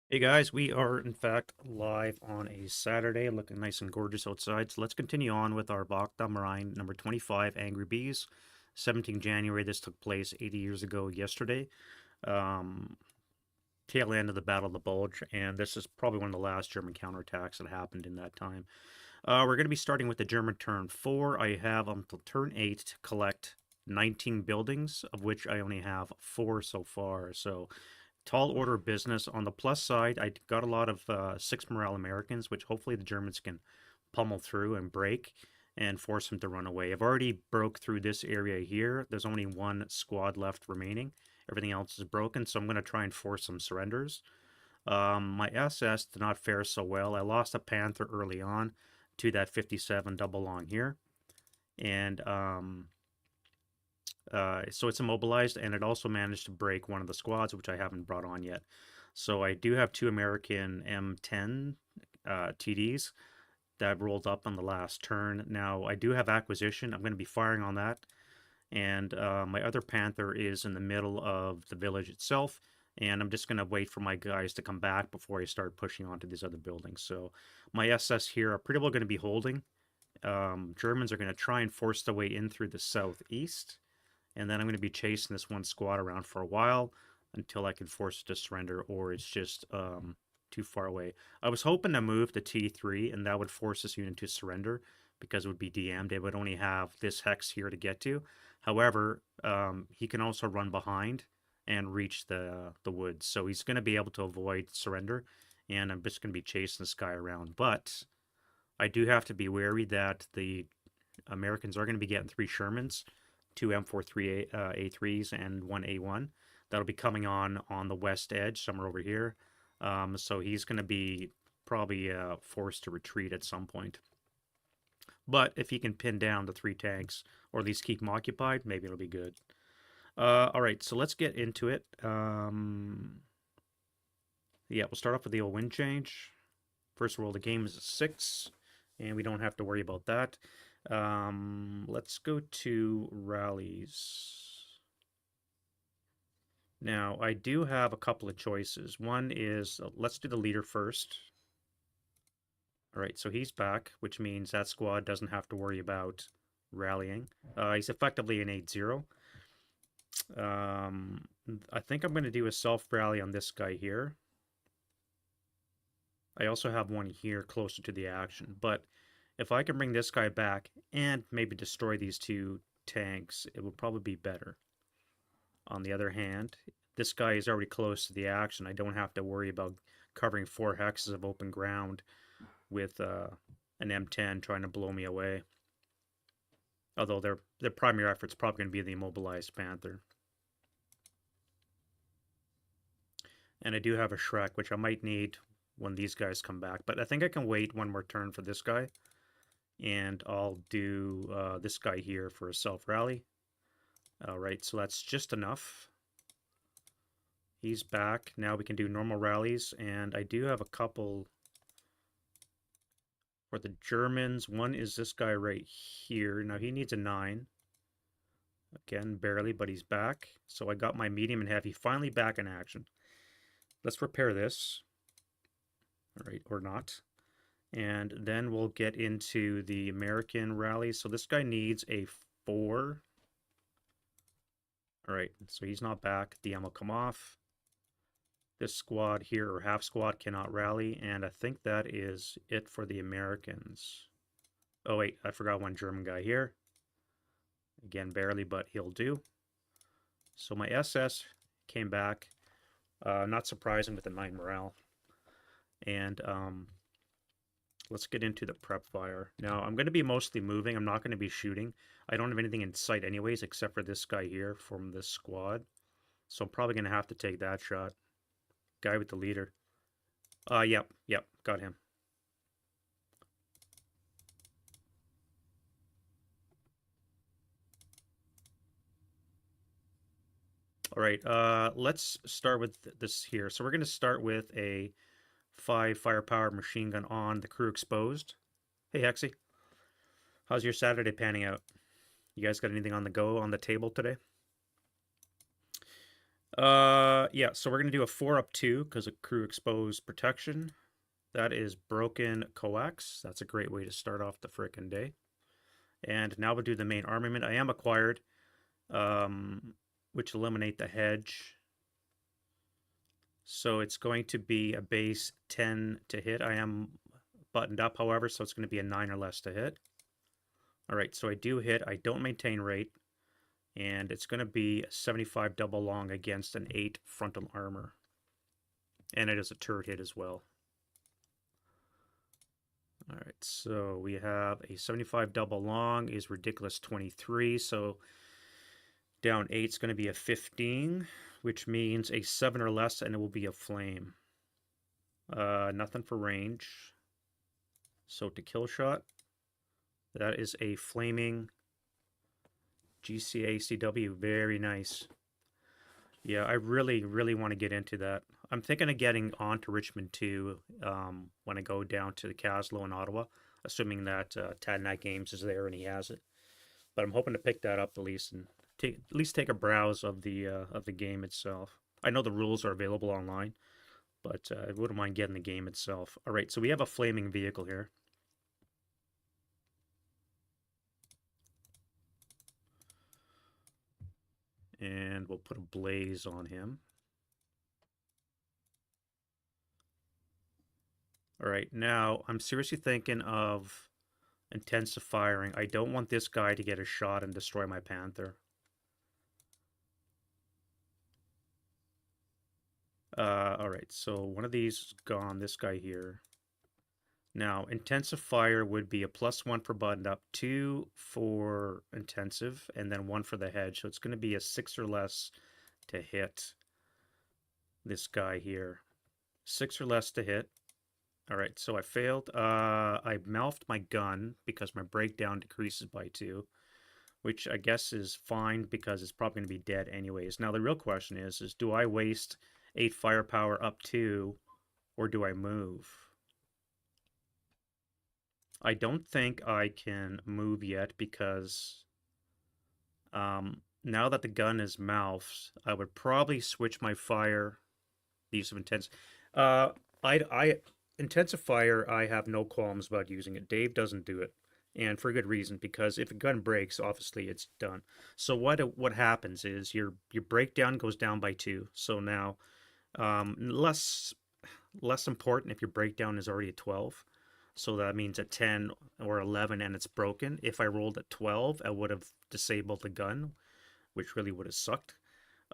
Hey guys, we are in fact live on a Saturday, looking nice and gorgeous outside. So let's continue on with our Wacht Rhein number 25, Angry Bees. 17 January, this took place 80 years ago yesterday. Um, Tail end of the Battle of the Bulge, and this is probably one of the last German counterattacks that happened in that time. We're going to be starting with the German turn 4. I have until turn 8 to collect 19 buildings, of which I only have 4 so far. So tall order business. On the plus side, I got a lot of 6 morale Americans, which hopefully the Germans can pummel through and break and force them to run away. I've already broke through this area here. There's only one squad left remaining. Everything else is broken, so I'm going to try and force some surrenders. My SS did not fare so well. I lost a Panther early on to that 57 double long here. And so it's immobilized, and it also managed to break one of the squads, which I haven't brought on yet. So I do have 2 American M10 TDs that rolled up on the last turn. Now, I do have acquisition. I'm going to be firing on that. And my other Panther is in the middle of the village itself. And I'm just going to wait for my guys to come back before I start pushing onto these other buildings. So my SS here are pretty well going to be holding. Germans are going to try and force their way in through the southeast. And then I'm going to be chasing this one squad around for a while until I can force it to surrender, or it's just too far away. I was hoping to move to T3, and that would force this unit to surrender because it would be DM'd. It would only have this hex here to get to. However, he can also run behind and reach the woods, so he's going to be able to avoid surrender, and I'm just going to be chasing this guy around. But I do have to be wary that the Americans are going to be getting 3 Shermans, 2 M43 A3s, and 1 A1. That'll be coming on the west edge, somewhere over here. So he's going to be probably forced to retreat at some point. But if he can pin down the 3 tanks, or at least keep them occupied, maybe it'll be good. All right, so let's get into it. Yeah, we'll start off with the old wind change. First roll of the game is a 6, and we don't have to worry about that. Let's go to rallies. Now, I do have a couple of choices. One is, let's do the leader first. All right, so he's back, which means that squad doesn't have to worry about rallying. He's effectively an 8-0. I think I'm going to do a self-rally on this guy here. I also have one here closer to the action, but if I can bring this guy back and maybe destroy these 2 tanks, it would probably be better. On the other hand, this guy is already close to the action. I don't have to worry about covering 4 hexes of open ground with an M10 trying to blow me away. Although their primary effort's probably going to be the immobilized Panther. And I do have a Shrek, which I might need when these guys come back. But I think I can wait one more turn for this guy. And I'll do this guy here for a self-rally. All right, so that's just enough. He's back. Now we can do normal rallies, and I do have a couple for the Germans. One is this guy right here. Now he needs a 9. Again, barely, but he's back. So I got my medium and heavy finally back in action. Let's repair this. All right, or not. And then we'll get into the American rally. So this guy needs a 4. All right, so he's not back. DM will come off. This squad here, or half squad, cannot rally, and I think that is it for the Americans. Oh wait, I forgot one German guy here. Again, barely, but he'll do. So my SS came back, not surprising with the 9 morale. And let's get into the prep fire. Now, I'm going to be mostly moving. I'm not going to be shooting. I don't have anything in sight anyways, except for this guy here from this squad. So I'm probably going to have to take that shot. Guy with the leader. Yep, got him. All right, let's start with this here. So we're going to start with a 5 firepower machine gun on the crew exposed. Hey, Hexy. How's your Saturday panning out? You guys got anything on the go on the table today? Yeah, so we're going to do a 4 up 2 because of crew exposed protection. That is broken coax. That's a great way to start off the frickin' day. And now we'll do the main armament. I am acquired, which eliminate the hedge. So it's going to be a base 10 to hit. I am buttoned up, however, so it's going to be a 9 or less to hit. All right, so I do hit. I don't maintain rate. And it's going to be a 75 double long against an 8 frontal armor. And it is a turret hit as well. All right, so we have a 75 double long is ridiculous 23. So down 8 is going to be a 15, which means a 7 or less, and it will be a flame. Nothing for range. So to kill shot, that is a flaming GCACW. Very nice. Yeah, I really, really want to get into that. I'm thinking of getting on to Richmond too when I go down to the Caslo in Ottawa, assuming that Tadnat Games is there and he has it. But I'm hoping to pick that up at least and at least take a browse of the game itself. I know the rules are available online, but I wouldn't mind getting the game itself. All right, so we have a flaming vehicle here. And we'll put a blaze on him. All right, now I'm seriously thinking of intensifying. I don't want this guy to get a shot and destroy my Panther. All right, so one of these is gone, this guy here. Now, intensifier would be a +1 for buttoned up, 2 for intensive, and then 1 for the hedge. So it's going to be a 6 or less to hit this guy here. 6 or less to hit. All right, so I failed. I mouthed my gun because my breakdown decreases by 2, which I guess is fine because it's probably going to be dead anyways. Now, the real question is do I waste 8 firepower up 2, or do I move? I don't think I can move yet because now that the gun is mouthed, I would probably switch my fire, the use of intense. I intensifier, I have no qualms about using it. Dave doesn't do it, and for good reason, because if a gun breaks, obviously it's done. So what happens is your breakdown goes down by 2. So now less important if your breakdown is already at 12. So that means at 10 or 11 and it's broken. If I rolled at 12, I would have disabled the gun, which really would have sucked.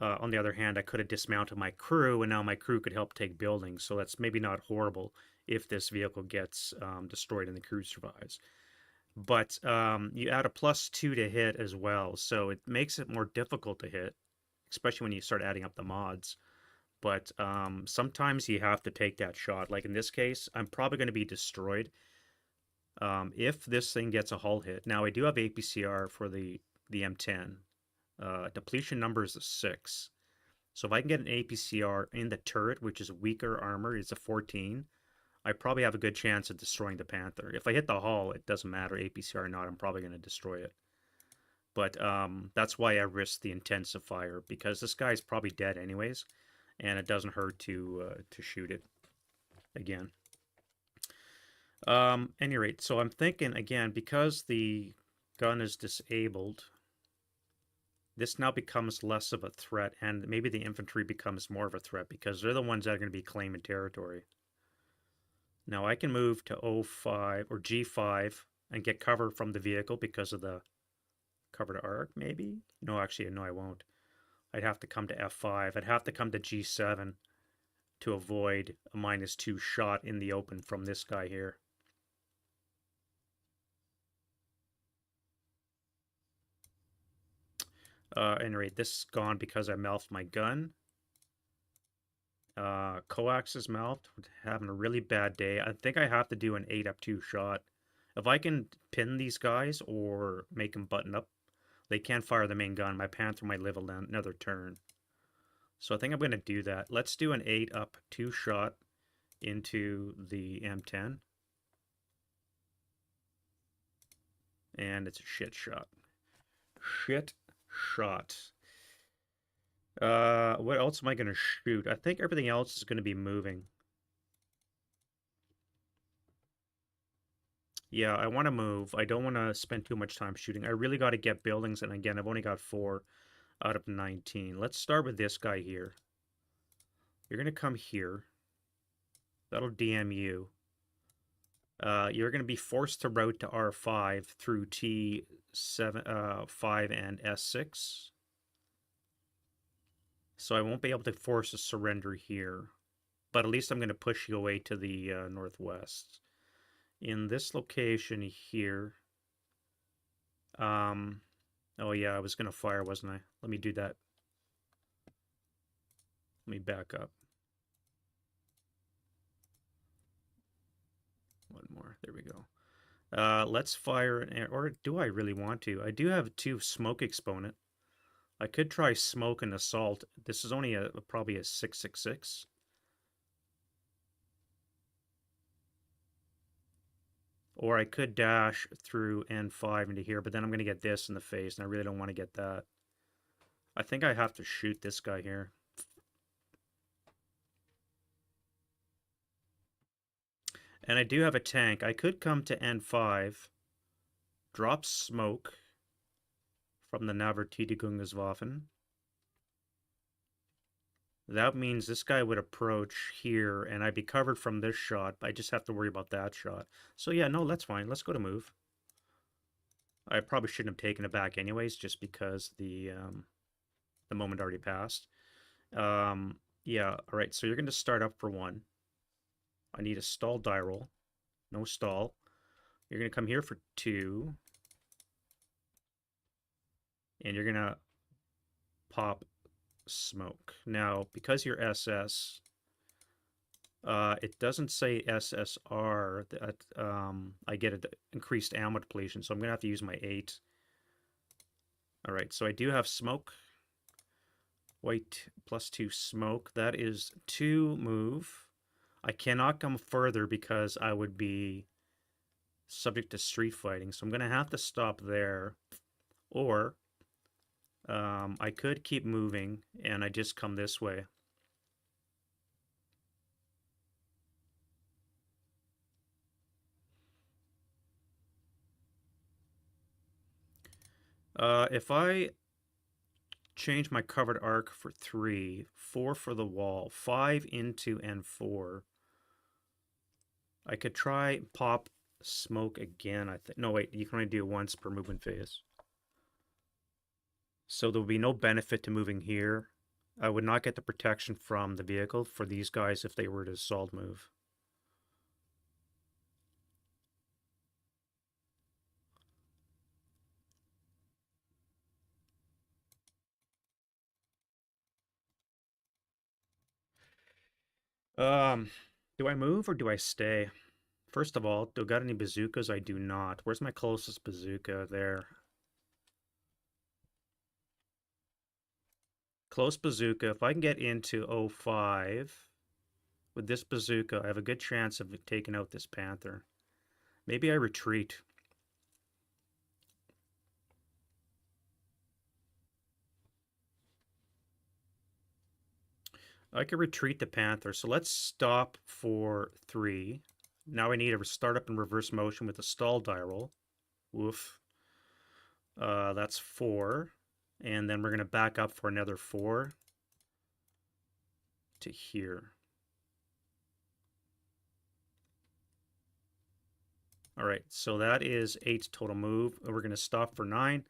On the other hand, I could have dismounted my crew, and now my crew could help take buildings. So that's maybe not horrible if this vehicle gets destroyed and the crew survives. But you add a +2 to hit as well, so it makes it more difficult to hit, especially when you start adding up the mods. But sometimes you have to take that shot. Like in this case, I'm probably going to be destroyed if this thing gets a hull hit. Now, I do have APCR for the M10. Depletion number is a 6. So if I can get an APCR in the turret, which is weaker armor, it's a 14, I probably have a good chance of destroying the Panther. If I hit the hull, it doesn't matter, APCR or not, I'm probably going to destroy it. But that's why I risk the intensifier, because this guy's probably dead anyways, and it doesn't hurt to shoot it again. Any rate, so I'm thinking again, because the gun is disabled, this now becomes less of a threat, and maybe the infantry becomes more of a threat because they're the ones that are going to be claiming territory. Now I can move to O5 or G5 and get cover from the vehicle because of the cover to arc, maybe? No, actually, no, I won't. I'd have to come to F5. I'd have to come to G7 to avoid a -2 shot in the open from this guy here. At any rate, this is gone because I mouthed my gun. Coax is mouthed. Having a really bad day. I think I have to do an 8 up 2 shot. If I can pin these guys or make them button up, they can't fire the main gun. My Panther might live another turn. So I think I'm going to do that. Let's do an 8 up 2 shot into the M10. And it's a shit shot. Shit shot. What else am I going to shoot? I think everything else is going to be moving. Yeah, I want to move. I don't want to spend too much time shooting. I really got to get buildings, and again, I've only got 4 out of 19. Let's start with this guy here. You're going to come here. That'll DM you. You're going to be forced to route to R5 through T7, 5 and S6. So I won't be able to force a surrender here. But at least I'm going to push you away to the northwest. In this location here. Oh yeah, I was going to fire, wasn't I? Let me do that. Let me back up. One more. There we go. Let's fire, or do I really want to? I do have 2 smoke exponent. I could try smoke and assault. This is only probably a 666. Or I could dash through N5 into here, but then I'm going to get this in the face, and I really don't want to get that. I think I have to shoot this guy here. And I do have a tank. I could come to N5, drop smoke from the Navertidigungswaffen. That means this guy would approach here, and I'd be covered from this shot. I just have to worry about that shot. So yeah, no, that's fine. Let's go to move. I probably shouldn't have taken it back anyways, just because the moment already passed. Yeah, all right, so you're going to start up for 1. I need a stall die roll. No stall. You're going to come here for 2. And you're going to pop smoke. Now, because you're SS, it doesn't say SSR that I get an increased ammo depletion, so I'm going to have to use my 8. All right, so I do have smoke. White +2 smoke. That is 2 move. I cannot come further because I would be subject to street fighting, so I'm going to have to stop there. Or I could keep moving and I just come this way. If I change my covered arc for 3, 4 for the wall, 5 into N4, I could try pop smoke again. I think. No, wait, you can only do it once per movement phase. So there will be no benefit to moving here. I would not get the protection from the vehicle for these guys if they were to assault move. Do I move or do I stay? First of all, do I got any bazookas? I do not. Where's my closest bazooka? There. Close bazooka. If I can get into 05 with this bazooka, I have a good chance of taking out this panther. Maybe I retreat. I could retreat the panther. So let's stop for 3. Now I need to start up in reverse motion with a stall die roll. Woof. That's 4. And then we're going to back up for another 4 to here. All right, so that is 8 total move. We're going to stop for 9,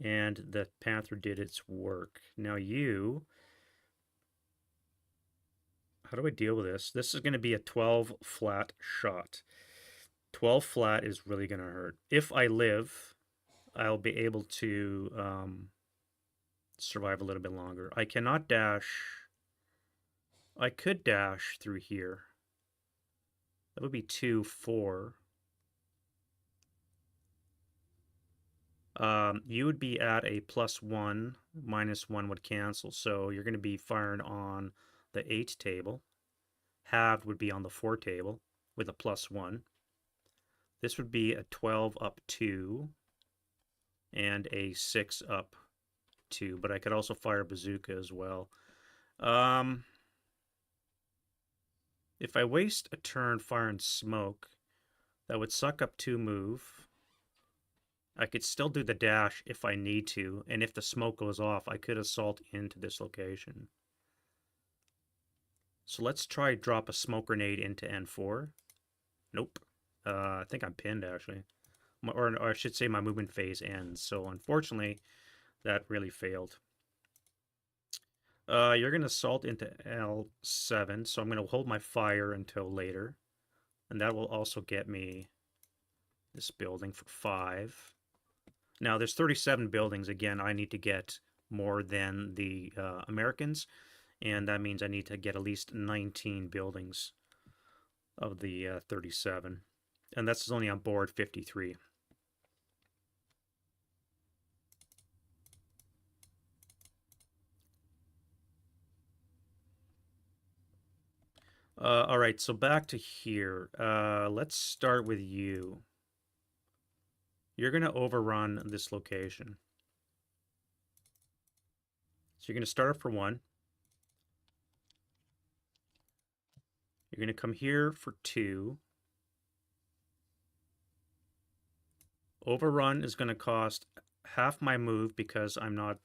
and the panther did its work. Now you... How do I deal with this? This is going to be a 12 flat shot. 12 flat is really going to hurt. If I live, I'll be able to survive a little bit longer. I cannot dash. I could dash through here. That would be 2, 4. You would be at a +1, -1 would cancel. So you're going to be firing on the 8 table. Halved would be on the 4 table with a +1. This would be a 12 up 2 and a 6 up 2, but I could also fire a bazooka as well. If I waste a turn firing smoke, that would suck up 2 move. I could still do the dash if I need to, and if the smoke goes off, I could assault into this location. So let's try drop a smoke grenade into N4. Nope. I think I'm pinned, actually. Or I should say my movement phase ends. So unfortunately, that really failed. You're going to assault into L7, so I'm going to hold my fire until later. And that will also get me this building for 5. Now, there's 37 buildings. Again, I need to get more than the Americans, and that means I need to get at least 19 buildings of the 37. And that's only on board 53. All right, so back to here. Let's start with you. You're going to overrun this location. So you're going to start up for 1. You're going to come here for 2. Overrun is going to cost half my move because I'm not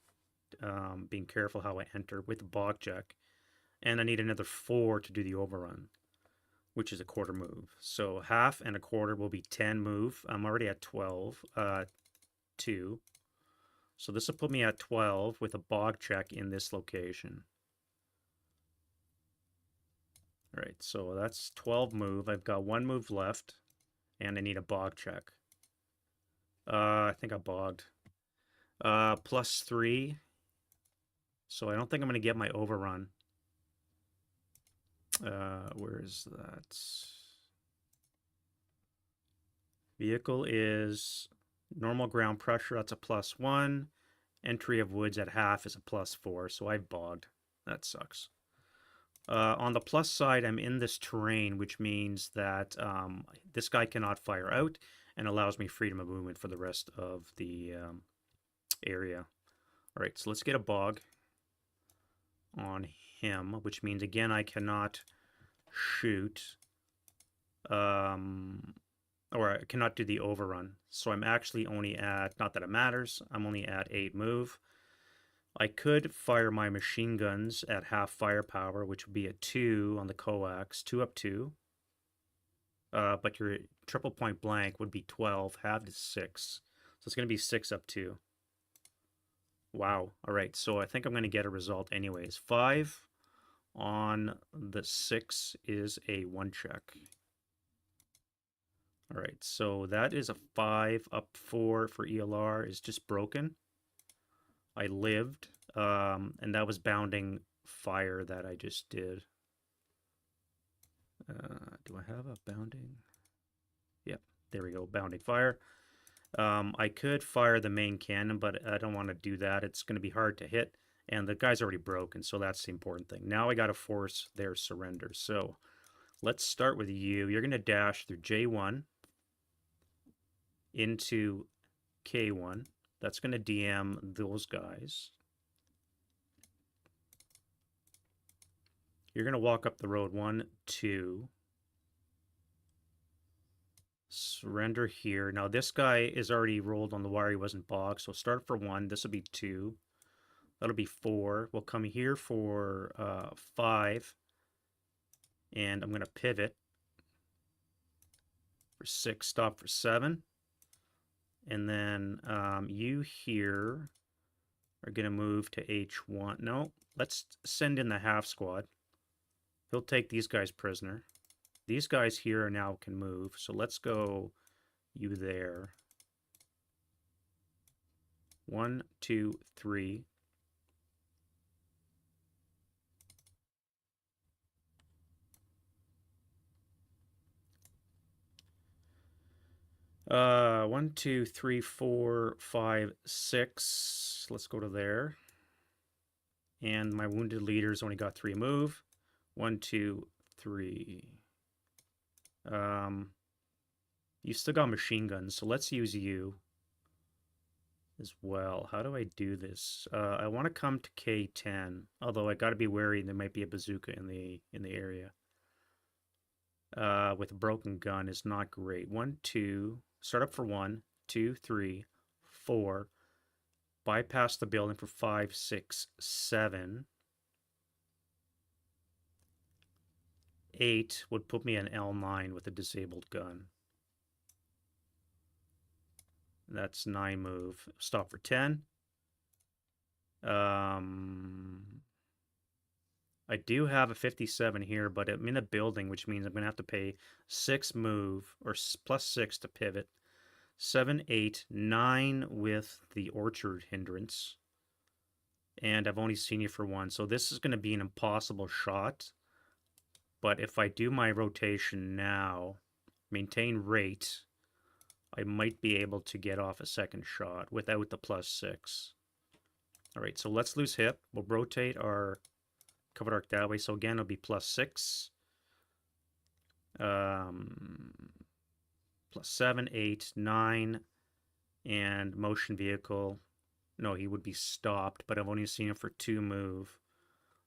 being careful how I enter with the bog check. And I need another 4 to do the overrun, which is a quarter move. So half and a quarter will be 10 move. I'm already at 12. 2. So this will put me at 12 with a bog check in this location. All right, so that's 12 move. I've got 1 move left, and I need a bog check. I think I bogged. +3. So I don't think I'm going to get my overrun. Where is that? Vehicle is normal ground pressure. That's a +1. Entry of woods at half is a +4. So I've bogged. That sucks. On the plus side, I'm in this terrain, which means that this guy cannot fire out and allows me freedom of movement for the rest of the area. All right, so let's get a bog on him, which means, again, I cannot shoot, or I cannot do the overrun. So I'm actually only at, not that it matters, I'm only at 8 move. I could fire my machine guns at half firepower, which would be a 2 on the coax, 2 up 2. But your triple point blank would be 12, halved is 6. So it's going to be 6 up 2. Wow. All right, so I think I'm going to get a result anyways. 5 on the 6 is a 1 check. All right, so that is a 5 up 4 for ELR is just broken. I lived, and that was bounding fire that I just did. Do I have a bounding? Yep, there we go, bounding fire. I could fire the main cannon, but I don't want to do that. It's going to be hard to hit, and the guy's already broken, so that's the important thing. Now I got to force their surrender. So let's start with you. You're going to dash through J1 into K1. That's going to DM those guys. You're going to walk up the road 1, 2. Surrender here. Now this guy is already rolled on the wire. He wasn't bogged. So start for 1. This will be 2. That'll be 4. We'll come here for 5. And I'm going to pivot for 6. Stop for 7. And then you here are going to move to H1. No, let's send in the half squad. He'll take these guys prisoner. These guys here now can move. So let's go you there. 1, 2, 3. Uh, 1, 2, 3, 4, 5, 6. Let's go to there. And my wounded leader's only got 3 move. 1, 2, 3. You still got machine guns, so let's use you. as well. How do I do this? I want to come to K10, although I got to be wary there might be a bazooka in the area. With a broken gun is not great. 1, 2, start up for 1, 2, 3, 4, bypass the building for 5, 6, 7. 8 would put me in L9 with a disabled gun. That's 9 move. Stop for 10. I do have a 57 here, but I'm in a building, which means I'm going to have to pay 6 move, or plus 6 to pivot. 7, 8, 9 with the orchard hindrance. And I've only seen you for 1, so this is going to be an impossible shot. But if I do my rotation now, maintain rate, I might be able to get off a second shot without the plus 6. All right, so let's lose hip. We'll rotate our covered arc that way. So again, it'll be plus 6. Plus 7, 8, 9, and motion vehicle. No, he would be stopped, but I've only seen him for 2 move.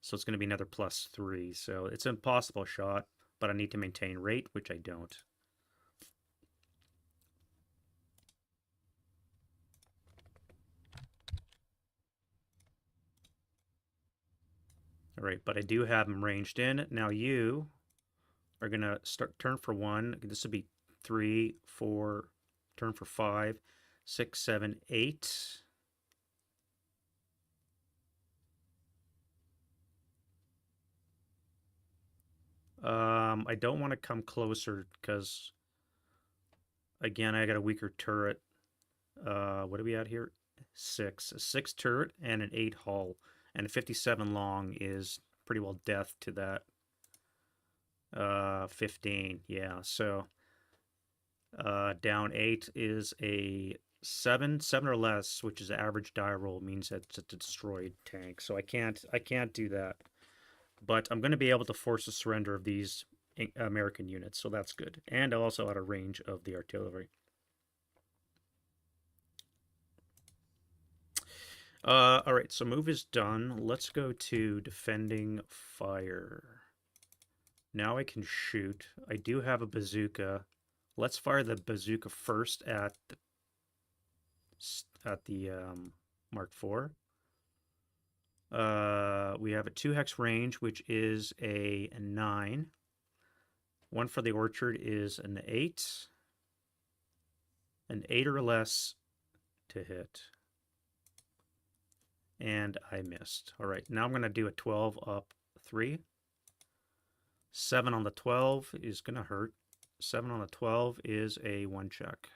So it's going to be another plus 3. So it's an impossible shot, but I need to maintain rate, which I don't. All right, but I do have him ranged in. Now you are going to start turn for 1. This would be 3, 4, turn for 5, 6, 7, 8. I don't want to come closer because, again, I got a weaker turret. What are we at here? 6. A 6 turret and an 8 hull. And a 57 long is pretty well death to that. 15, yeah. So down 8 is a 7 or less, which is average die roll, means that it's a destroyed tank. So I can't do that. But I'm going to be able to force the surrender of these American units, so that's good. And also out of range of the artillery. All right, so move is done. Let's go to defending fire. Now I can shoot. I do have a bazooka. Let's fire the bazooka first at the Mark IV. We have a 2 hex range, which is a 9. 1 for the orchard is an 8. An 8 or less to hit. And I missed. All right, now I'm going to do a 12 up 3. 7 on the 12 is going to hurt. 7 on the 12 is a 1 check.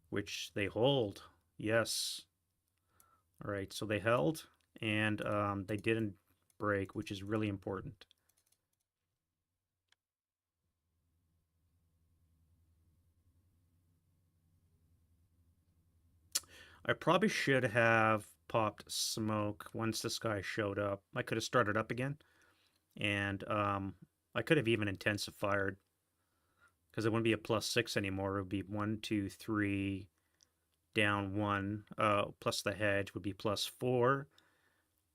Which they hold. Yes. All right, so they held, and they didn't break, which is really important. I probably should have popped smoke once this guy showed up. I could have started up again, and I could have even intensified, because it wouldn't be a plus 6 anymore. It would be 1, 2, 3, down 1, plus the hedge would be plus 4.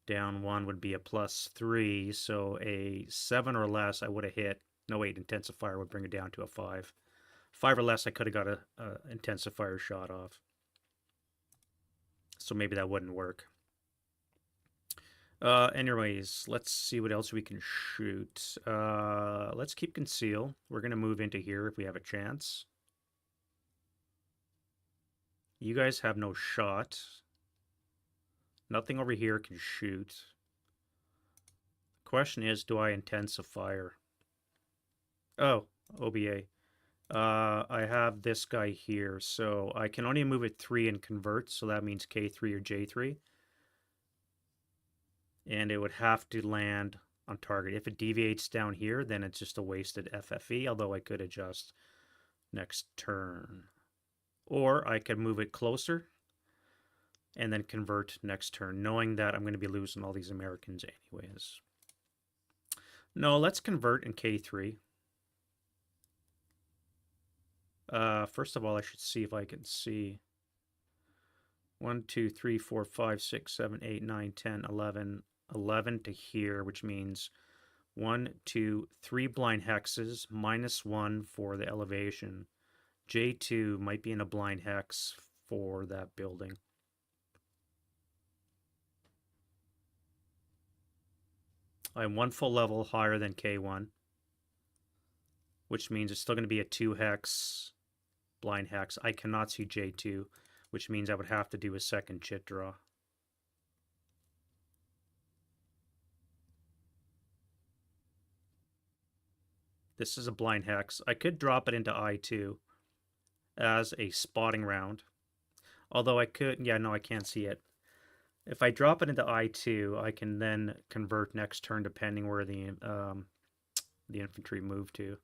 Down 1 would be a plus 3, so a 7 or less I would have hit. No, wait, intensifier would bring it down to a 5. 5 or less I could have got a intensifier shot off. So maybe that wouldn't work. Anyways, let's see what else we can shoot. Let's keep conceal. We're going to move into here if we have a chance. You guys have no shot. Nothing over here can shoot. Question is, do I intensifier? Oh, OBA. I have this guy here, so I can only move it 3 and convert, so that means K3 or J3. And it would have to land on target. If it deviates down here, then it's just a wasted FFE, although I could adjust next turn. Or I could move it closer and then convert next turn, knowing that I'm going to be losing all these Americans anyways. No, let's convert in K3. First of all, I should see if I can see. 1, 2, 3, 4, 5, 6, 7, 8, 9, 10, 11, 11 to here, which means 1, 2, 3 blind hexes, -1 for the elevation. J2 might be in a blind hex for that building. I'm 1 full level higher than K1, which means it's still going to be a 2 hex blind hex. I cannot see J2, which means I would have to do a second chit draw. This is a blind hex. I could drop it into I2 as a spotting round. Although I could, yeah, no, I can't see it. If I drop it into I2, I can then convert next turn depending where the infantry move to.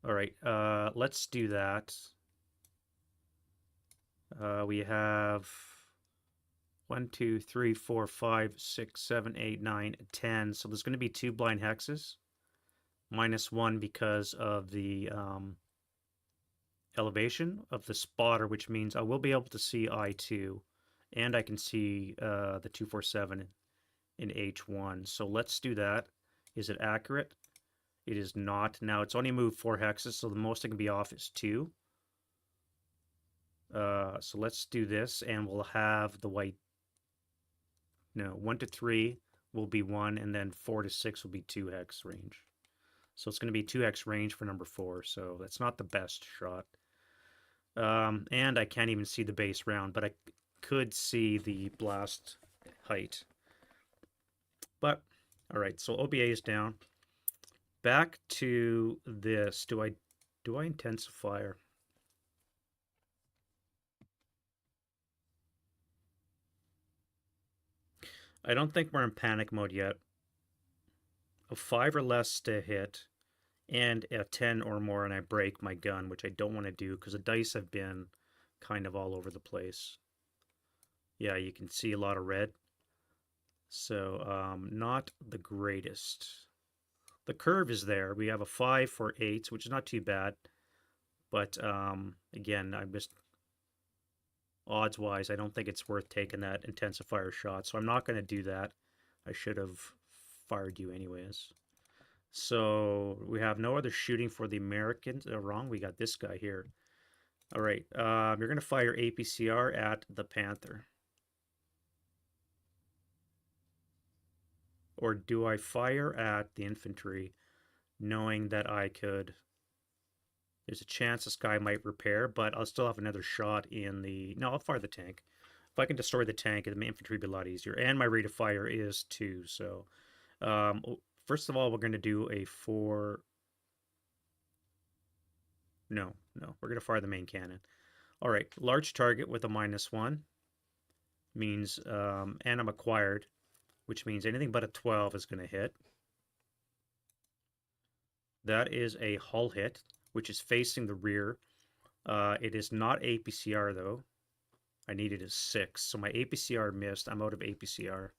All right, let's do that. We have 1, 2, 3, 4, 5, 6, 7, 8, 9, 10. So there's going to be 2 blind hexes. -1 because of the elevation of the spotter, which means I will be able to see I2, and I can see the 247 in H1. So let's do that. Is it accurate? It is not. Now it's only moved 4 hexes, so the most it can be off is 2. So let's do this, and we'll have the white. No, 1 to 3 will be 1, and then 4 to 6 will be 2 hex range. So it's going to be 2 hex range for number 4. So that's not the best shot. And I can't even see the base round, but I could see the blast height. But all right, so OBA is down. Back to this. Do I intensify? I don't think we're in panic mode yet. A 5 or less to hit, and a 10 or more, and I break my gun, which I don't want to do because the dice have been kind of all over the place. Yeah, you can see a lot of red. So not the greatest. The curve is there. We have a 5 for 8s, which is not too bad. But again, I'm just odds-wise, I don't think it's worth taking that intensifier shot. So I'm not going to do that. I should have fired you anyways. So we have no other shooting for the Americans. Wrong, we got this guy here. All right, you're going to fire APCR at the Panther. Or do I fire at the infantry knowing that I could... There's a chance this guy might repair, but I'll still have another shot in the... No, I'll fire the tank. If I can destroy the tank, the infantry will be a lot easier. And my rate of fire is 2, so... first of all, we're going to do a 4... No, we're going to fire the main cannon. All right, large target with a -1 means... and I'm acquired, which means anything but a 12 is going to hit. That is a hull hit, which is facing the rear. It is not APCR, though. I needed a 6, so my APCR missed. I'm out of APCR.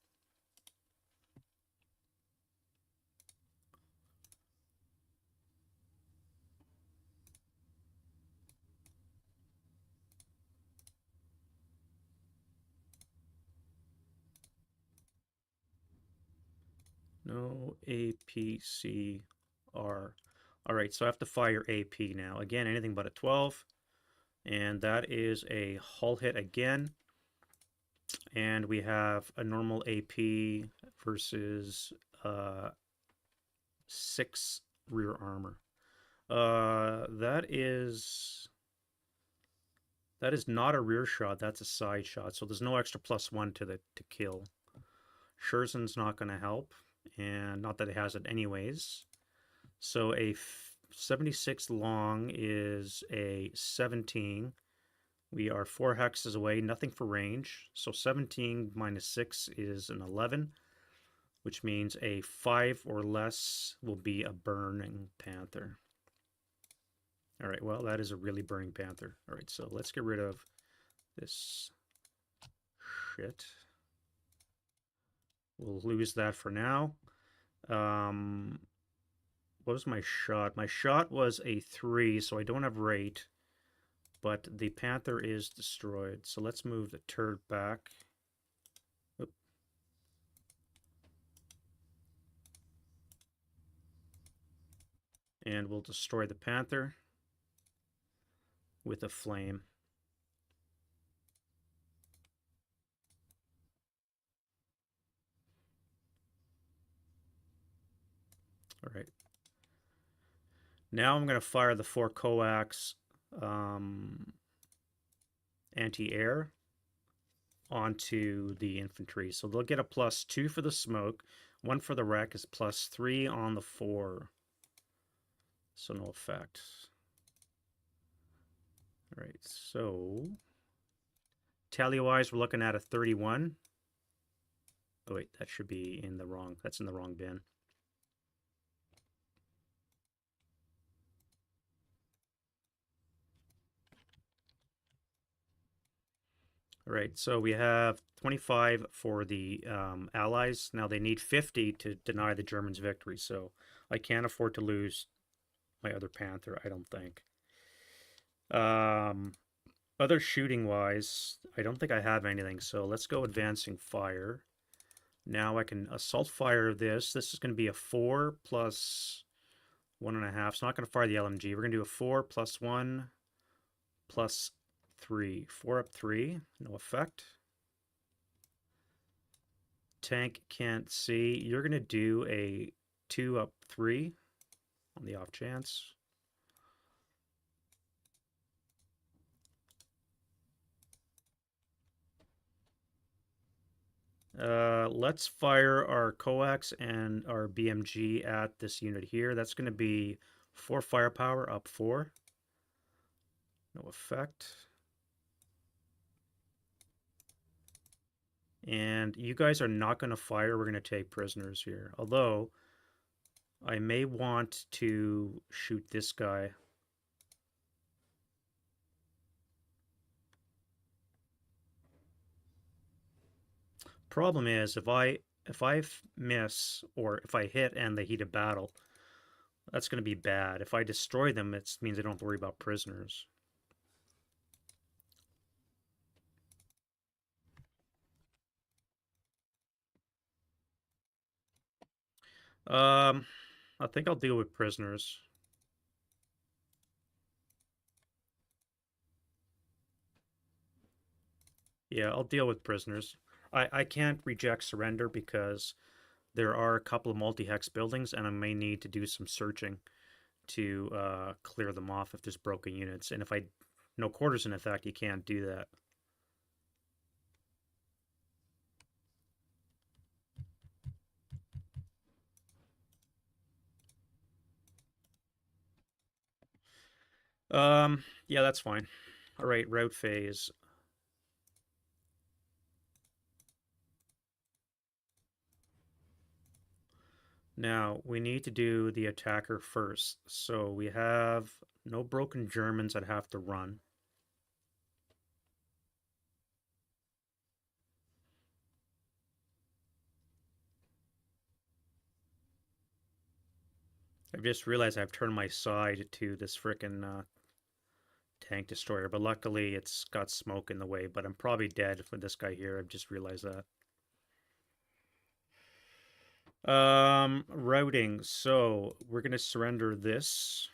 No APCR. All right, so I have to fire AP now. Again, anything but a 12. And that is a hull hit again. And we have a normal AP versus 6 rear armor. That is not a rear shot. That's a side shot. So there's no extra +1 to kill. Scherzen's not going to help, and not that it has it anyways. So a 76 long is a 17. We are 4 hexes away, nothing for range. So 17 -6 is an 11, which means a 5 or less will be a burning Panther. All right, well, that is a really burning Panther. All right, so let's get rid of this shit. We'll lose that for now. What was my shot? My shot was a 3, so I don't have rate. but the Panther is destroyed. So let's move the turret back. Oop. And we'll destroy the Panther with a flame. All right. Now I'm going to fire the 4 coax anti-air onto the infantry. So they'll get a +2 for the smoke. 1 for the wreck is +3 on the 4. So no effect. All right, so tally-wise, we're looking at a 31. Oh wait, that should be in the wrong, that's in the wrong bin. All right, so we have 25 for the Allies. Now they need 50 to deny the Germans victory, so I can't afford to lose my other Panther, I don't think. Other shooting-wise, I don't think I have anything, so let's go advancing fire. Now I can assault fire this. This is going to be a 4 plus 1.5. So I'm not going to fire the LMG. We're going to do a 4 plus 1 plus 3. 4 up 3. No effect. Tank can't see. You're going to do a 2 up 3 on the off chance. Let's fire our coax and our BMG at this unit here. That's going to be 4 firepower up 4. No effect. And you guys are not going to fire. We're going to take prisoners here. Although, I may want to shoot this guy. Problem is, if I miss, or if I hit and the heat of battle, that's going to be bad. If I destroy them, it means I don't have to worry about prisoners. I think I'll deal with prisoners. Yeah, I'll deal with prisoners. I can't reject surrender because there are a couple of multi-hex buildings and I may need to do some searching to clear them off if there's broken units. And if I no quarters in effect, you can't do that. Yeah, that's fine. All right, route phase. Now, we need to do the attacker first. So we have no broken Germans that have to run. I've just realized I've turned my side to this frickin' tank destroyer, but luckily it's got smoke in the way, but I'm probably dead with this guy here. I've just realized that. Routing. So we're gonna surrender this.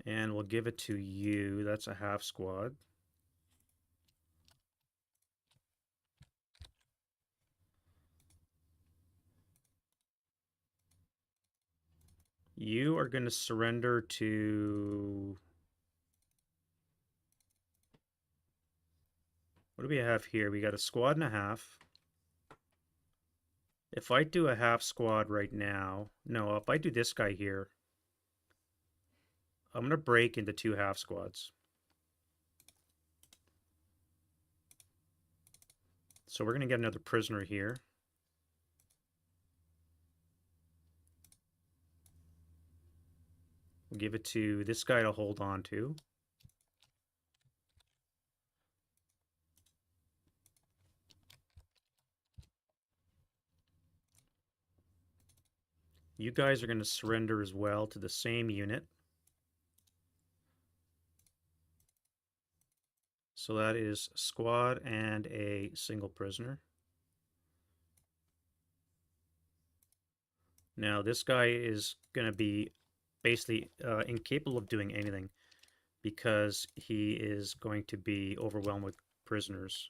And we'll give it to you. That's a half squad. You are going to surrender to... What do we have here? We got a squad and a half. If I do a half squad right now... No, if I do this guy here, I'm going to break into 2 half squads. So we're going to get another prisoner here. We'll give it to this guy to hold on to. You guys are going to surrender as well to the same unit. So that is squad and a single prisoner. Now this guy is going to be basically incapable of doing anything because he is going to be overwhelmed with prisoners.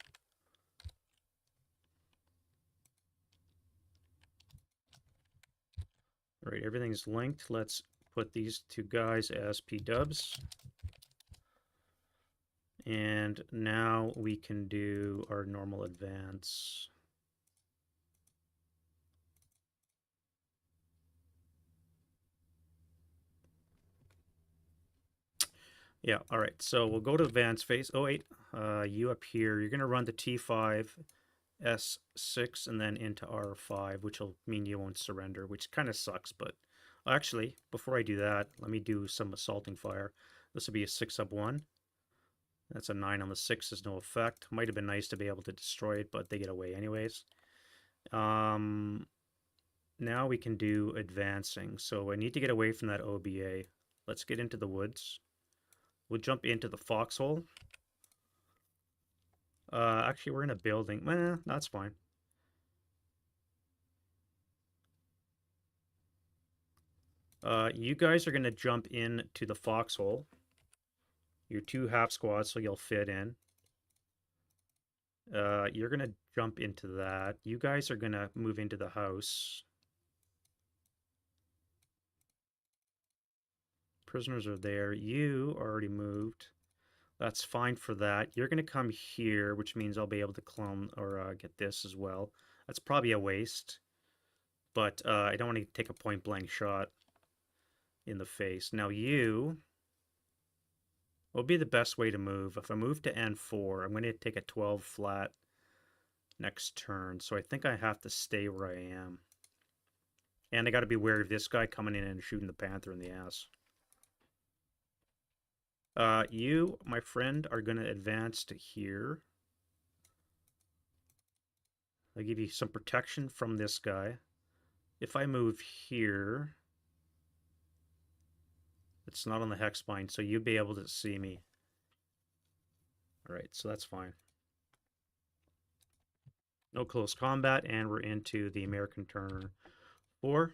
All right, everything's linked. Let's put these two guys as P-dubs. And now we can do our normal advance. Yeah, all right. So we'll go to advance phase. Oh, wait. You up here, you're going to run the T5, S6, and then into R5, which will mean you won't surrender, which kind of sucks. But actually, before I do that, let me do some assaulting fire. This will be a 6-1. That's a 9 on the 6. There's no effect. Might have been nice to be able to destroy it, but they get away anyways. Now we can do advancing. So I need to get away from that OBA. Let's get into the woods. We'll jump into the foxhole. Actually, we're in a building. That's fine. You guys are going to jump into the foxhole. You're 2 half squads, so you'll fit in. You're going to jump into that. You guys are going to move into the house. Prisoners are there. You already moved. That's fine for that. You're going to come here, which means I'll be able to clone or get this as well. That's probably a waste, but I don't want to take a point-blank shot in the face. Now you... what would be the best way to move? If I move to N4, I'm going to take a 12 flat next turn, so I think I have to stay where I am. And I got to be wary of this guy coming in and shooting the Panther in the ass. You, my friend, are going to advance to here. I'll give you some protection from this guy. If I move here, it's not on the hex bind, so you'll be able to see me. Alright, so that's fine. No close combat, and we're into the American turn 4.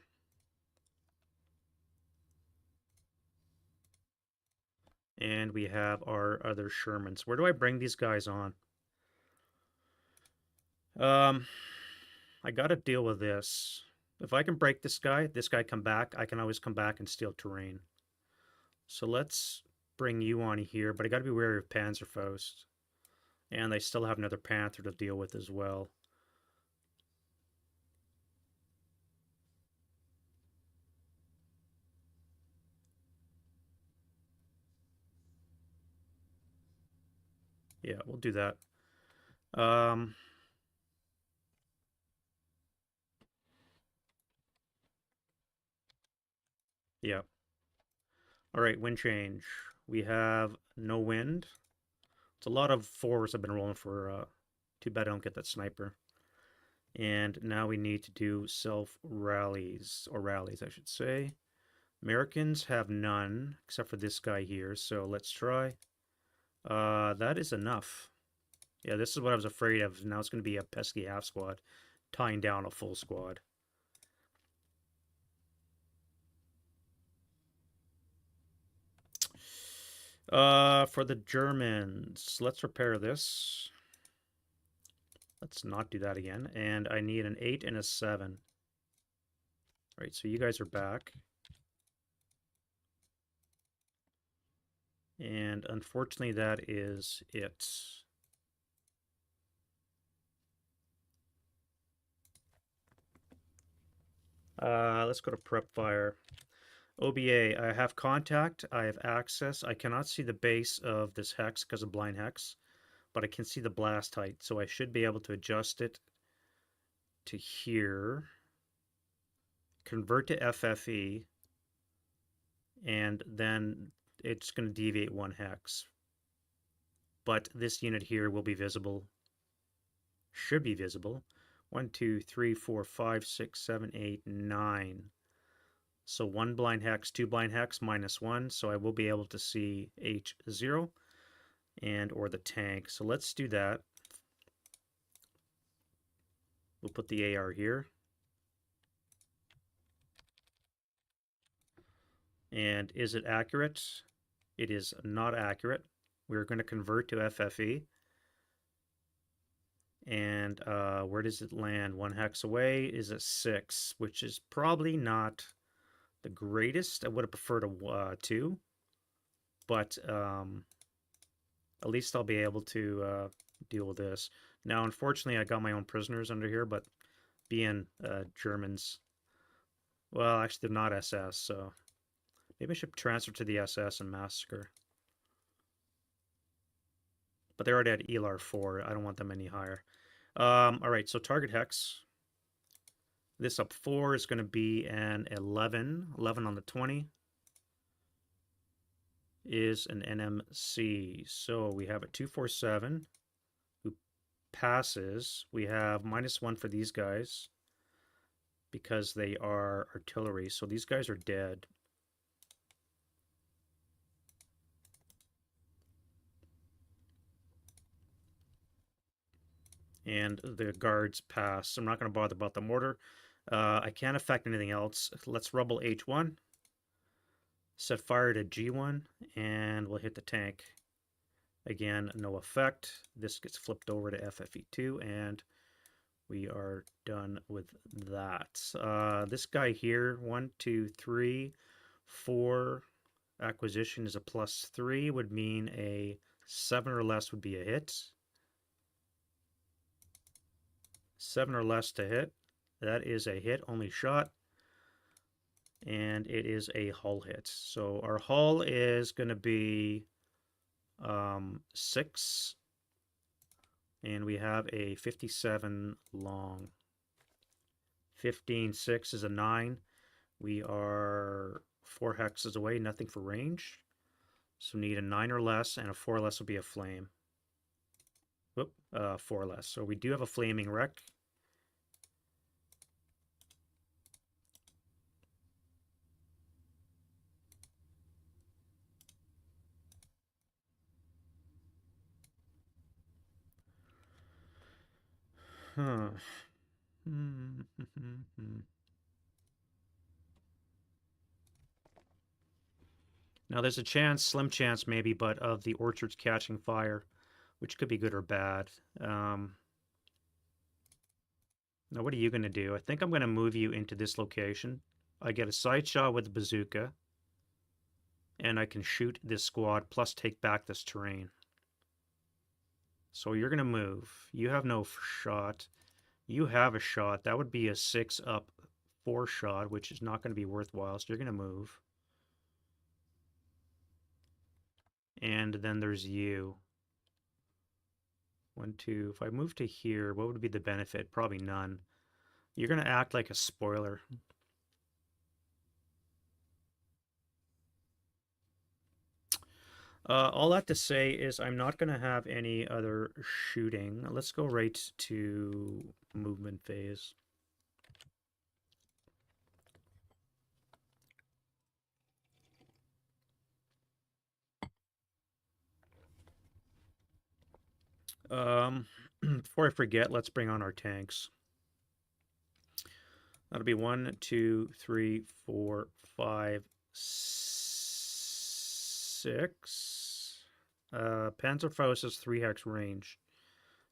And we have our other Shermans. Where do I bring these guys on? I gotta deal with this. If I can break this guy come back, I can always come back and steal terrain. So let's bring you on here, but I gotta be wary of Panzerfaust. And they still have another Panther to deal with as well. Yeah, we'll do that. Yeah. All right, wind change. We have no wind. It's a lot of 4s I've been rolling for. Too bad I don't get that sniper. And now we need to do self-rallies, or rallies, I should say. Americans have none, except for this guy here, so let's try. That is enough. Yeah, this is what I was afraid of. Now it's going to be a pesky half squad, tying down a full squad. For the Germans, let's repair this. Let's not do that again. And I need an 8 and a 7. All right, so you guys are back. And unfortunately, that is it. Let's go to prep fire. OBA, I have contact, I have access. I cannot see the base of this hex because of blind hex, but I can see the blast height, so I should be able to adjust it to here, convert to FFE, and then it's going to deviate 1 hex. But this unit here will be visible, should be visible. 1, 2, 3, 4, 5, 6, 7, 8, 9. So 1 blind hex, 2 blind hex, -1. So I will be able to see H0 and or the tank. So let's do that. We'll put the AR here. And is it accurate? It is not accurate. We're going to convert to FFE. And where does it land? 1 hex away is a 6, which is probably not the greatest. I would have preferred a 2, but at least I'll be able to deal with this. Now, unfortunately, I got my own prisoners under here, but being Germans, well, actually, they're not SS, so maybe I should transfer to the SS and massacre. But they're already at ELAR 4. I don't want them any higher. All right, so target hex. This up 4 is going to be an 11. 11 on the 20 is an NMC. So we have a 247 who passes. We have -1 for these guys because they are artillery. So these guys are dead. And the guards pass. I'm not going to bother about the mortar. I can't affect anything else. Let's rubble H1. Set fire to G1, and we'll hit the tank. Again, no effect. This gets flipped over to FFE2, and we are done with that. This guy here, 1, 2, 3, 4. Acquisition is a +3, would mean a 7 or less would be a hit. 7 or less to hit. That is a hit, only shot. And it is a hull hit. So our hull is going to be 6. And we have a 57 long. 15-6 is a 9. We are 4 hexes away, nothing for range. So need a 9 or less, and a 4 or less will be a flame. Whoop, 4 or less. So we do have a flaming wreck. Huh. Now there's a chance, slim chance maybe, but of the orchards catching fire, which could be good or bad. Now what are you going to do? I think I'm going to move you into this location. I get a side shot with the bazooka, and I can shoot this squad plus take back this terrain. So you're going to move. You have no shot. You have a shot. That would be a 6 up 4 shot, which is not going to be worthwhile. So you're going to move. And then there's you. 1, 2. If I move to here, what would be the benefit? Probably none. You're going to act like a spoiler. All that to say is I'm not going to have any other shooting. Let's go right to movement phase. Before I forget, let's bring on our tanks. That'll be 1, 2, 3, 4, 5, 6. Panzerfaust has 3 hex range.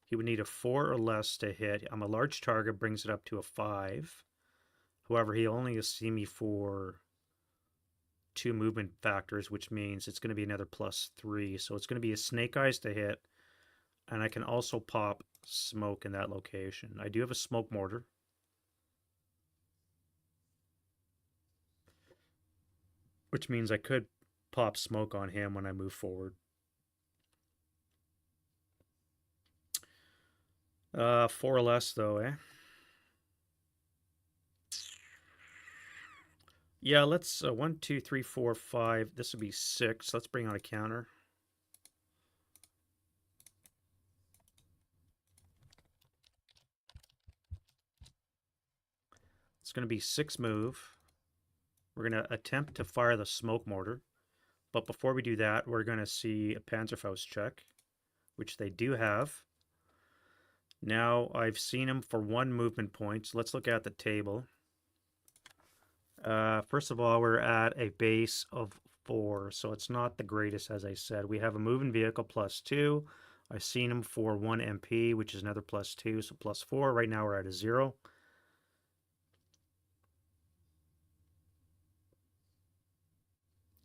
He would need a 4 or less to hit. I'm a large target, brings it up to a 5. However, he only has seen me for 2 movement factors, which means it's going to be another +3. So it's going to be a snake eyes to hit. And I can also pop smoke in that location. I do have a smoke mortar. Which means I could pop smoke on him when I move forward. 4 or less, though, eh? Yeah, let's 1, 2, 3, 4, 5. This would be 6. Let's bring on a counter. It's going to be 6 move. We're going to attempt to fire the smoke mortar. But before we do that, we're going to see a Panzerfaust check, which they do have. Now I've seen him for 1 movement point. So let's look at the table. First of all, we're at a base of 4, so it's not the greatest, as I said. We have a moving vehicle +2. I've seen him for 1 MP, which is another +2, so +4. Right now we're at a 0.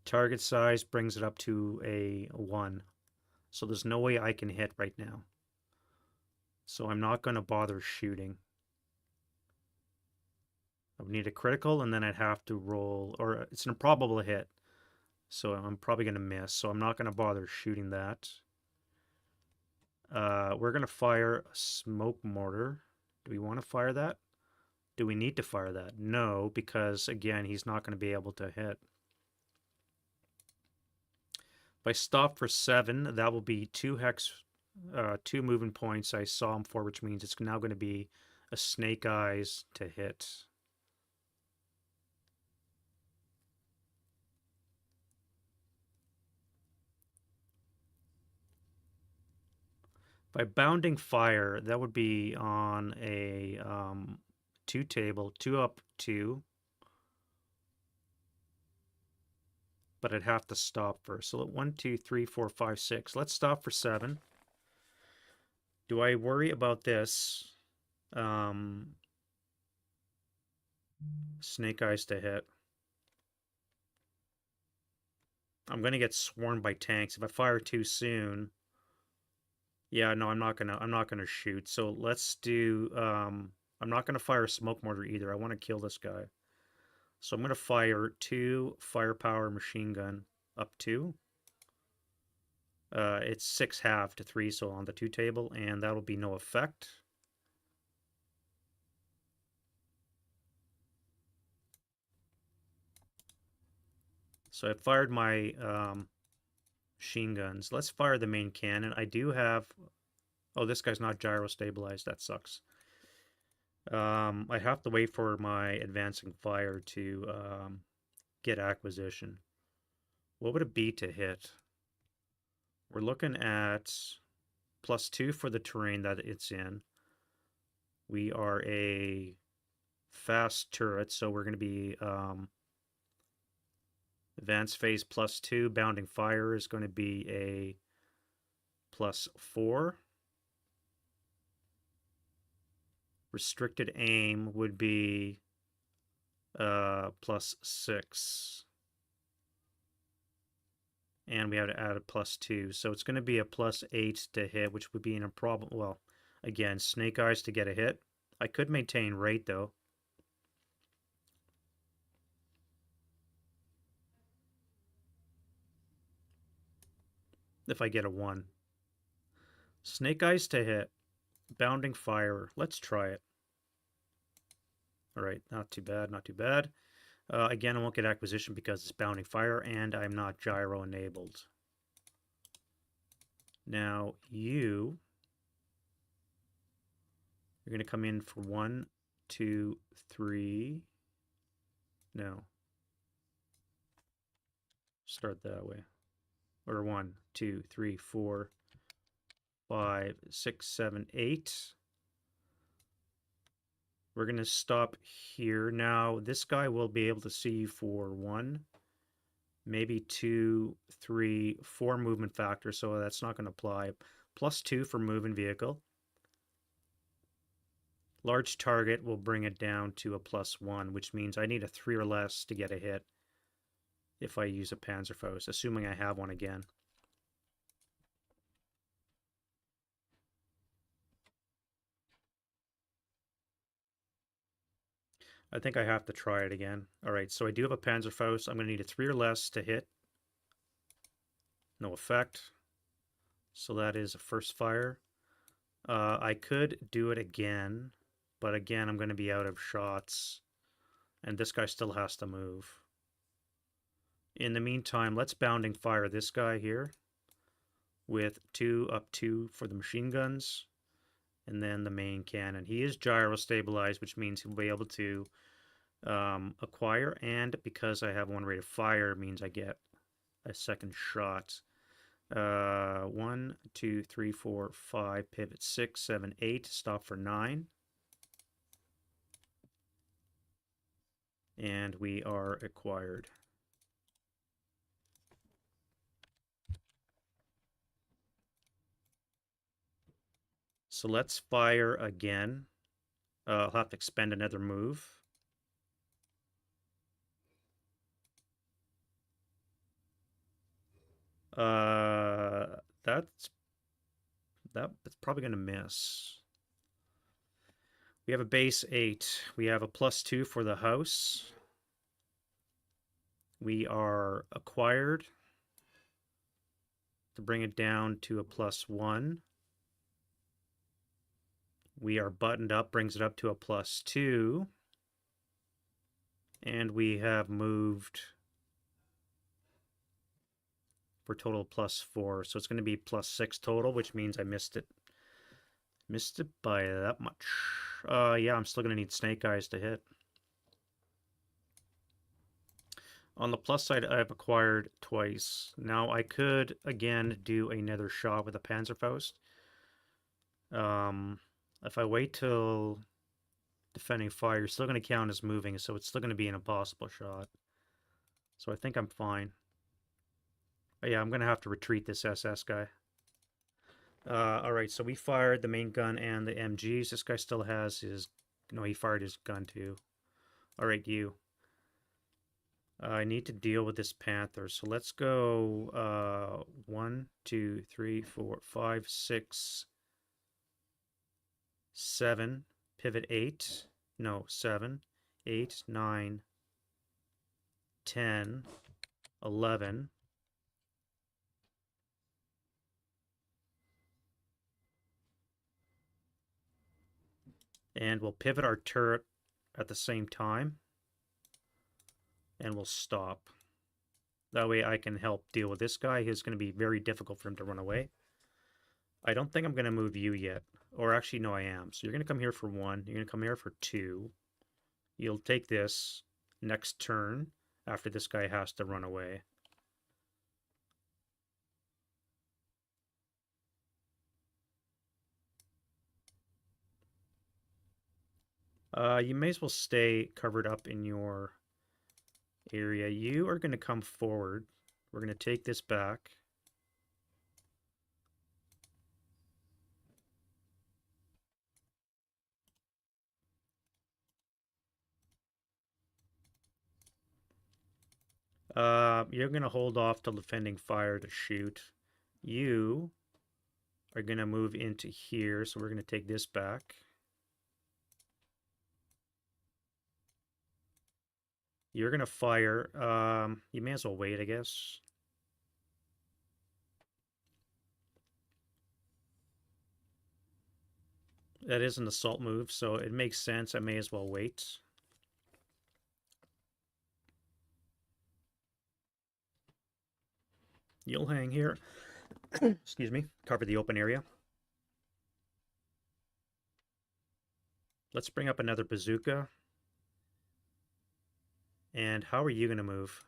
Target size brings it up to a 1. So there's no way I can hit right now. So I'm not going to bother shooting. I would need a critical, and then I'd have to roll, or it's an improbable hit. So I'm probably going to miss, so I'm not going to bother shooting that. We're going to fire a smoke mortar. Do we want to fire that? Do we need to fire that? No, because again, he's not going to be able to hit. If I stop for 7, that will be 2 hex, 2 moving points I saw him for, which means it's now going to be a snake eyes to hit. By bounding fire, that would be on a 2 table, 2 up, 2. But I'd have to stop first. So 1, 2, 3, 4, 5, 6. Let's stop for 7. Do I worry about this? Snake eyes to hit. I'm gonna get swarmed by tanks. If I fire too soon, yeah, no, I'm not gonna shoot. So let's do. I'm not gonna fire a smoke mortar either. I want to kill this guy. So I'm gonna fire 2 firepower machine gun up 2. It's 6 half to 3, so on the 2 table, and that'll be no effect. So I fired my machine guns. Let's fire the main cannon. I do have... Oh, this guy's not gyro stabilized. That sucks. I have to wait for my advancing fire to get acquisition. What would it be to hit? We're looking at +2 for the terrain that it's in. We are a fast turret, so we're going to be advanced phase +2. Bounding fire is going to be a +4. Restricted aim would be +6. And we have to add a +2. So it's going to be a +8 to hit, which would be an improbable. Well, again, snake eyes to get a hit. I could maintain rate, though. If I get a 1. Snake eyes to hit. Bounding fire. Let's try it. Alright, not too bad, not too bad. Again, I won't get acquisition because it's bounding fire, and I'm not gyro enabled. Now, you're going to come in for 1, 2, 3. No. Start that way. Or 1, 2, 3, 4, 5, 6, 7, 8. We're going to stop here. Now, this guy will be able to see you for 1, maybe 2, 3, 4 movement factor, so that's not going to apply. +2 for moving vehicle. Large target will bring it down to a +1, which means I need a 3 or less to get a hit if I use a Panzerfaust, assuming I have one again. I think I have to try it again. Alright, so I do have a Panzerfaust. I'm going to need a 3 or less to hit. No effect. So that is a first fire. I could do it again, but again, I'm going to be out of shots. And this guy still has to move. In the meantime, let's bounding fire this guy here with 2 up 2 for the machine guns. And then the main cannon. He is gyro stabilized, which means he'll be able to acquire, and because I have one rate of fire, means I get a second shot. 1, 2, 3, 4, 5, pivot 6, 7, 8, stop for 9. And we are acquired. So let's fire again. I'll have to expend another move. That's probably going to miss. We have a base 8. We have a +2 for the house. We are acquired to bring it down to a +1. We are buttoned up, brings it up to a +2. And we have moved for total +4. So it's going to be +6 total, which means I missed it. Missed it by that much. Yeah, I'm still going to need snake eyes to hit. On the plus side, I've acquired twice. Now I could, again, do another shot with a Panzerfaust. If I wait till defending fire, you're still going to count as moving, so it's still going to be an impossible shot. So I think I'm fine. But yeah, I'm going to have to retreat this SS guy. Alright, so we fired the main gun and the MGs. This guy still has his... No, he fired his gun too. Alright, you. I need to deal with this Panther. So let's go 1, 2, 3, 4, 5, 6, 7, pivot 8. No, 7, 8, 9, 10, 11. And we'll pivot our turret at the same time. And we'll stop. That way I can help deal with this guy. It's going to be very difficult for him to run away. I don't think I'm going to move you yet. Or actually, no, I am. So you're going to come here for 1. You're going to come here for 2. You'll take this next turn after this guy has to run away. You may as well stay covered up in your area. You are going to come forward. We're going to take this back. You're going to hold off till defending fire to shoot. You are going to move into here, so we're going to take this back. You're going to fire. You may as well wait, I guess. That is an assault move, so it makes sense. I may as well wait. You'll hang here. Excuse me. Cover the open area. Let's bring up another bazooka. And how are you going to move?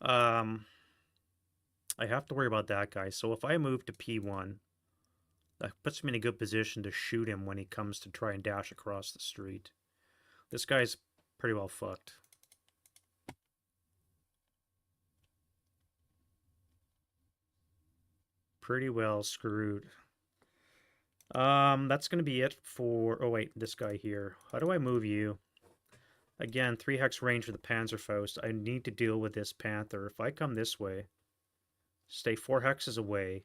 I have to worry about that guy. So if I move to P1, that puts me in a good position to shoot him when he comes to try and dash across the street. This guy's pretty well fucked. Pretty well screwed. That's going to be it for... Oh, wait, this guy here. How do I move you? Again, 3 hex range for the Panzerfaust. I need to deal with this Panther. If I come this way, stay 4 hexes away,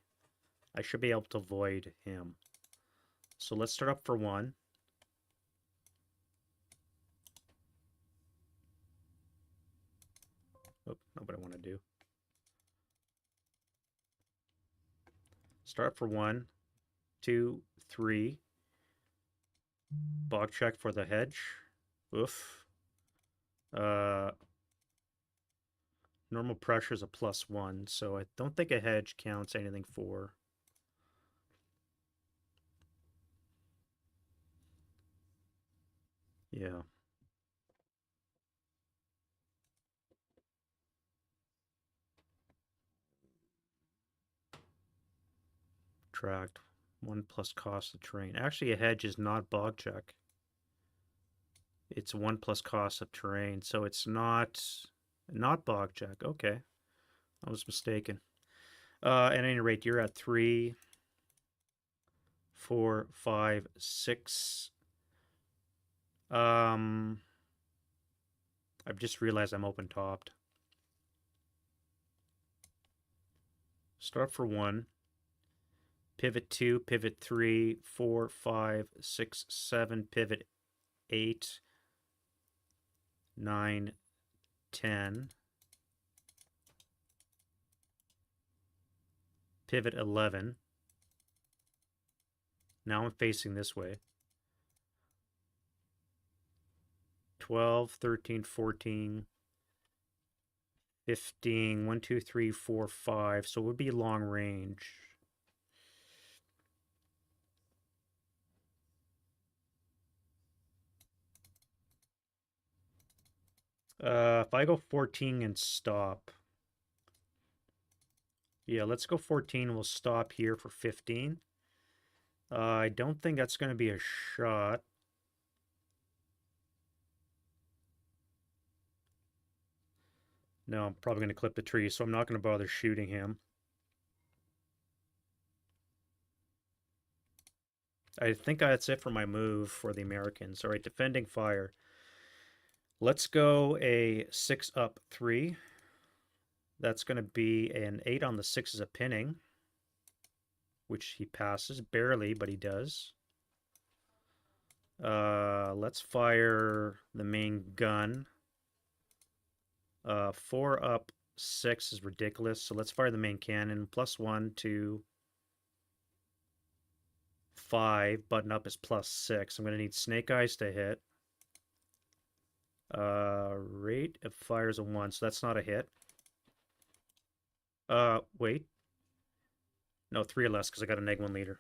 I should be able to avoid him. So let's start up for 1. Oh, not what I want to do. Start up for 1, 2, 3. Bog check for the hedge. Oof. Normal pressure is a +1, so I don't think a hedge counts anything for. Yeah. Tracked. 1 plus cost of terrain. Actually, a hedge is not bog check. It's 1 plus cost of terrain, so it's not bog check. Okay, I was mistaken. At any rate, you're at 3, 4, 5, 6. I've just realized I'm open topped. Start for 1. Pivot 2, pivot 3, 4, 5, 6, 7, pivot 8, 9, 10. Pivot 11. Now I'm facing this way. 12, 13, 14, 15, 1, 2, 3, 4, 5. So it would be long range. If I go 14 and stop. Yeah, let's go 14. We'll stop here for 15. I don't think that's going to be a shot. No, I'm probably going to clip the tree, so I'm not going to bother shooting him. I think that's it for my move for the Americans. All right, defending fire. Let's go a 6 up 3. That's going to be an 8 on the 6 is a pinning, which he passes. Barely, but he does. Let's fire the main gun. 4 up 6 is ridiculous, so let's fire the main cannon. +1 to 5. Button up is +6. I'm going to need Snake Eyes to hit. Rate of fires a 1, so that's not a hit. Wait. No, 3 or less, because I got a -1 leader.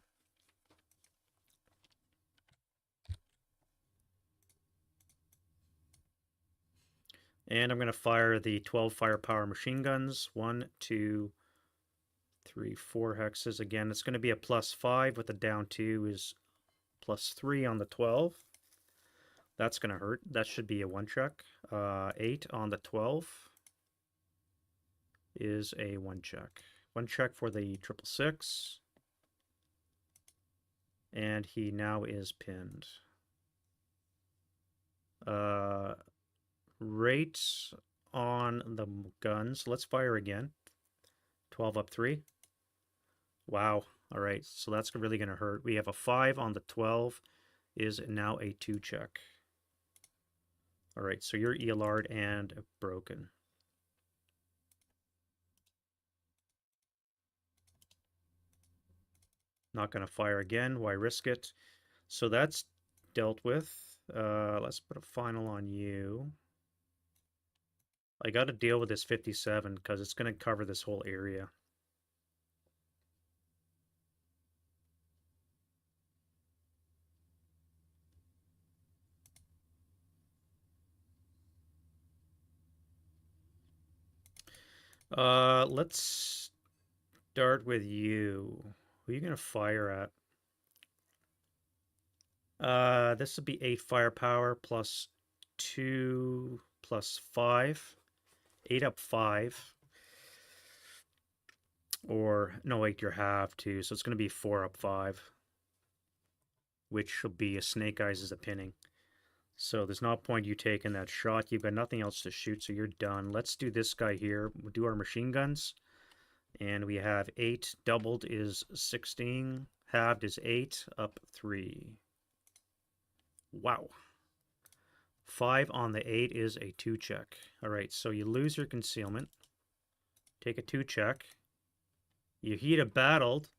And I'm going to fire the 12 firepower machine guns. 1, 2, 3, 4 hexes. Again, it's going to be a +5 with the down 2 is +3 on the 12. That's going to hurt. That should be a 1 check. 8 on the 12 is a 1 check. 1 check for the 666. And he now is pinned. Rate on the guns. Let's fire again. 12 up 3. Wow. All right. So that's really going to hurt. We have a 5 on the 12 is now a 2 check. All right. So you're ELR'd and broken. Not going to fire again. Why risk it? So that's dealt with. Let's put a final on you. I got to deal with this 57 because it's going to cover this whole area. Let's start with you. Who are you going to fire at? This would be 8 firepower +2 +5. 8 up 5. Or, no, wait, you're half too. So it's going to be 4 up 5. Which will be a Snake Eyes as a pinning. So there's no point you taking that shot. You've got nothing else to shoot, so you're done. Let's do this guy here. We'll do our machine guns. And we have 8. Doubled is 16. Halved is 8. Up 3. Wow. 5 on the 8 is a 2 check. All right, so you lose your concealment. Take a 2 check. You heat a battled.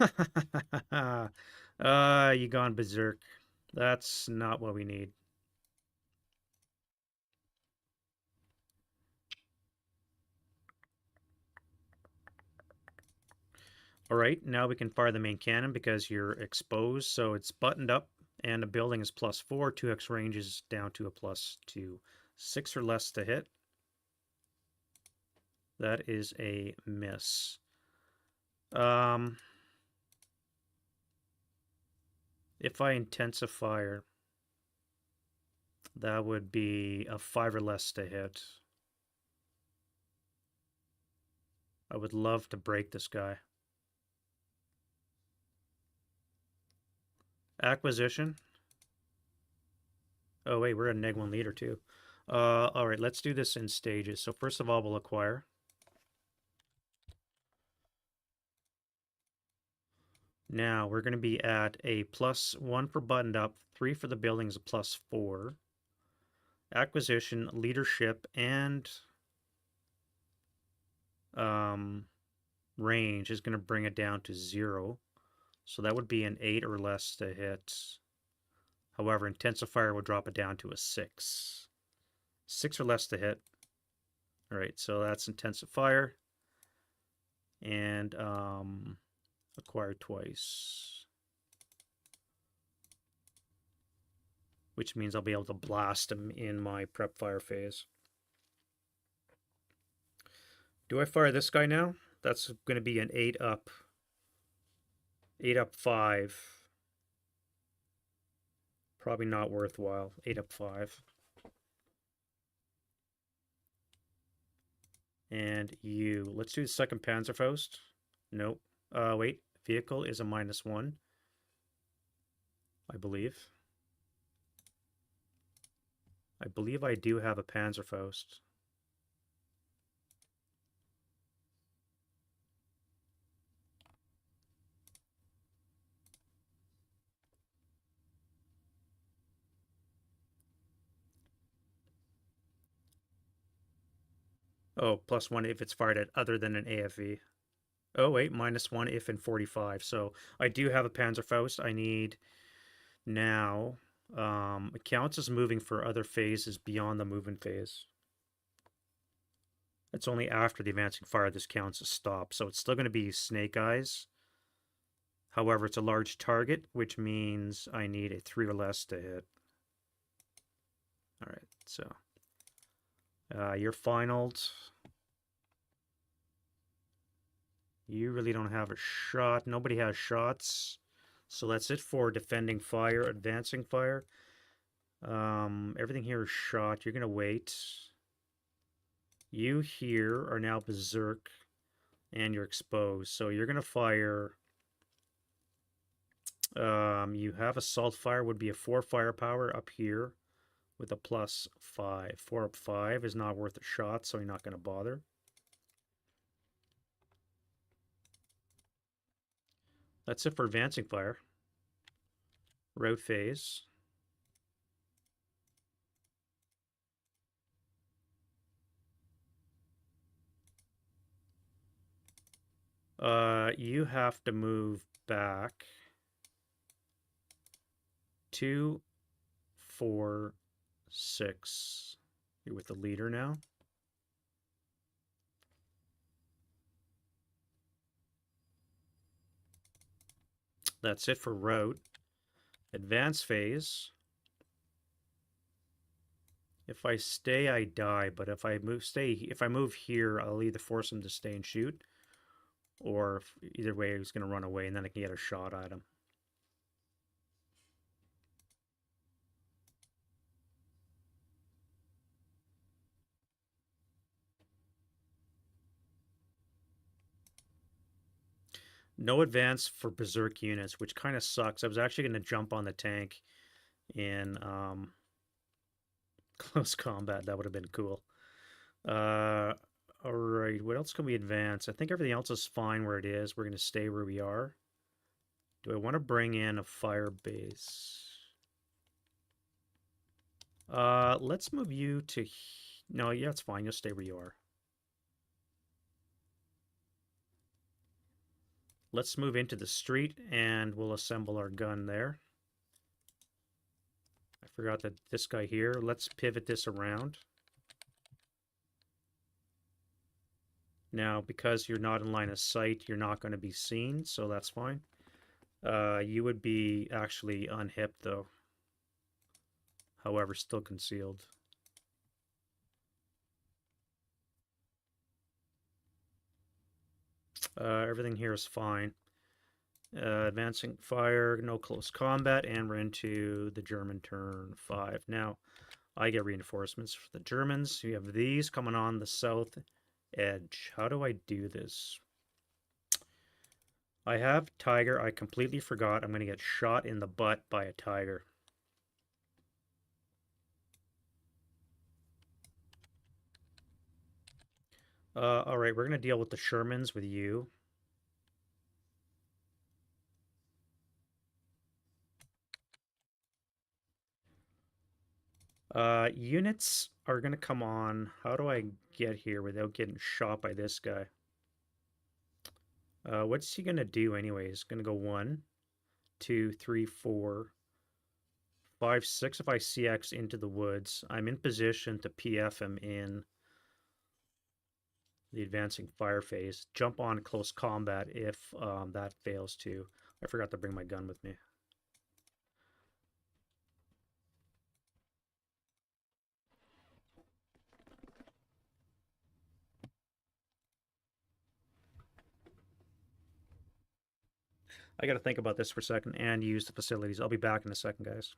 You gone berserk. That's not what we need. All right, now we can fire the main cannon because you're exposed, so it's buttoned up, and the building is +4. 2x range is down to a +2. 6 or less to hit. That is a miss. If I intensify, that would be a 5 or less to hit. I would love to break this guy. Acquisition. Oh wait, we're a -1 leader too. All right, let's do this in stages. So first of all, we'll acquire. Now we're going to be at a +1 for buttoned up, 3 for the buildings, a +4. Acquisition, leadership, and range is going to bring it down to 0. So that would be an 8 or less to hit. However, intensifier would drop it down to a 6. 6 or less to hit. All right, so that's intensifier. And acquired twice. Which means I'll be able to blast him in my prep fire phase. Do I fire this guy now? That's going to be an 8 up. 8 up 5. Probably not worthwhile. 8 up 5. And you. Let's do the second Panzerfaust. Nope. Wait. Vehicle is a -1. I believe. I believe I do have a Panzerfaust. Oh, +1 if it's fired at other than an AFV. Oh, wait, -1 if in 45. So I do have a Panzerfaust. I need now. It counts as moving for other phases beyond the movement phase. It's only after the advancing fire this counts as stop. So it's still going to be Snake Eyes. However, it's a large target, which means I need a 3 or less to hit. All right, so you're finaled. You really don't have a shot. Nobody has shots. So that's it for defending fire, advancing fire. Everything here is shot. You're going to wait. You here are now berserk and you're exposed. So you're going to fire. You have assault fire, would be a 4 firepower up here with a +5. 4 up 5 is not worth a shot, so you're not going to bother. That's it for advancing fire. Route phase. You have to move back 2, 4, 6. You're with the leader now. That's it for route. Advance phase. If I stay, I die. But if I move here, I'll either force him to stay and shoot, or either way, he's going to run away, and then I can get a shot at him. No advance for berserk units, which kind of sucks. I was actually going to jump on the tank in close combat. That would have been cool. All right, what else can we advance? I think everything else is fine where it is. We're going to stay where we are. Do I want to bring in a fire base? Let's move you to... No, yeah, it's fine. You'll stay where you are. Let's move into the street, and we'll assemble our gun there. I forgot that this guy here. Let's pivot this around. Now, because you're not in line of sight, you're not going to be seen, so that's fine. You would be actually unhipped, though. However, still concealed. Everything here is fine. Advancing fire, no close combat, and we're into the German turn 5. Now, I get reinforcements for the Germans. We have these coming on the south edge. How do I do this? I have tiger. I completely forgot. I'm going to get shot in the butt by a tiger. All right, we're going to deal with the Shermans with you. Units are going to come on. How do I get here without getting shot by this guy? What's he going to do anyways? Going to go 1, 2, 3, 4, 5, 6 if I CX into the woods. I'm in position to PF him in the advancing fire phase. Jump on close combat if that fails too. I forgot to bring my gun with me. I got to think about this for a second and use the facilities. I'll be back in a second, guys.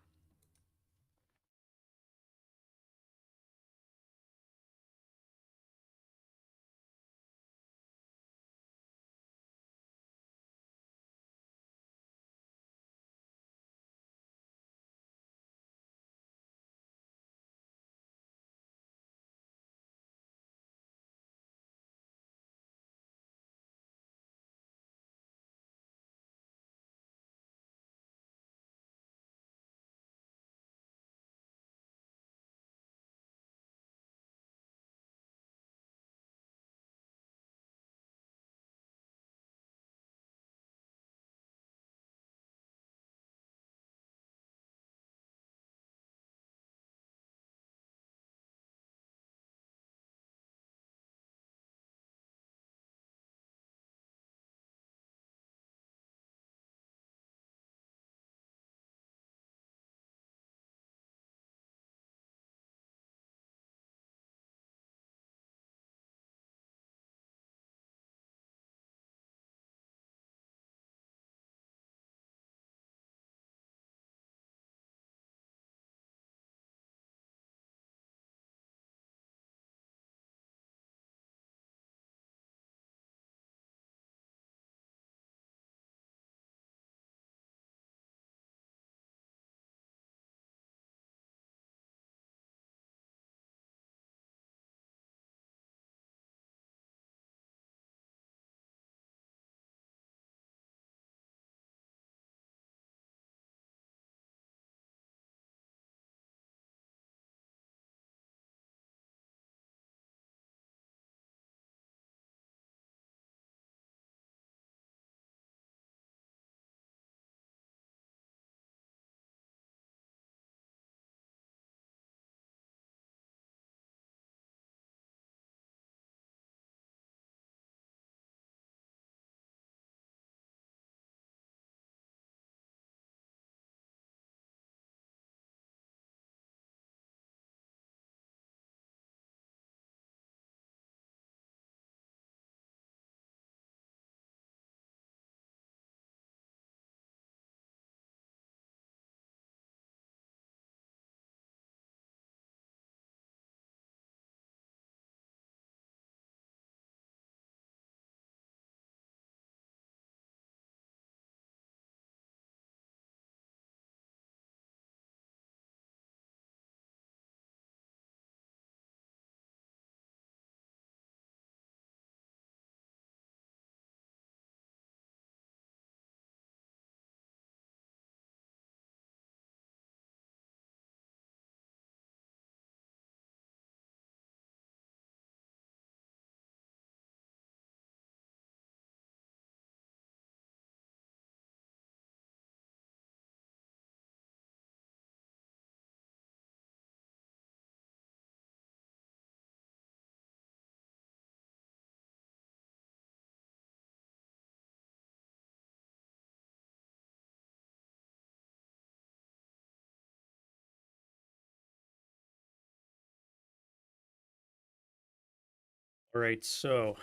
All right, so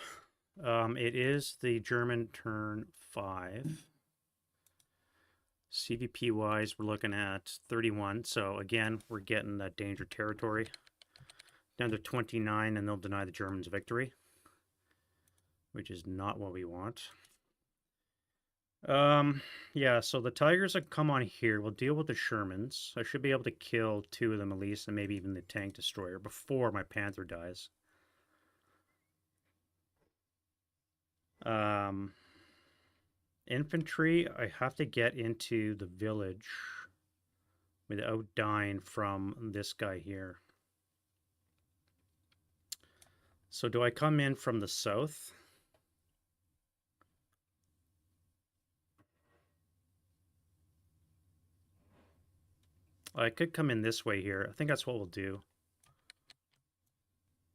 it is the German turn 5. CVP wise, we're looking at 31. So again, we're getting that danger territory. Down to 29, and they'll deny the Germans victory, which is not what we want. Yeah, so the Tigers that come on here will deal with the Shermans. I should be able to kill 2 of them at least, and maybe even the tank destroyer before my Panther dies. Infantry, I have to get into the village without dying from this guy here. So do I come in from the south? I could come in this way here. I think that's what we'll do.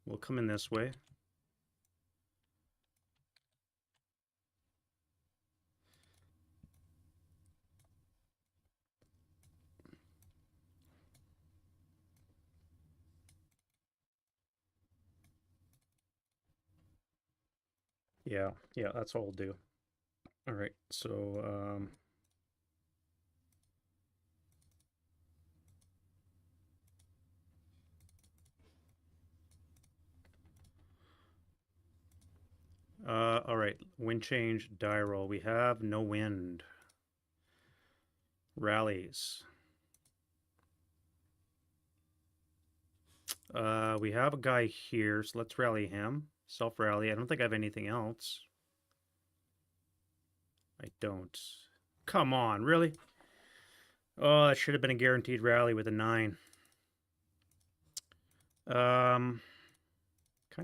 We'll come in this way. Yeah, that's what we'll do. All right, so all right, wind change, die roll. We have no wind. Rallies. We have a guy here, so let's rally him. Self-rally. I don't think I have anything else. I don't. Come on, really? Oh, that should have been a guaranteed rally with a 9. Kind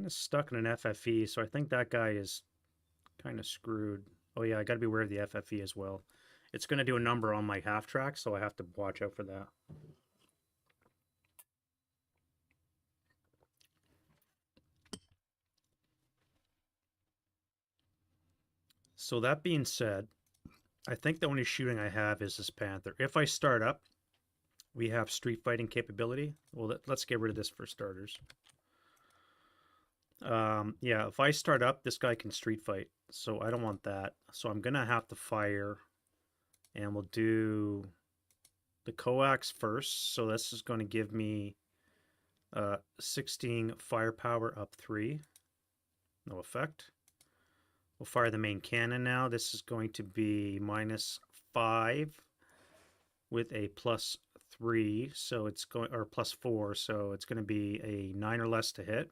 of stuck in an FFE, so I think that guy is kind of screwed. Oh yeah, I got to be aware of the FFE as well. It's going to do a number on my half track, so I have to watch out for that. So that being said, I think the only shooting I have is this Panther. If I start up, we have street fighting capability. Well, let's get rid of this for starters. Yeah, if I start up, this guy can street fight, so I don't want that. So I'm gonna have to fire, and we'll do the coax first. So this is going to give me 16 firepower up 3. No effect. We'll fire the main cannon now. This is going to be -5 with a +3, so it's going, or +4, so it's going to be a 9 or less to hit.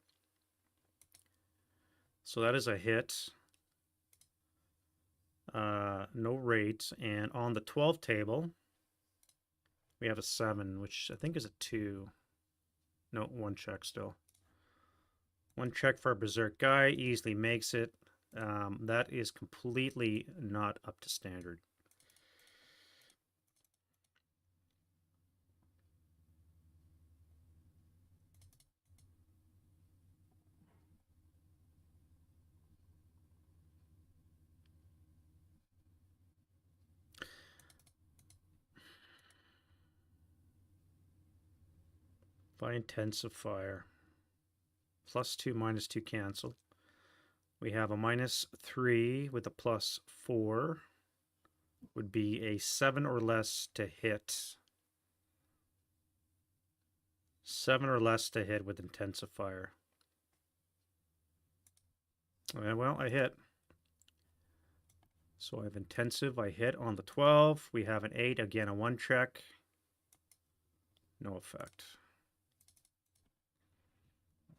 So that is a hit. No rate. And on the 12 table, we have a 7, which I think is a 2. No, 1 check still. 1 check for a berserk guy. Easily makes it. That is completely not up to standard. By intensifier. +2, -2 cancel. We have a -3 with a +4. Would be a 7 or less to hit. 7 or less to hit with intensifier. Well, I hit. So I have intensive. I hit on the 12. We have an 8. Again, a 1 check. No effect.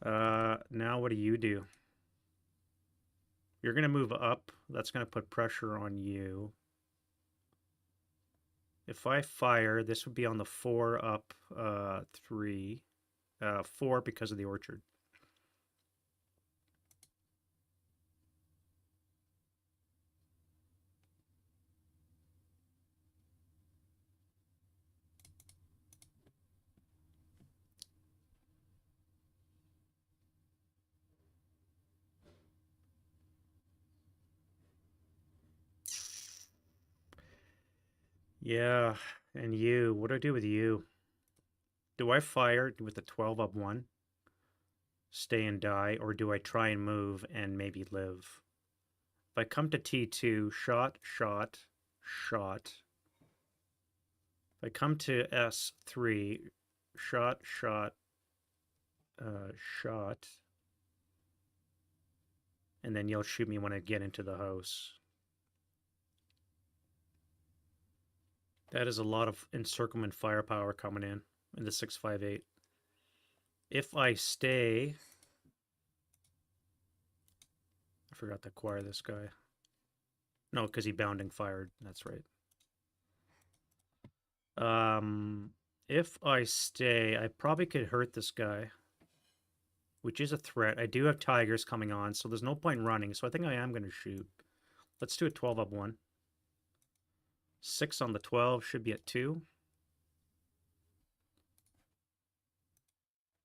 Now what do you do? You're going to move up. That's going to put pressure on you. If I fire, this would be on the 4 up 3. 4 because of the orchard. Yeah, and you. What do I do with you? Do I fire with the 12 up 1? stay and die, or do I try and move and maybe live? If I come to T2, shot, shot, shot. If I come to S3, shot, shot, shot. And then you'll shoot me when I get into the house. That is a lot of encirclement firepower coming in the 658. If I stay... I forgot to acquire this guy. No, because he bounding fired. That's right. If I stay, I probably could hurt this guy, which is a threat. I do have tigers coming on, so there's no point running. So I think I am going to shoot. Let's do a 12 up 1. 6 on the 12 should be at 2.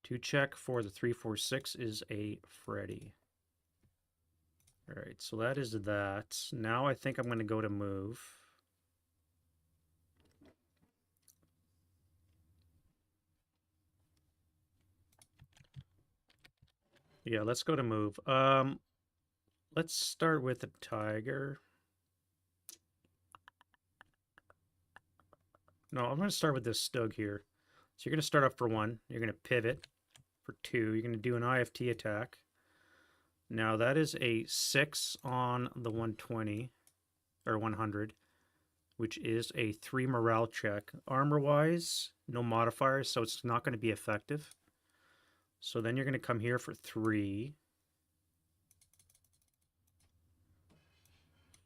2 check for the 346 is a Freddy. All right, so that is that. Now I think I'm going to go to move. Yeah, let's go to move. Let's start with a tiger. No, I'm going to start with this Stug here. So you're going to start up for 1. You're going to pivot for 2. You're going to do an IFT attack. Now that is a 6 on the 120 or 100, which is a 3 morale check. Armor-wise, no modifiers, so it's not going to be effective. So then you're going to come here for 3,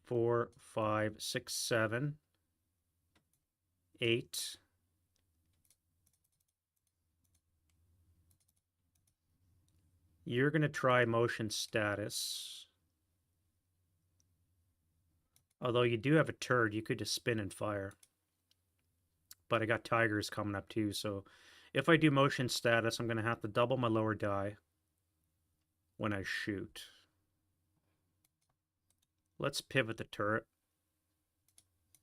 4, 5, 6, 7, 8. You're going to try motion status. Although you do have a turret, you could just spin and fire. But I got tigers coming up too, so if I do motion status, I'm going to have to double my lower die when I shoot. Let's pivot the turret,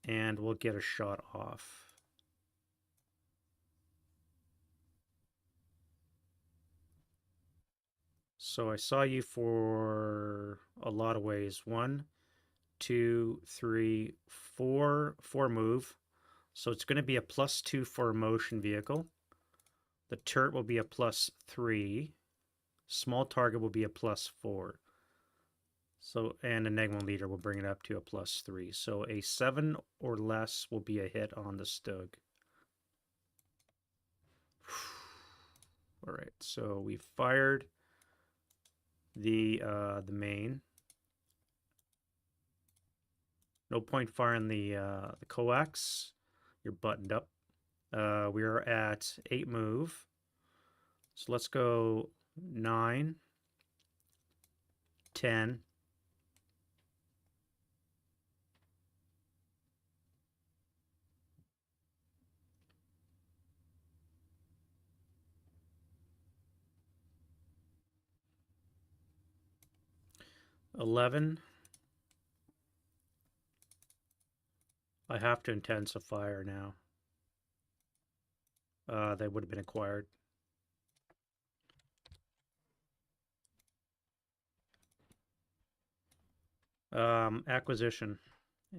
and we'll get a shot off. So I saw you for a lot of ways. 1, 2, 3, 4. 4 move. So it's going to be a +2 for a motion vehicle. The turret will be a +3. Small target will be a +4. So, and Enigma leader will bring it up to a +3. So a 7 or less will be a hit on the Stug. All right, so we fired the main. No point firing the coax. You're buttoned up. We are at 8 move. So let's go 9, 10. $11. I have to intensify now. They would have been acquired. Acquisition.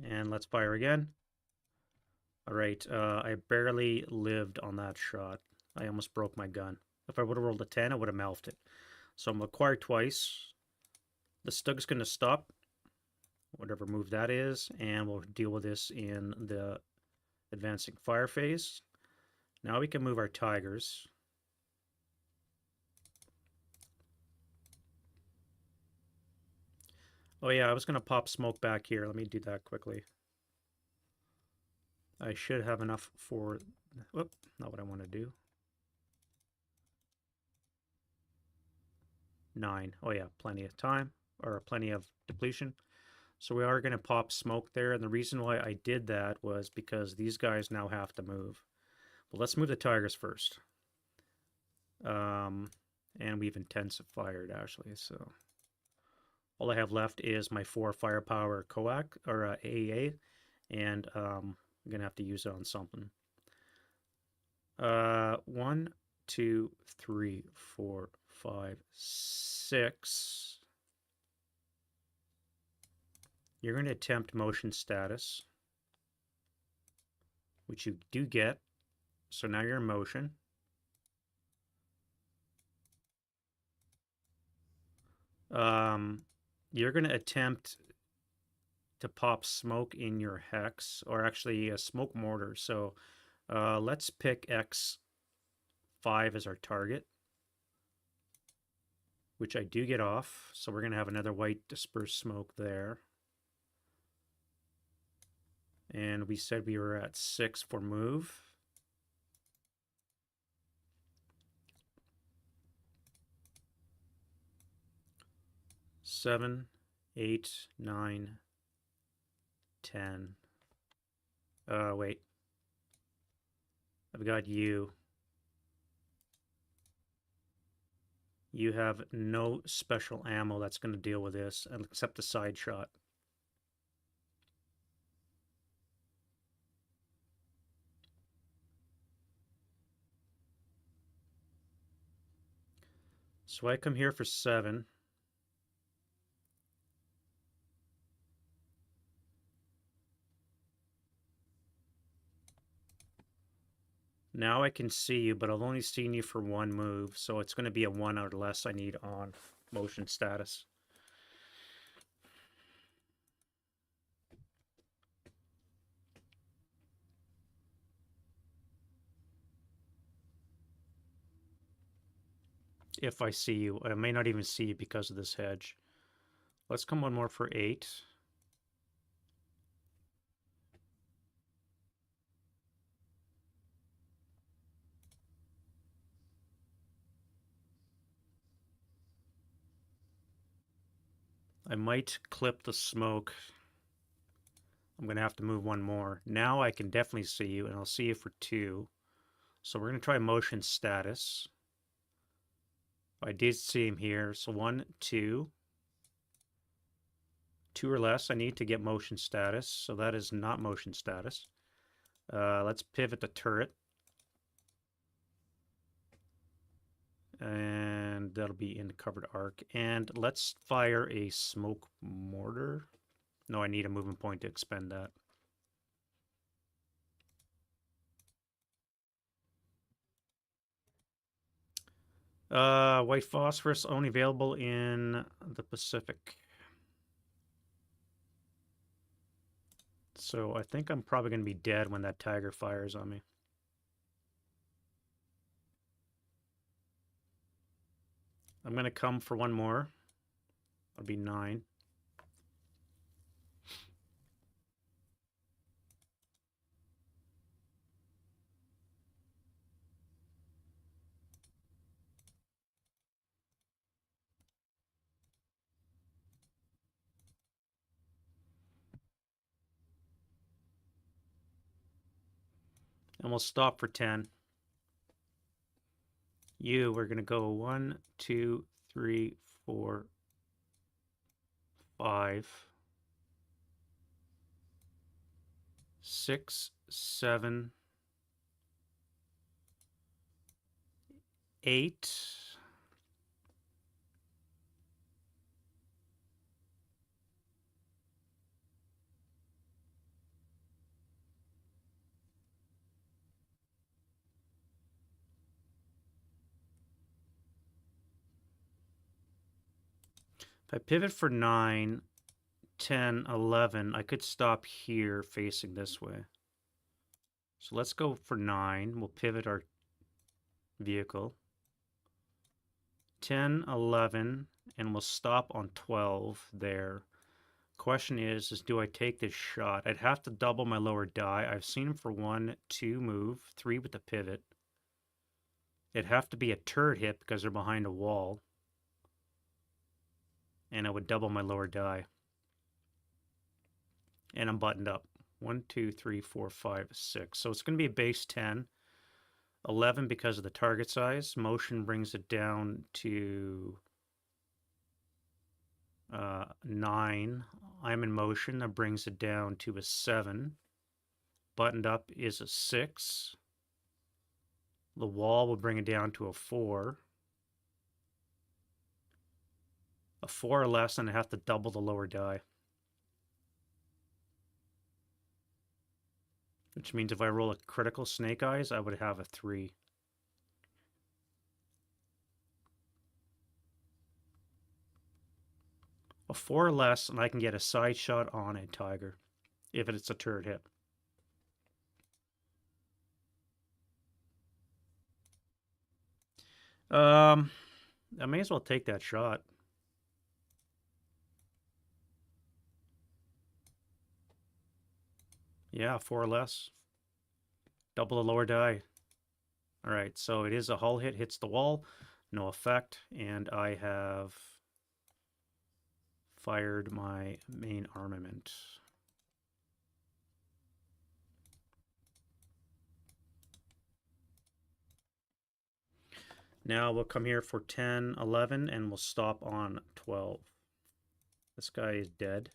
And let's fire again. All right, I barely lived on that shot. I almost broke my gun. If I would have rolled a 10, I would have mouthed it. So I'm acquired twice. The Stug's going to stop, whatever move that is, and we'll deal with this in the advancing fire phase. Now we can move our tigers. Oh yeah, I was going to pop smoke back here. Let me do that quickly. I should have enough for... Whoop, not what I want to do. 9. Oh yeah, plenty of time, or plenty of depletion. So we are going to pop smoke there, and the reason why I did that was because these guys now have to move. But let's move the tigers first. And we've intensified, actually, so... All I have left is my 4 firepower coax, or AEA, and I'm going to have to use it on something. 1, 2, 3, 4, 5, 6. You're going to attempt motion status, which you do get. So now you're in motion. You're going to attempt to pop smoke in your hex, or actually a smoke mortar. So let's pick X5 as our target, which I do get off. So we're going to have another white dispersed smoke there. And we said we were at 6 for move. Seven, 8, 9, 10. Wait. I've got you. You have no special ammo that's going to deal with this, except the side shot. So I come here for 7. Now I can see you, but I've only seen you for 1 move, so it's going to be a 1 or less I need on motion status. If I see you. I may not even see you because of this hedge. Let's come 1 more for 8. I might clip the smoke. I'm going to have to move 1 more. Now I can definitely see you, and I'll see you for 2. So we're going to try motion status. I did see him here. So 1, 2. 2 or less I need to get motion status. So that is not motion status. Let's pivot the turret. And that'll be in the covered arc. And let's fire a smoke mortar. No, I need a movement point to expend that. White phosphorus only available in the Pacific. So I think I'm probably going to be dead when that tiger fires on me. I'm going to come for 1 more. That'll be 9. And we'll stop for 10. We're going to go 1, 2, 3, 4, 5, 6, 7, 8. If I pivot for 9, 10, 11, I could stop here facing this way. So let's go for 9. We'll pivot our vehicle. 10, 11, and we'll stop on 12 there. Question is do I take this shot? I'd have to double my lower die. I've seen him for 1, 2 move, 3 with the pivot. It'd have to be a turret hit because they're behind a wall. And I would double my lower die. And I'm buttoned up. 1, 2, 3, 4, 5, 6. So it's going to be a base 10. 11 because of the target size. Motion brings it down to 9. I'm in motion. That brings it down to a 7. Buttoned up is a 6. The wall will bring it down to a 4. A 4 or less, and I have to double the lower die. Which means if I roll a critical snake eyes, I would have a 3. A 4 or less, and I can get a side shot on a tiger if it's a turret hit. I may as well take that shot. Yeah, 4 or less. Double the lower die. All right, so it is a hull hit, hits the wall, no effect, and I have fired my main armament. Now we'll come here for 10, 11, and we'll stop on 12. This guy is dead.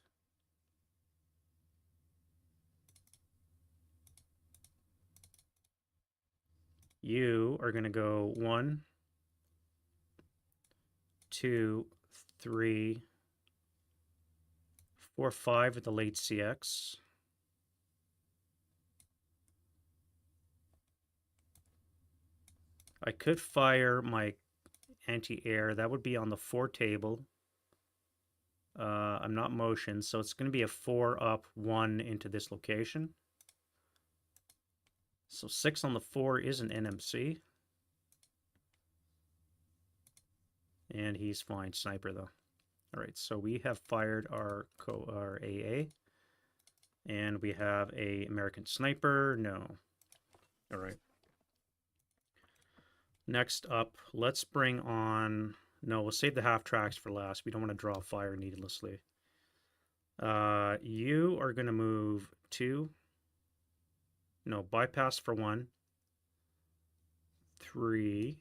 You are going to go 1, 2, 3, 4, 5 with the late CX. I could fire my anti-air. That would be on the 4 table. I'm not motioned, so it's going to be a 4 up, 1 into this location. So 6 on the 4 is an NMC. And he's fine. Sniper, though. All right, so we have fired our AA. And we have a American Sniper. No. All right. Next up, let's bring on... No, we'll save the half tracks for last. We don't want to draw fire needlessly. You are going to move 2. No, bypass for 1. 3.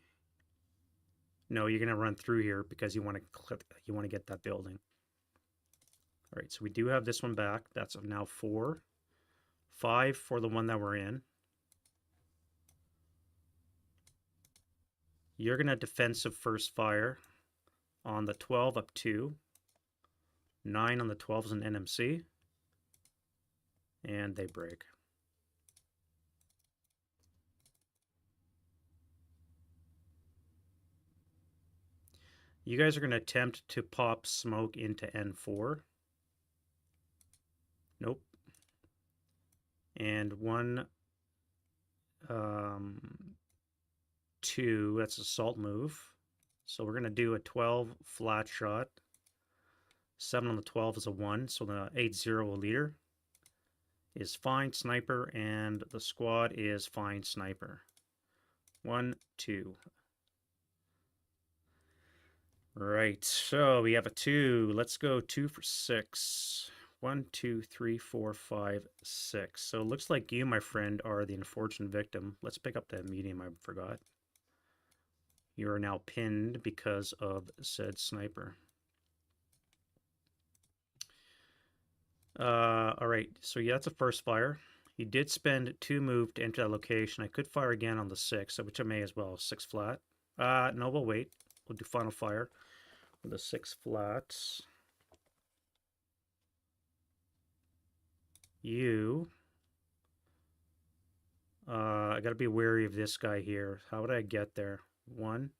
No, you're going to run through here because you want to get that building. All right, so we do have this one back. That's now 4. 5 for the one that we're in. You're going to defensive first fire on the 12 up 2. 9 on the 12 is an NMC. And they break. You guys are going to attempt to pop smoke into N4. Nope. And 1, 2, that's assault move. So we're going to do a 12 flat shot. 7 on the 12 is a 1, so the 8-0 leader is fine sniper, and the squad is fine sniper. 1, 2. Right, so we have a 2. Let's go 2 for 6. 1, 2, 3, 4, 5, 6. So it looks like you, my friend, are the unfortunate victim. Let's pick up that medium I forgot. You are now pinned because of said sniper. All right, so yeah, that's a first fire. He did spend 2 move to enter that location. I could fire again on the 6, which I may as well. 6 flat. No, we'll wait. We'll do final fire with the 6 flats. You. I gotta be wary of this guy here. How would I get there? 1.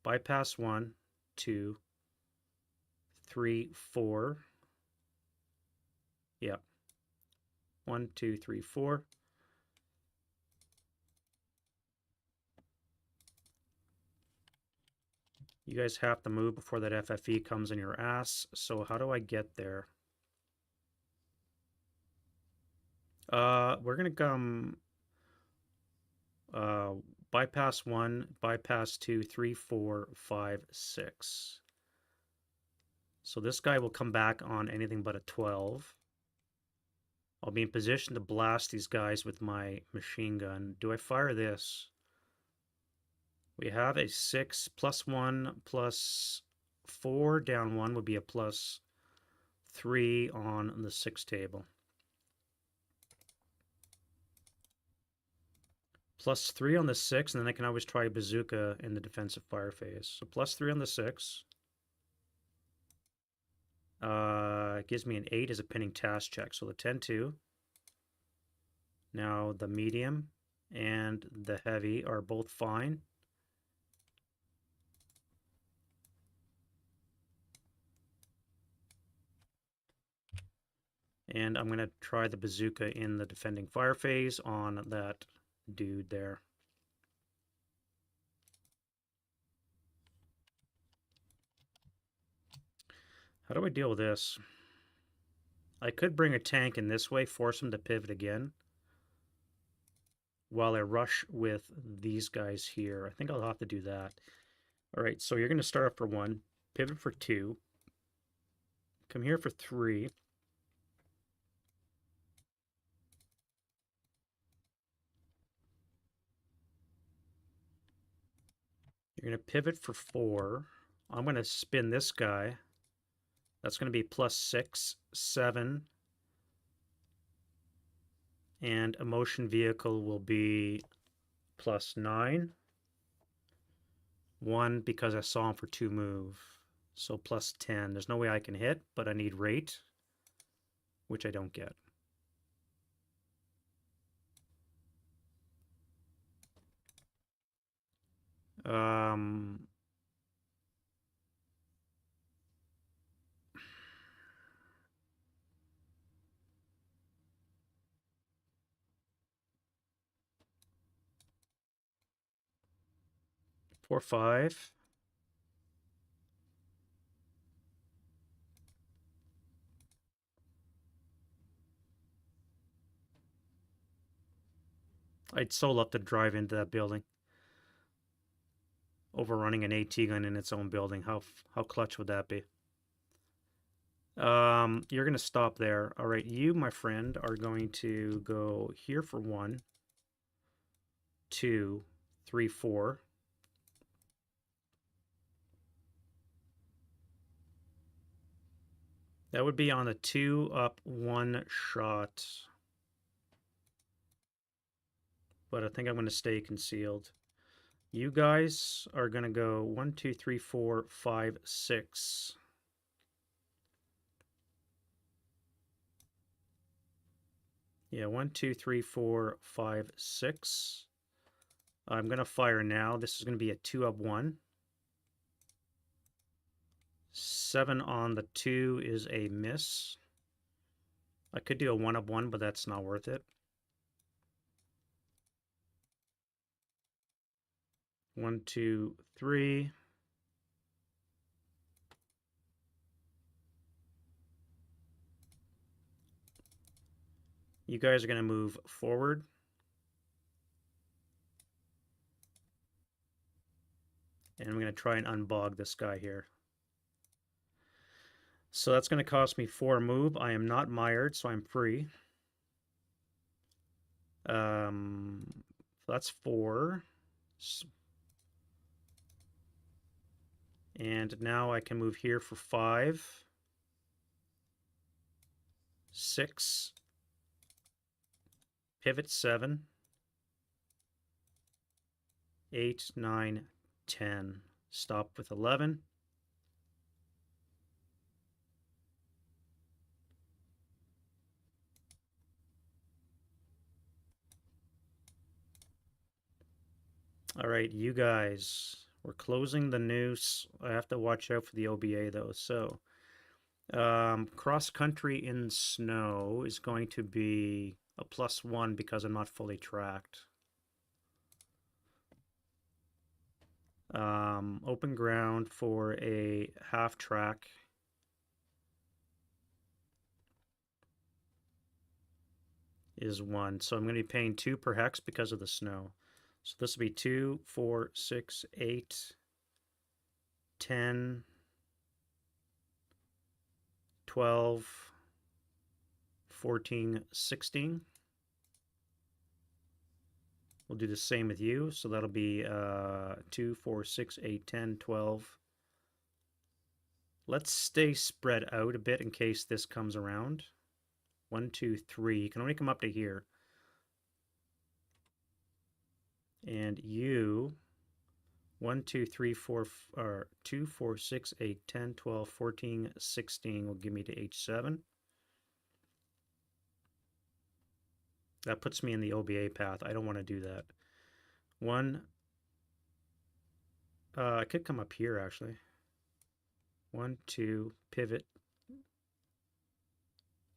Bypass 1, 2, 3, 4. Yeah. 1, 2, 3, 4. You guys have to move before that FFE comes in your ass. So how do I get there? We're gonna come bypass 1, bypass 2, 3, 4, 5, 6. So this guy will come back on anything but a 12. I'll be in position to blast these guys with my machine gun. Do I fire this? We have a 6 plus 1 plus 4 down 1 would be a plus 3 on the 6 table. Plus 3 on the 6, and then I can always try a bazooka in the defensive fire phase. So plus 3 on the 6. Gives me an 8 as a pinning task check. So the 10-2. Now the medium and the heavy are both fine. And I'm going to try the bazooka in the defending fire phase on that dude there. How do I deal with this? I could bring a tank in this way, force him to pivot again, while I rush with these guys here. I think I'll have to do that. All right, so you're going to start up for 1, pivot for 2, come here for 3. You're going to pivot for 4. I'm going to spin this guy. That's going to be +6, 7. And a motion vehicle will be +9. 1 because I saw him for 2 move. So +10. There's no way I can hit, but I need rate, which I don't get. Um, four, 5. I'd so love to drive into that building. Overrunning an AT gun in its own building. How clutch would that be? You're going to stop there. All right, you, my friend, are going to go here for 1, 2, 3, 4. That would be on a 2 up 1 shot. But I think I'm going to stay concealed. You guys are going to go 1, 2, 3, 4, 5, 6. Yeah, 1, 2, 3, 4, 5, 6. I'm going to fire now. This is going to be a 2 up 1. 7 on the 2 is a miss. I could do a 1 up 1, but that's not worth it. 1, 2, 3. You guys are going to move forward. And I'm going to try and unbog this guy here. So that's going to cost me 4 move. I am not mired, so I'm free. That's 4. And now I can move here for 5, 6, pivot 7, 8, 9, 10. Stop with 11. All right, you guys, we're closing the noose. I have to watch out for the OBA though. So, cross country in snow is going to be a +1 because I'm not fully tracked. Open ground for a half track is 1. So I'm going to be paying 2 per hex because of the snow. So this will be 2, 4, 6, 8, 10, 12, 14, 16. We'll do the same with you. So that'll be 2, 4, 6, 8, 10, 12. Let's stay spread out a bit in case this comes around. 1, 2, 3. You can only come up to here. And you 1, 2, 3, 4, or 2, 4, 6, 8, 10, 12, 14, 16 will give me to H7. That puts me in the OBA path. I don't want to do that. I could come up here actually. 1, 2, pivot.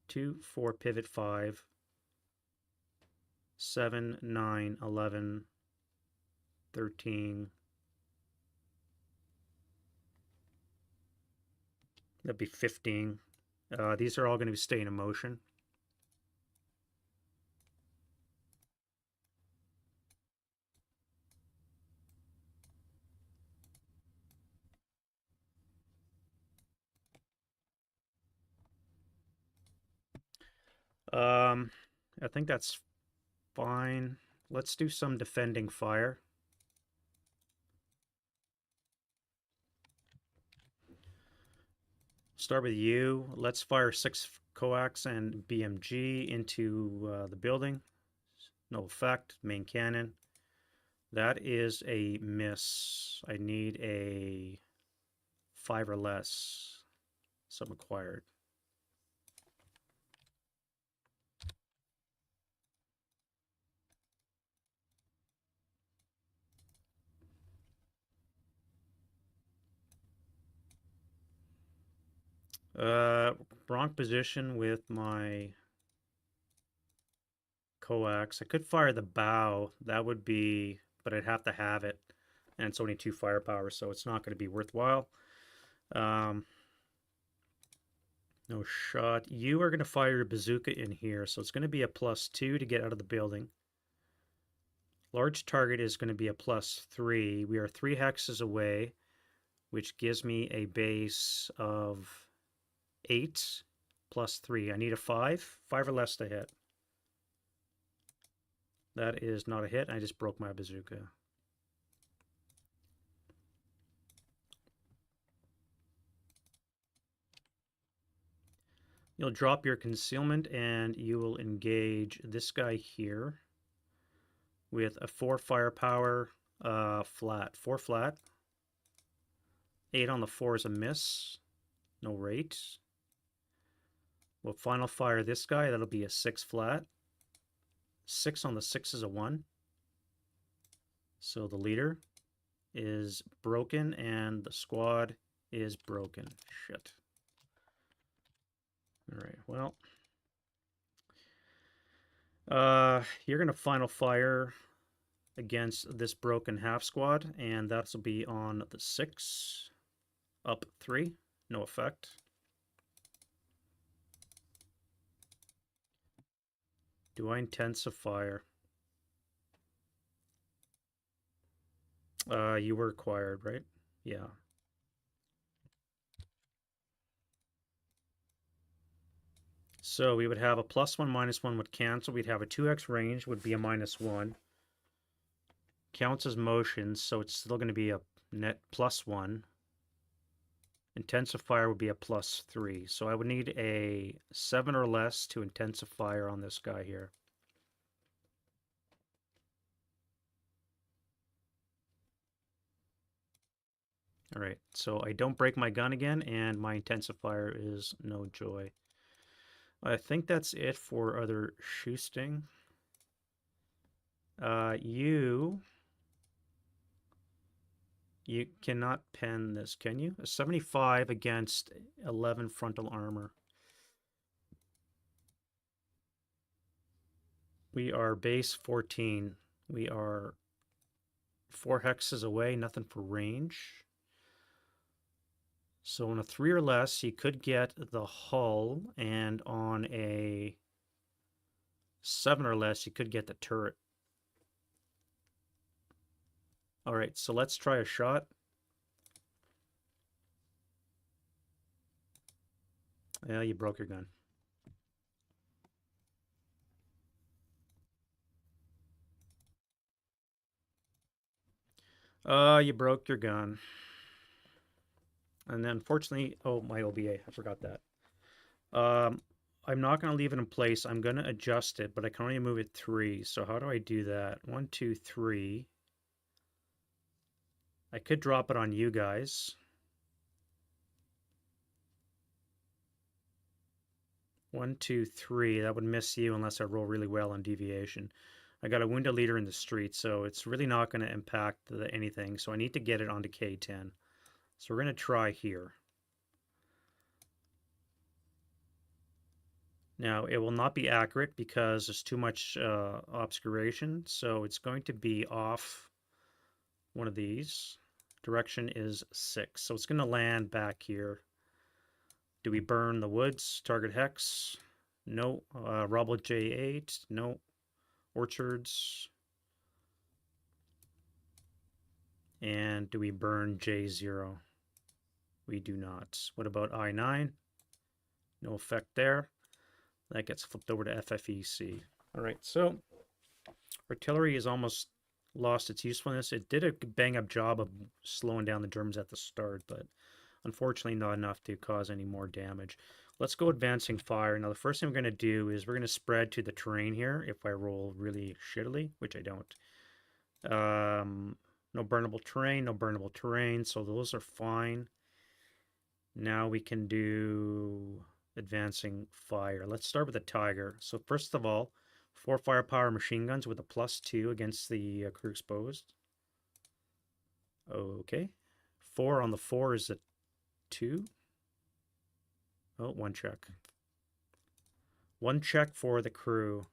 2, 4, pivot 5. 7, 9, 11, 13. That'd be 15. These are all going to be staying in motion. I think that's fine. Let's do some defending fire. Start with you. Let's fire 6 coax and BMG into the building. No effect. Main cannon. That is a miss. I need a 5 or less. Some required. Wrong position with my coax. I could fire the bow. That would be, but I'd have to have it. And it's only 2 firepower, so it's not going to be worthwhile. No shot. You are going to fire your bazooka in here, so it's going to be a +2 to get out of the building. Large target is going to be a +3. We are 3 hexes away, which gives me a base of 8 +3. I need a 5. 5 or less to hit. That is not a hit. I just broke my bazooka. You'll drop your concealment and you will engage this guy here with a 4 firepower flat. 4 flat. 8 on the 4 is a miss. No rate. We'll final fire this guy. That'll be a 6 flat. 6 on the 6 is a 1. So the leader is broken and the squad is broken. Shit. Alright, well. You're going to final fire against this broken half squad, and that'll be on the 6. Up 3. No effect. Do I intensify? You were required, right? Yeah. So we would have a +1, -1 would cancel. We'd have a 2x range would be a -1. Counts as motion, so it's still going to be a net +1. Intensifier would be a +3. So I would need a 7 or less to intensifier on this guy here. Alright, so I don't break my gun again, and my intensifier is no joy. I think that's it for other shoosting. You cannot pen this, can you? A 75 against 11 frontal armor. We are base 14. We are 4 hexes away, nothing for range. So on a 3 or less, you could get the hull, and on a 7 or less, you could get the turret. All right, so let's try a shot. Yeah, you broke your gun. You broke your gun. And then unfortunately, oh, my OBA, I forgot that. I'm not going to leave it in place. I'm going to adjust it, but I can only move it 3. So how do I do that? 1, 2, 3. I could drop it on you guys. One, two, three. That would miss you unless I roll really well on deviation. I got a wounded leader in the street, so it's really not going to impact anything. So I need to get it onto K10. So we're going to try here. Now, it will not be accurate because there's too much obscuration, so it's going to be off one of these. Direction is 6, so it's going to land back here. Do we burn the woods? Target hex? No. Rubble J8? No. Orchards? And do we burn J0? We do not. What about I9? No effect there. That gets flipped over to FFEC. All right, so artillery has almost lost its usefulness. It did a bang-up job of slowing down the Germans at the start, but unfortunately not enough to cause any more damage. Let's go advancing fire. Now, the first thing we're going to do is we're going to spread to the terrain here if I roll really shittily, which I don't. No burnable terrain, no burnable terrain, so those are fine. Now we can do advancing fire. Let's start with the Tiger. So first of all, 4 firepower machine guns with a +2 against the crew exposed. Okay. 4 on the 4 is a 2. Oh, 1 check. 1 check for the crew.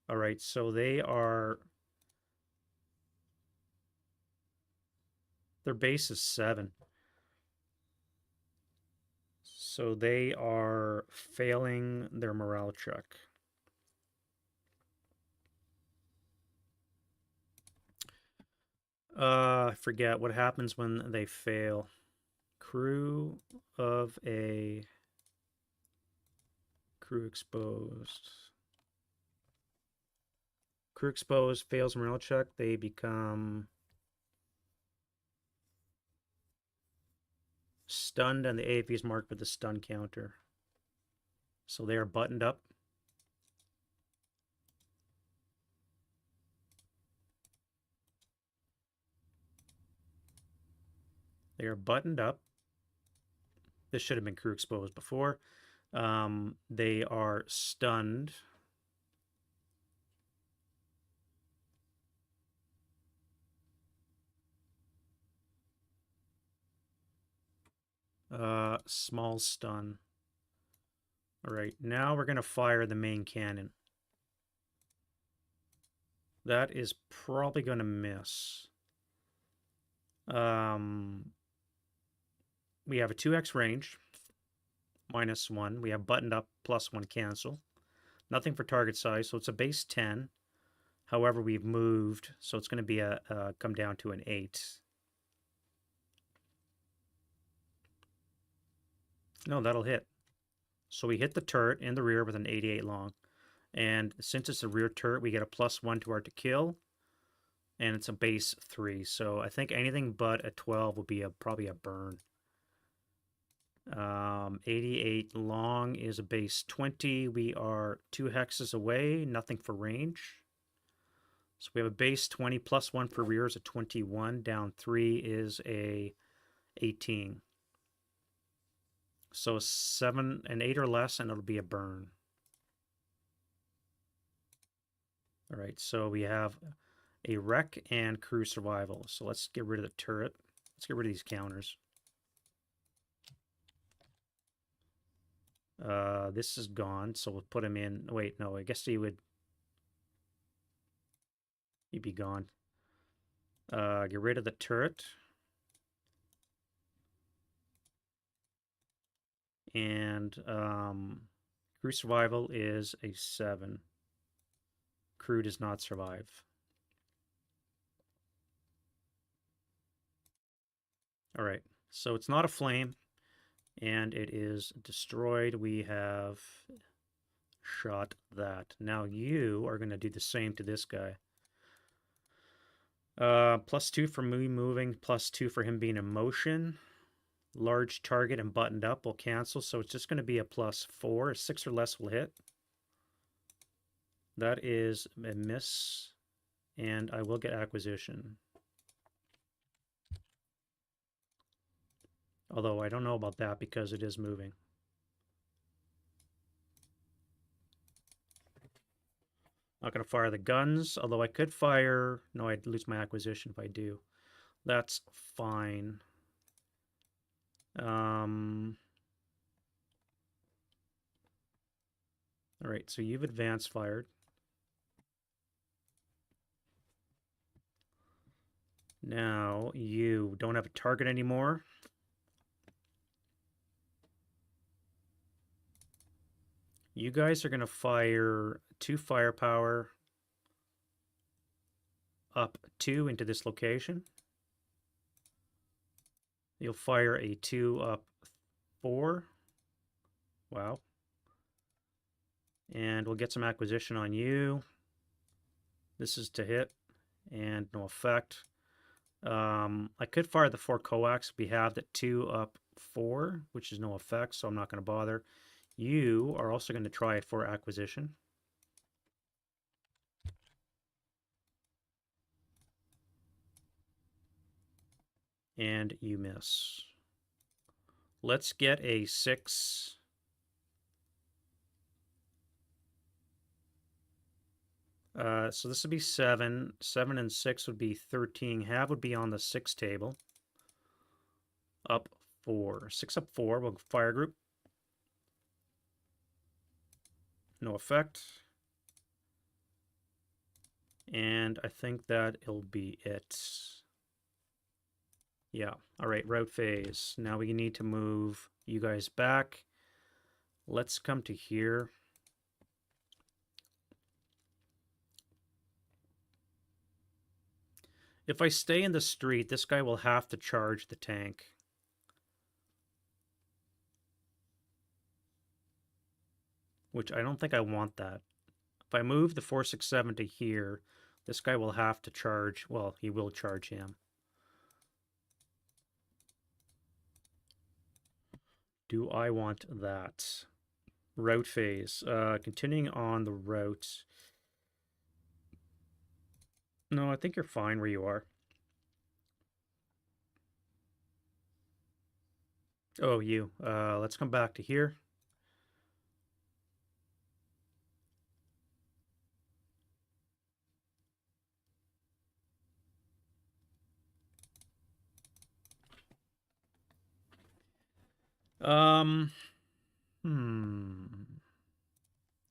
All right, so their base is 7. So they are failing their morale check. I forget what happens when they fail. Crew exposed. Crew exposed fails morale check. They become stunned, and the AFE is marked with the stun counter. So they are buttoned up. They are buttoned up. This should have been crew exposed before. They are stunned. Small stun. All right, now we're going to fire the main cannon. That is probably going to miss. We have a 2x range, -1. We have buttoned up, +1 cancel. Nothing for target size, so it's a base 10. However, we've moved, so it's going to be come down to an 8. No, that'll hit. So we hit the turret in the rear with an 88 long. And since it's a rear turret, we get a +1 to our to kill. And it's a base 3. So I think anything but a 12 will be probably a burn. 88 long is a base 20. We are 2 hexes away. Nothing for range. So we have a base 20 +1 for rear is a 21. Down 3 is a 18. So 7 and 8 or less, and it'll be a burn. All right, so we have a wreck and crew survival. So let's get rid of the turret. Let's get rid of these counters. This is gone, so we'll put him in. Wait, no, I guess he'd be gone. Get rid of the turret. And crew survival is a 7. Crew does not survive. All right, so it's not a flame, and it is destroyed. We have shot that. Now you are going to do the same to this guy. +2 for me moving, +2 for him being in motion. Large target and buttoned up will cancel, so it's just going to be a +4. 6 or less will hit. That is a miss, and I will get acquisition. Although I don't know about that because it is moving. Not going to fire the guns, although I could fire... No, I'd lose my acquisition if I do. That's fine. All right, so you've advanced fired. Now you don't have a target anymore. You guys are going to fire 2 firepower up 2 into this location. You'll fire a 2 up 4. Wow. And we'll get some acquisition on you. This is to hit and no effect. I could fire the 4 coax. We have the 2 up 4, which is no effect, so I'm not going to bother. You are also going to try it for acquisition. And you miss. Let's get a 6. So this would be 7. 7 and 6 would be 13. Half would be on the 6 table. Up 4. 6 up 4. We'll fire group. No effect. And I think that it'll be it. Yeah. All right, route phase. Now we need to move you guys back. Let's come to here. If I stay in the street, this guy will have to charge the tank. Which I don't think I want that. If I move the 467 to here, this guy will have to charge. Well, he will charge him. Do I want that? Route phase. Continuing on the route. No, I think you're fine where you are. Oh, you. Let's come back to here.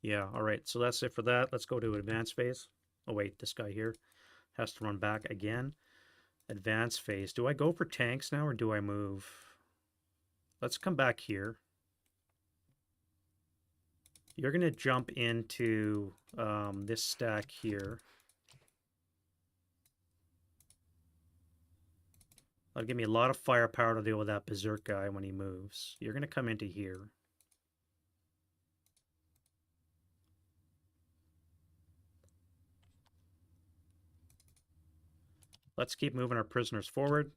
Yeah, all right. So that's it for that. Let's go to advanced phase. Oh, wait, this guy here has to run back again. Advanced phase. Do I go for tanks now or do I move? Let's come back here. You're going to jump into this stack here. That'll give me a lot of firepower to deal with that berserk guy when he moves. You're going to come into here. Let's keep moving our prisoners forward.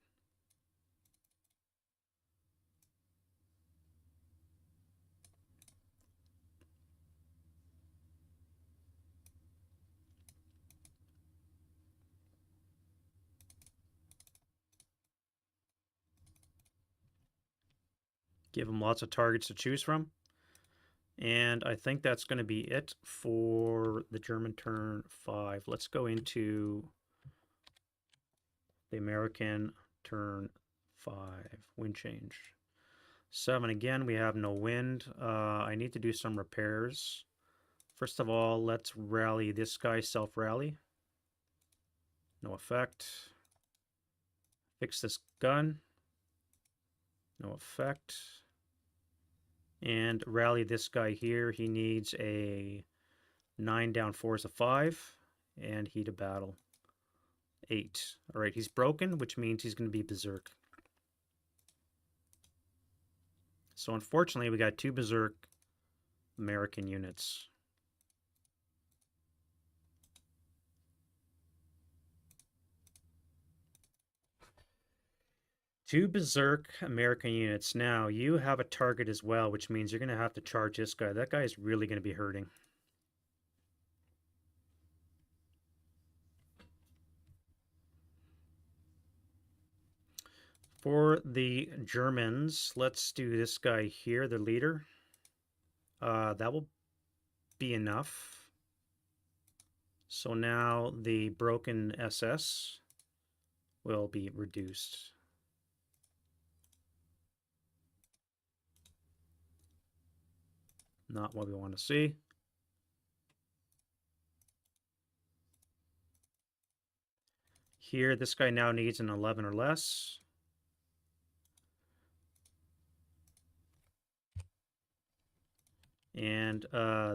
Give them lots of targets to choose from. And I think that's going to be it for the German turn 5. Let's go into the American turn 5. Wind change. 7 again, we have no wind. I need to do some repairs. First of all, let's rally this guy, self-rally. No effect. Fix this gun. No effect. And rally this guy here. He needs a 9 down 4 is a 5. And heat of battle. 8. Alright, he's broken, which means he's going to be berserk. So unfortunately, we got 2 berserk American units. Two berserk American units. Now, you have a target as well, which means you're going to have to charge this guy. That guy is really going to be hurting. For the Germans, let's do this guy here, the leader. That will be enough. So now the broken SS will be reduced. Not what we want to see. Here, this guy now needs an 11 or less. And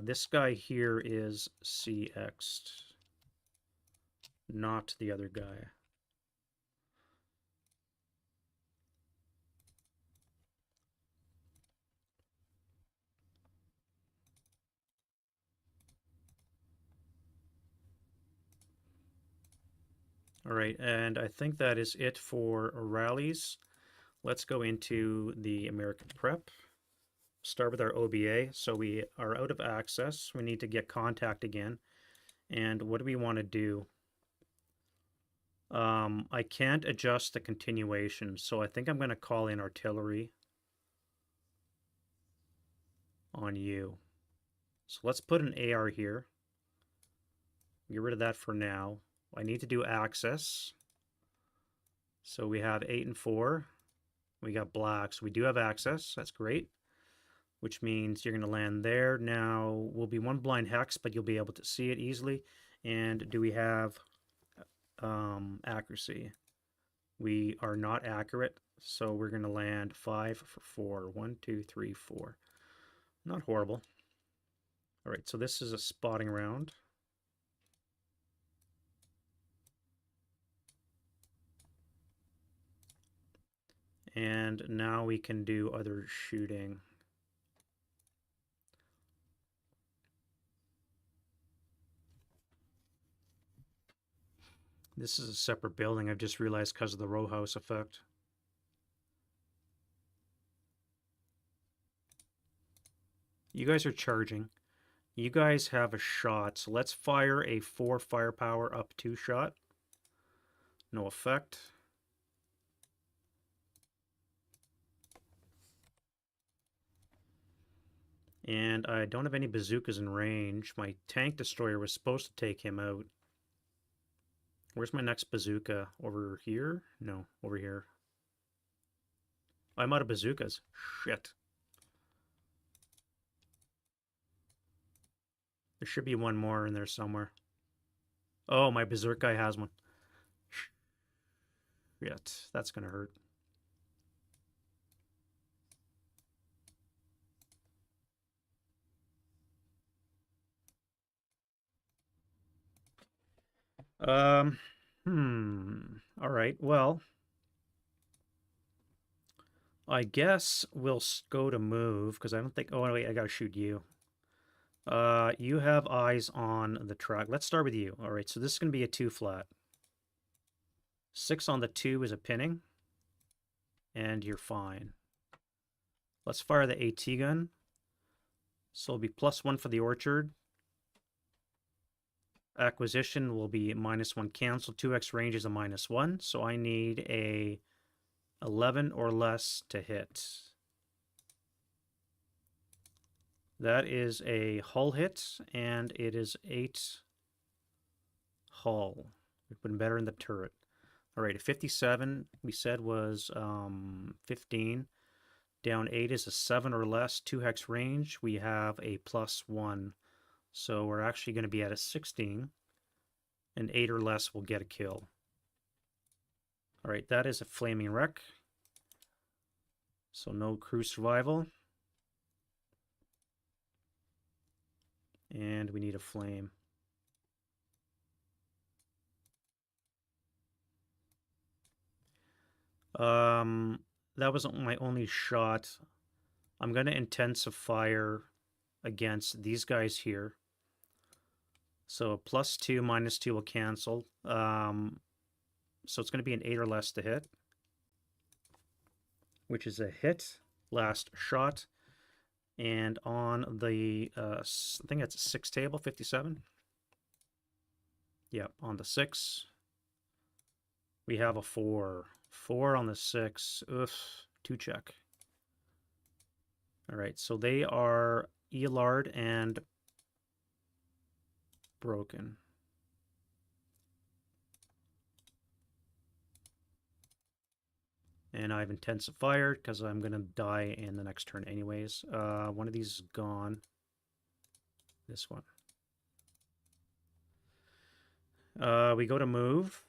this guy here is CX'd, not the other guy. All right, and I think that is it for rallies. Let's go into the American prep. Start with our OBA. So we are out of access. We need to get contact again. And what do we want to do? I can't adjust the continuation, so I think I'm going to call in artillery on you. So let's put an AR here. Get rid of that for now. I need to do access. So we have 8 and 4. We got black, so we do have access. That's great. Which means you're going to land there. Now, will be one blind hex, but you'll be able to see it easily. And do we have accuracy? We are not accurate, so we're going to land 5 for 4. 1, 2, 3, 4. Not horrible. All right, so this is a spotting round. And now we can do other shooting. This is a separate building, I've just realized because of the row house effect. You guys are charging. You guys have a shot, so let's fire a 4 firepower up 2 shot. No effect. And I don't have any bazookas in range. My tank destroyer was supposed to take him out. Where's my next bazooka? Over here? No, over here. I'm out of bazookas. Shit. There should be one more in there somewhere. Oh, my berserk guy has one. Shit, that's gonna hurt. All right, well, I guess we'll go to move, because I don't think... Oh, wait, I gotta shoot you. You have eyes on the track. Let's start with you. All right, so this is going to be a 2 flat. 6 on the 2 is a pinning. And you're fine. Let's fire the AT gun. So it'll be +1 for the orchard. Acquisition will be -1 cancel. 2x range is a -1. So I need a 11 or less to hit. That is a hull hit, and it is 8 hull. We've been better in the turret. All right, a 57 we said was 15. Down 8 is a 7 or less, 2 hex range. We have a +1. So we're actually going to be at a 16. And 8 or less will get a kill. All right, that is a flaming wreck. So no crew survival. And we need a flame. That wasn't my only shot. I'm going to intensify against these guys here. So a +2, -2 will cancel. So it's going to be an 8 or less to hit, which is a hit. Last shot. And on the, I think that's a 6 table, 57. Yeah, on the 6. We have a 4. 4 on the 6. Oof. 2 check. All right, so they are Elard and broken. And I've intensified because I'm going to die in the next turn anyways. One of these is gone. This one. We go to move.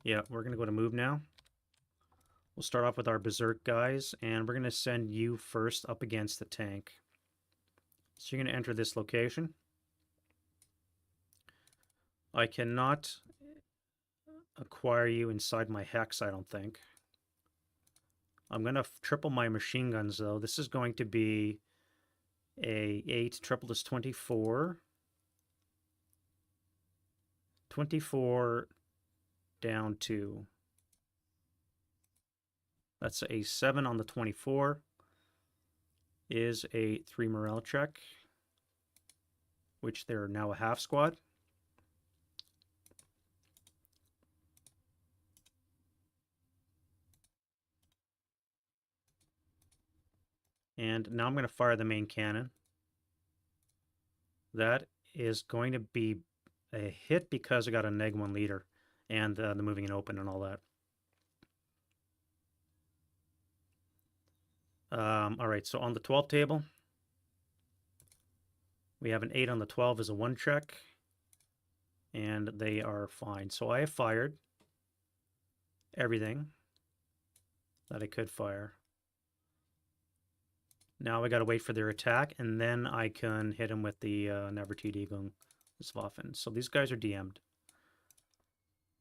Yeah, we're going to go to move now. We'll start off with our Berserk guys, and we're going to send you first up against the tank. So you're going to enter this location. I cannot acquire you inside my hex, I don't think. I'm going to triple my machine guns, though. This is going to be a 8. Triple is 24. 24 down 2. That's a 7 on the 24. Is a 3 morale check, which they're now a half squad. And now I'm going to fire the main cannon. That is going to be a hit because I got a -1 leader and the moving and open and all that. All right, so on the 12 table, we have an 8 on the 12 as a 1 check, and they are fine. So I have fired everything that I could fire. Now I got to wait for their attack, and then I can hit them with the Nevertidigung Waffen. So these guys are DM'd.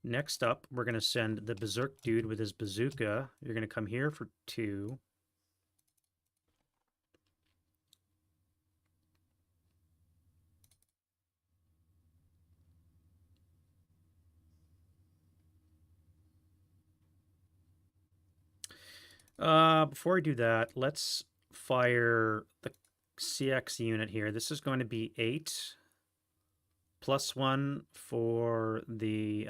Next up, we're going to send the Berserk dude with his bazooka. You're going to come here for 2. Before I do that, let's fire the CX unit here. This is going to be 8 +1 for the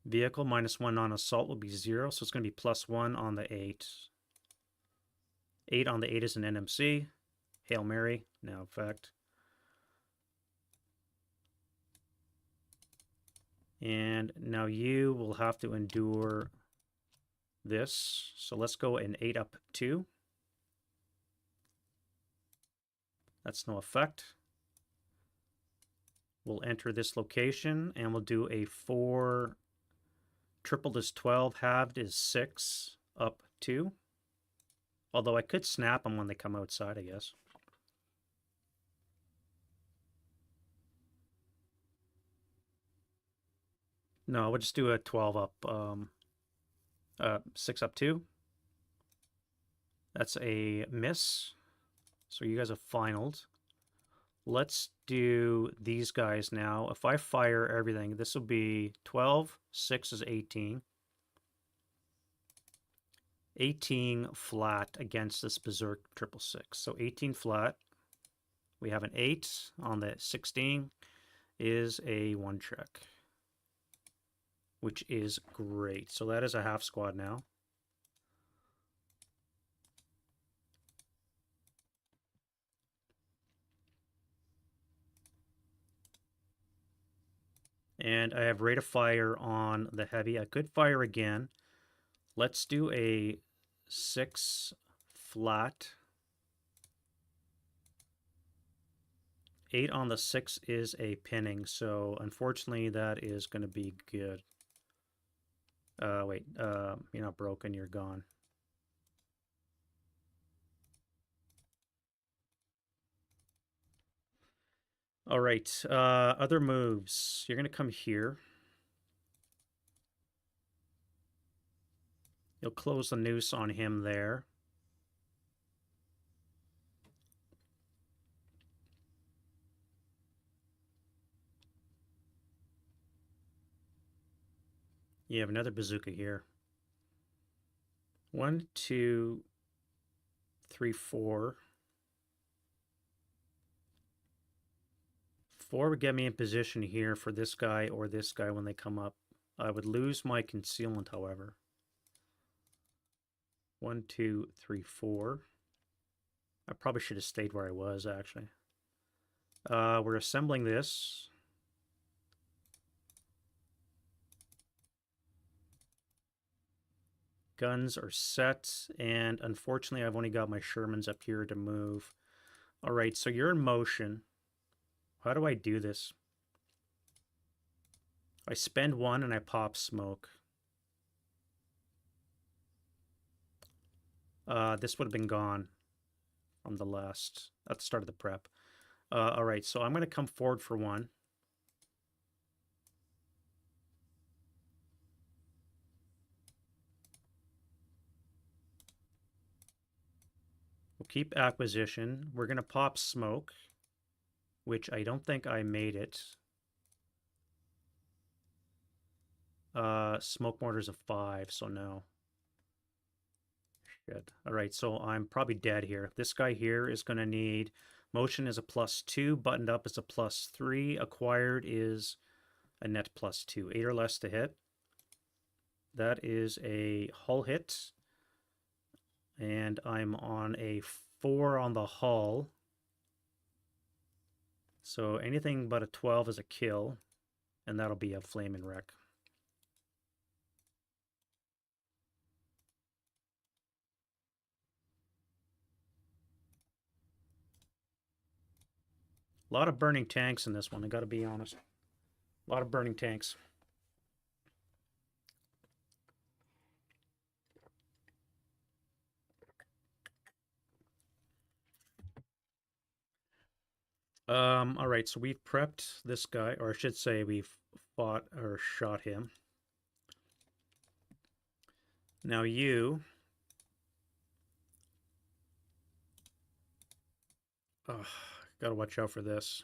vehicle. -1 on assault will be 0, so it's going to be +1 on the 8. 8 on the 8 is an NMC. Hail Mary, now effect. And now you will have to endure this. So let's go an 8 up 2. That's no effect. We'll enter this location and we'll do a 4. Tripled is 12, halved is 6 up 2. Although I could snap them when they come outside, I guess. No, we'll just do a 12 up, 6 up 2. That's a miss. So you guys have finaled. Let's do these guys now. If I fire everything, this will be 12. 6 is 18. 18 flat against this Berserk 666. So 18 flat. We have an 8 on the 16 is a 1 check, which is great. So that is a half squad now. And I have rate of fire on the heavy. I could fire again. Let's do a 6 flat. 8 on the 6 is a pinning, so unfortunately that is going to be good. Wait, you're not broken, you're gone. All right, other moves. You're going to come here. You'll close the noose on him there. You have another bazooka here. 1, 2, 3, 4. 4 would get me in position here for this guy or this guy when they come up. I would lose my concealment, however. 1, 2, 3, 4. I probably should have stayed where I was, actually. We're assembling this. Guns are set, and unfortunately I've only got my Shermans up here to move. Alright, so you're in motion. How do I do this? I spend 1 and I pop smoke. This would have been gone from the last, at the start of the prep. Alright, so I'm going to come forward for 1. We'll keep acquisition. We're going to pop smoke, which I don't think I made it. Smoke mortar's a 5, so no. Shit. Alright, so I'm probably dead here. This guy here is going to need... Motion is a +2, buttoned up is a +3, acquired is a net +2. 8 or less to hit. That is a hull hit. And I'm on a 4 on the hull. So anything but a 12 is a kill. And that'll be a flame and wreck. A lot of burning tanks in this one, I gotta be honest. A lot of burning tanks. All right, so we've prepped this guy, or I should say we've fought or shot him. Now you... gotta watch out for this.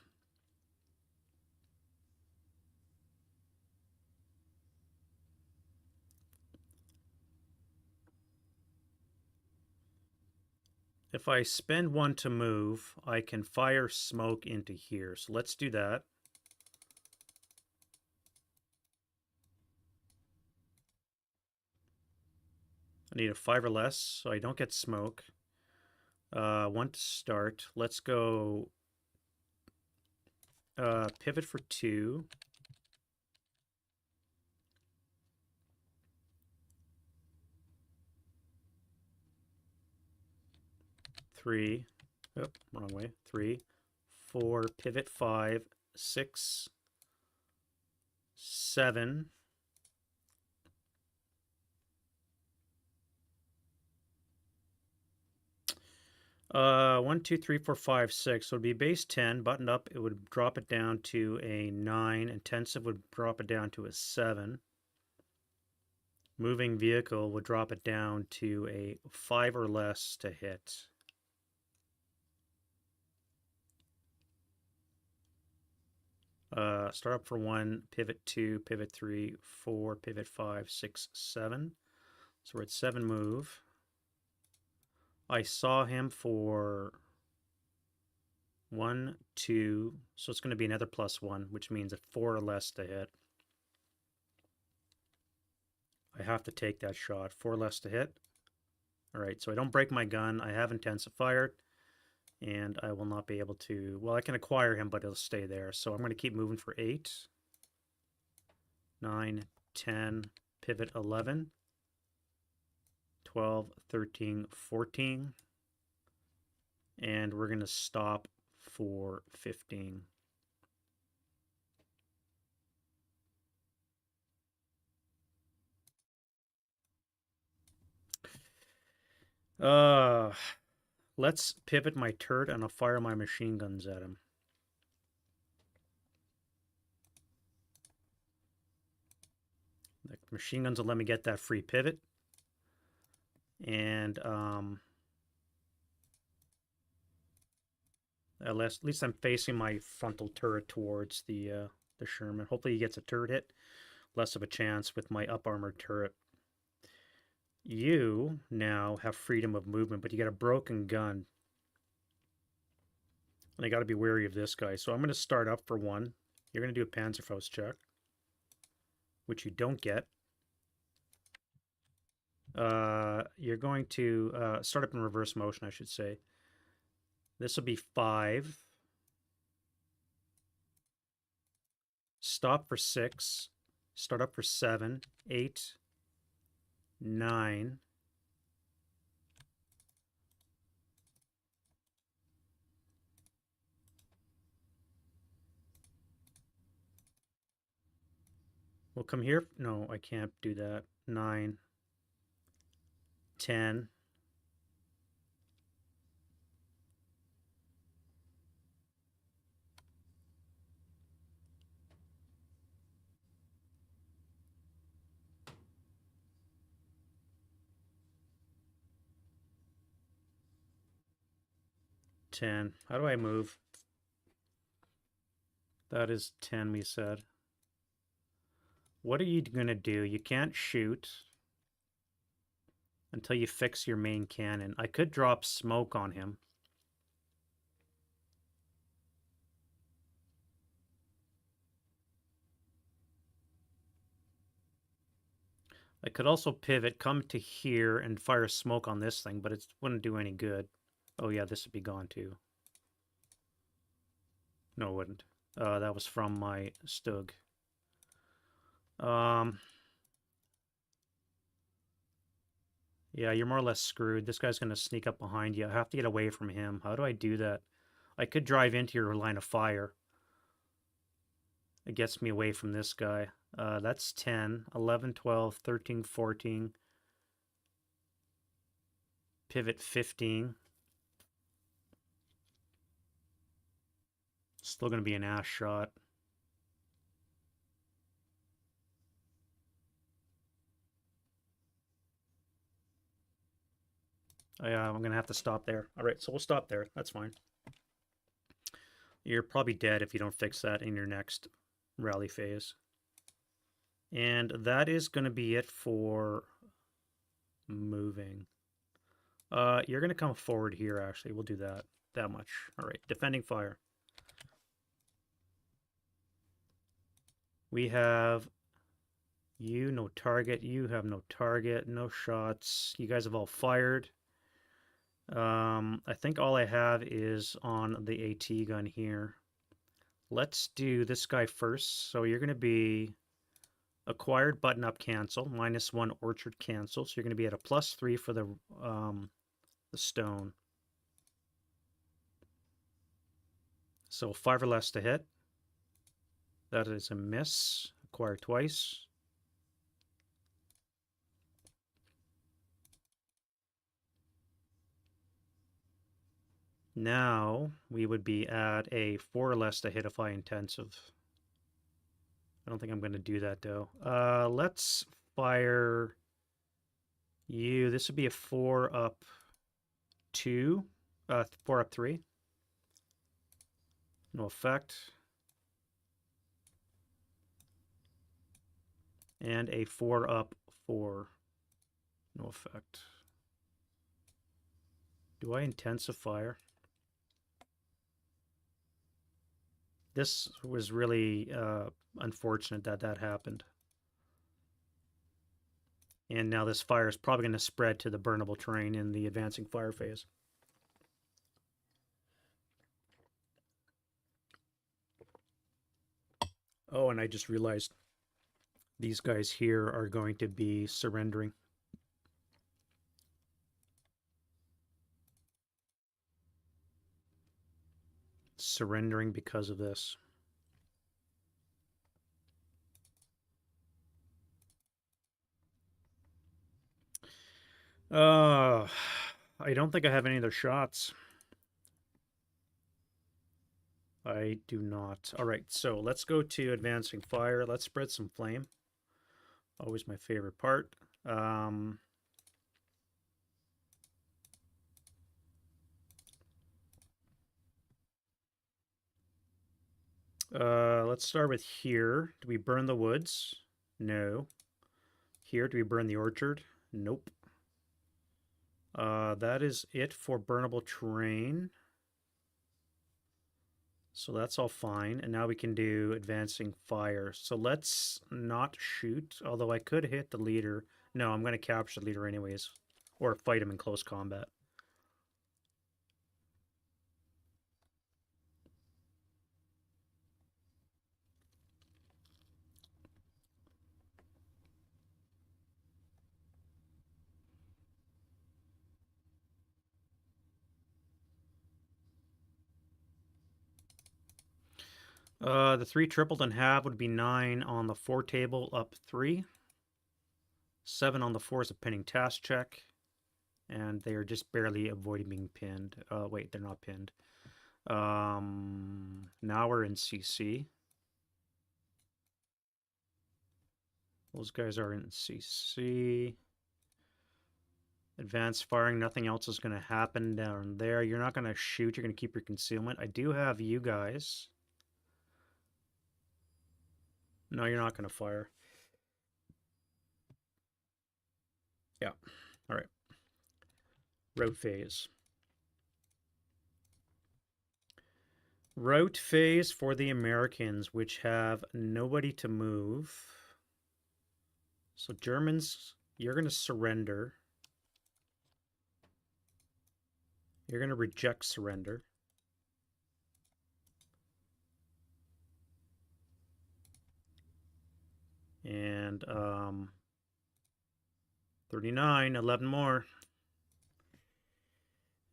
If I spend 1 to move, I can fire smoke into here. So let's do that. I need a 5 or less, so I don't get smoke. 1 to start. Let's go pivot for 2. Three, oh, wrong way. 3, 4, pivot 5, 6, 7. One, 2, 3, 4, 5, 6. So it would be base 10. Buttoned up, it would drop it down to a 9. Intensive would drop it down to a 7. Moving vehicle would drop it down to a 5 or less to hit. Start up for 1, pivot 2, pivot 3, 4, pivot 5, 6, 7. So we're at 7 move. I saw him for 1, 2, so it's going to be another +1, which means at 4 or less to hit. I have to take that shot. 4 less to hit. Alright, so I don't break my gun. I have intensified. And I will not be able to... Well, I can acquire him, but he'll stay there. So I'm going to keep moving for 8. 9, 10, pivot 11. 12, 13, 14. And we're going to stop for 15. Let's pivot my turret and I'll fire my machine guns at him. The machine guns will let me get that free pivot. And at least I'm facing my frontal turret towards the Sherman. Hopefully he gets a turret hit. Less of a chance with my up armored turret. You now have freedom of movement, but you got a broken gun. And I got to be wary of this guy. So I'm going to start up for one. You're going to do a Panzerfaust check, which you don't get. You're going to start up in reverse motion, I should say. This will be 5. Stop for 6. Start up for 7, 8, 9. We'll come here. No, I can't do that. 9, 10. 10. How do I move? That is 10, we said. What are you going to do? You can't shoot until you fix your main cannon. I could drop smoke on him. I could also pivot, come to here, and fire smoke on this thing, but it wouldn't do any good. Oh yeah, this would be gone too. No, it wouldn't. That was from my Stug. Yeah, you're more or less screwed. This guy's going to sneak up behind you. I have to get away from him. How do I do that? I could drive into your line of fire. It gets me away from this guy. That's 10, 11, 12, 13, 14. Pivot 15. Still going to be an ass shot. I'm going to have to stop there. All right, so we'll stop there. That's fine. You're probably dead if you don't fix that in your next rally phase. And that is going to be it for moving. You're going to come forward here, actually. We'll do that. That much. All right, defending fire. We have you, no target. You have no target, no shots. You guys have all fired. I think all I have is on the AT gun here. Let's do this guy first. So you're going to be acquired button up cancel, -1 orchard cancel. So you're going to be at a +3 for the stone. So 5 or less to hit. That is a miss. Acquire twice. Now we would be at a 4 or less to hit if I intensive. I don't think I'm going to do that though. Let's fire you. This would be a 4 up 2, 4 up 3. No effect. And a 4 up 4. No effect. Do I intensify? This was really unfortunate that that happened. And now this fire is probably going to spread to the burnable terrain in the advancing fire phase. Oh, and I just realized these guys here are going to be surrendering. Surrendering because of this. I don't think I have any other shots. I do not. All right, so let's go to advancing fire. Let's spread some flame. Always my favorite part. Let's start with here. Do we burn the woods? No. Here, do we burn the orchard? Nope. That is it for burnable terrain. So that's all fine. And now we can do advancing fire. So let's not shoot, although I could hit the leader. No, I'm going to capture the leader anyways, or fight him in close combat. The 3 tripled and half would be 9 on the 4 table, up 3. 7 on the 4 is a pinning task check. And they are just barely avoiding being pinned. Wait, they're not pinned. Now we're in CC. Those guys are in CC. Advanced firing, nothing else is going to happen down there. You're not going to shoot, you're going to keep your concealment. I do have you guys. No, you're not going to fire. Yeah, all right. Route phase. Route phase for the Americans, which have nobody to move. So Germans, you're going to surrender. You're going to reject surrender. And 39, 11 more.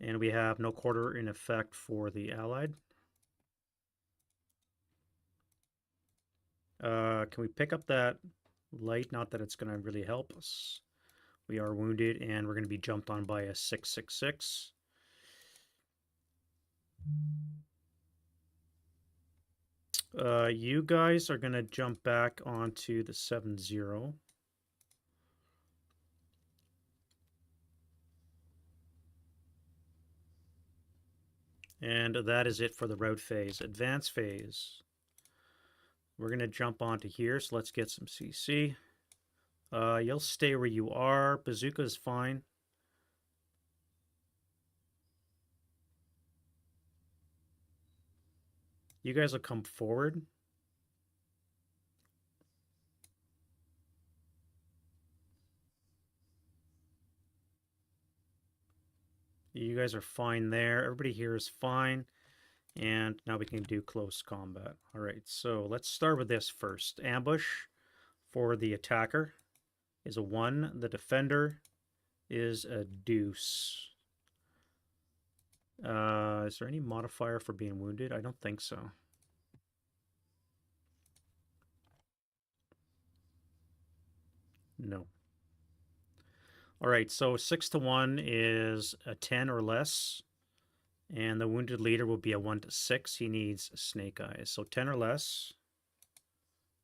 And we have no quarter in effect for the Allied. Can we pick up that light? Not that it's going to really help us. We are wounded, and we're going to be jumped on by a 666. You guys are going to jump back onto the 7-0. And that is it for the route phase. Advance phase. We're going to jump onto here, so let's get some CC. You'll stay where you are. Bazooka is fine. You guys will come forward. You guys are fine there. Everybody here is fine. And now we can do close combat. All right, so let's start with this first. Ambush for the attacker is a 1. The defender is a deuce. Is there any modifier for being wounded? I don't think so. No. All right, so 6 to 1 is a 10 or less. And the wounded leader will be a 1 to 6. He needs snake eyes. So 10 or less.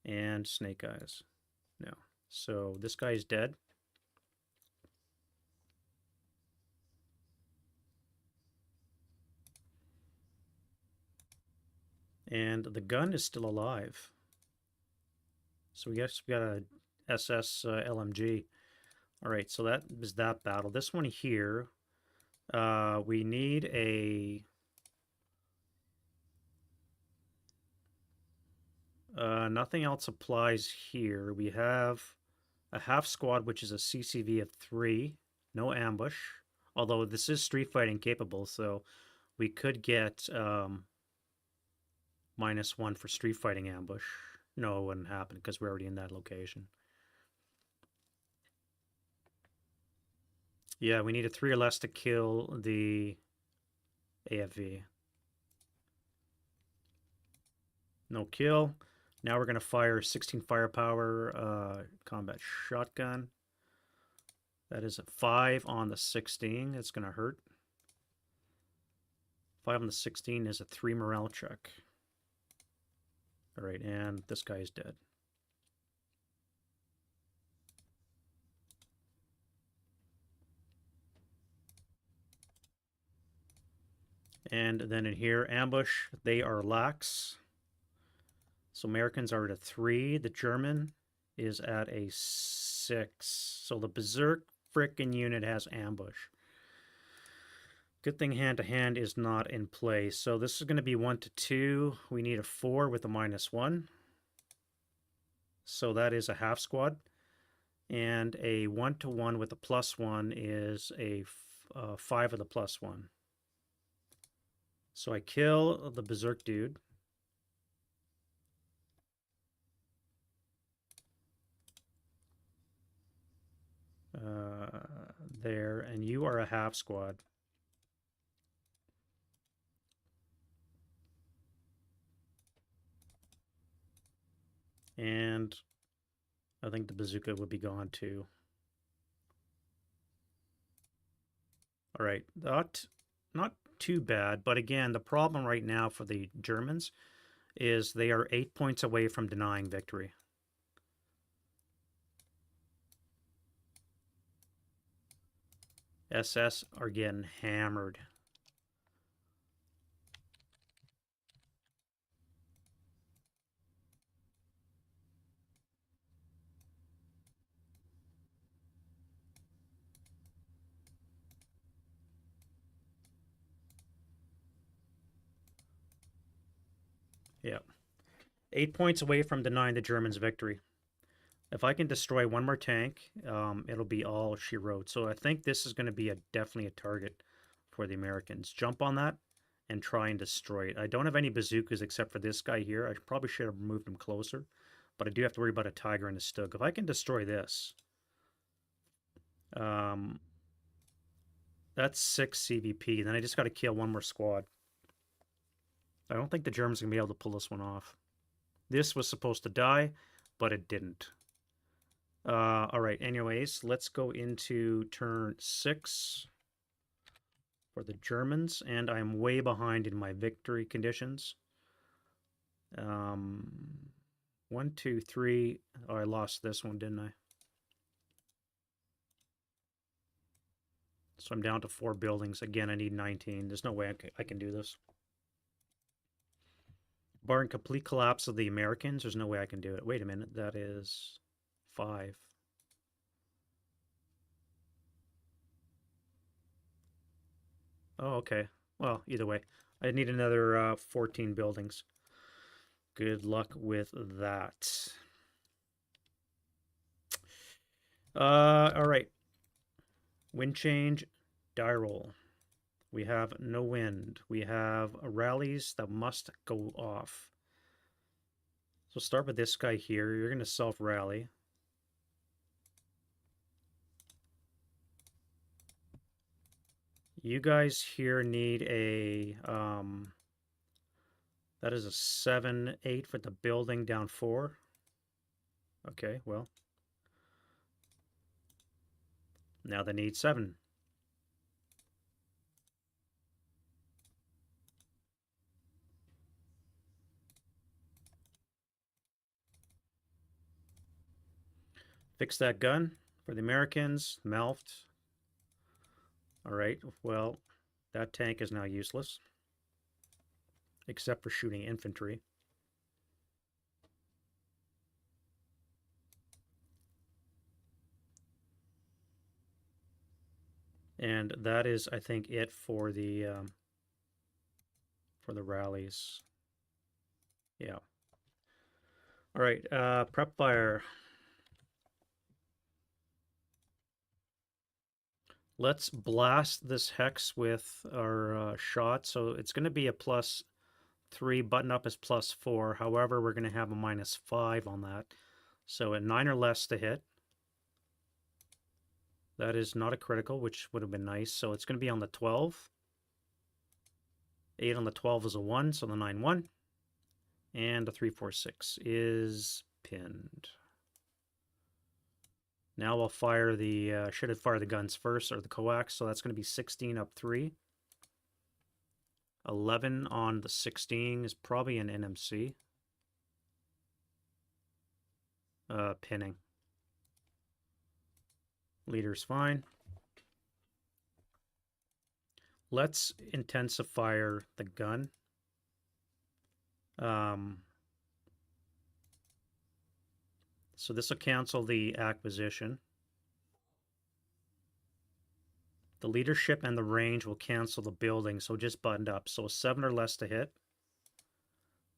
And snake eyes. No. So this guy is dead. And the gun is still alive. So we got a SS LMG. All right, so that is that battle. This one here, we need a... nothing else applies here. We have a half squad, which is a CCV of 3. No ambush. Although this is street fighting capable, so we could get -1 for street fighting ambush. No, it wouldn't happen because we're already in that location. Yeah, we need a 3 or less to kill the AFV. No kill. Now we're going to fire 16 firepower combat shotgun. That is a 5 on the 16. It's going to hurt. 5 on the 16 is a 3 morale check. All right, and this guy is dead. And then in here, ambush, they are lax. So Americans are at a 3. The German is at a 6. So the Berserk frickin' unit has ambush. Good thing hand-to-hand is not in play. So this is going to be 1 to 2. We need a 4 with a -1. So that is a half squad. And a 1 to 1 with a +1 is a 5 with a +1. So I kill the Berserk dude. There, and you are a half squad. And I think the bazooka would be gone too. All right, not too bad, but again, the problem right now for the Germans is they are 8 points away from denying victory. SS are getting hammered. Yeah. 8 points away from denying the Germans victory. If I can destroy one more tank, it'll be all she wrote. So I think this is going to be definitely a target for the Americans. Jump on that and try and destroy it. I don't have any bazookas except for this guy here. I probably should have moved him closer, but I do have to worry about a tiger and a Stug. If I can destroy this, that's 6 CVP. Then I just got to kill one more squad. I don't think the Germans are going to be able to pull this one off. This was supposed to die, but it didn't. All right, anyways, let's go into turn 6 for the Germans, and I'm way behind in my victory conditions. 1, 2, 3. Oh, I lost this one, didn't I? So I'm down to 4 buildings. Again, I need 19. There's no way I can do this. Barring complete collapse of the Americans, there's no way I can do it. Wait a minute, that is 5. Oh, okay. Well, either way, I need another 14 buildings. Good luck with that. All right. Wind change, die roll. We have no wind. We have rallies that must go off. So start with this guy here. You're going to self-rally. You guys here need a... that is a 7, 8 for the building down 4. Okay, well. Now they need 7. Fix that gun for the Americans. Melft. All right, well, that tank is now useless. Except for shooting infantry. And that is, I think, it for the rallies. Yeah. All right, prep fire. Let's blast this hex with our shot. So it's going to be a +3. Button up is +4. However, we're going to have a -5 on that. So at 9 or less to hit. That is not a critical, which would have been nice. So it's going to be on the 12. 8 on the 12 is a 1, so the 9-1. And the 3-4-6 is pinned. Now we'll fire the, should have fired the guns first, or the coax, so that's going to be 16 up 3. 11 on the 16 is probably an NMC. Pinning. Leader's fine. Let's intensify the gun. So this will cancel the acquisition. The leadership and the range will cancel the building, so just buttoned up. So 7 or less to hit.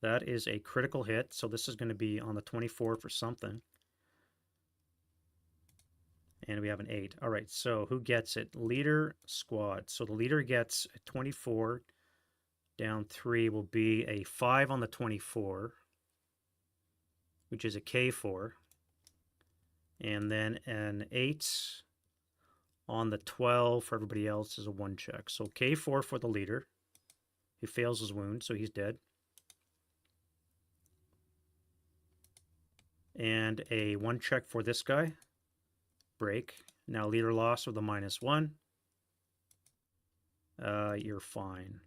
That is a critical hit, so this is going to be on the 24 for something. And we have an 8. All right, so who gets it? Leader, squad. So the leader gets a 24. Down 3 will be a 5 on the 24, which is a K4. And then an 8 on the 12 for everybody else is a 1 check. So K4 for the leader. He fails his wound, so he's dead. And a 1 check for this guy. Break. Now leader loss with a -1. You're fine.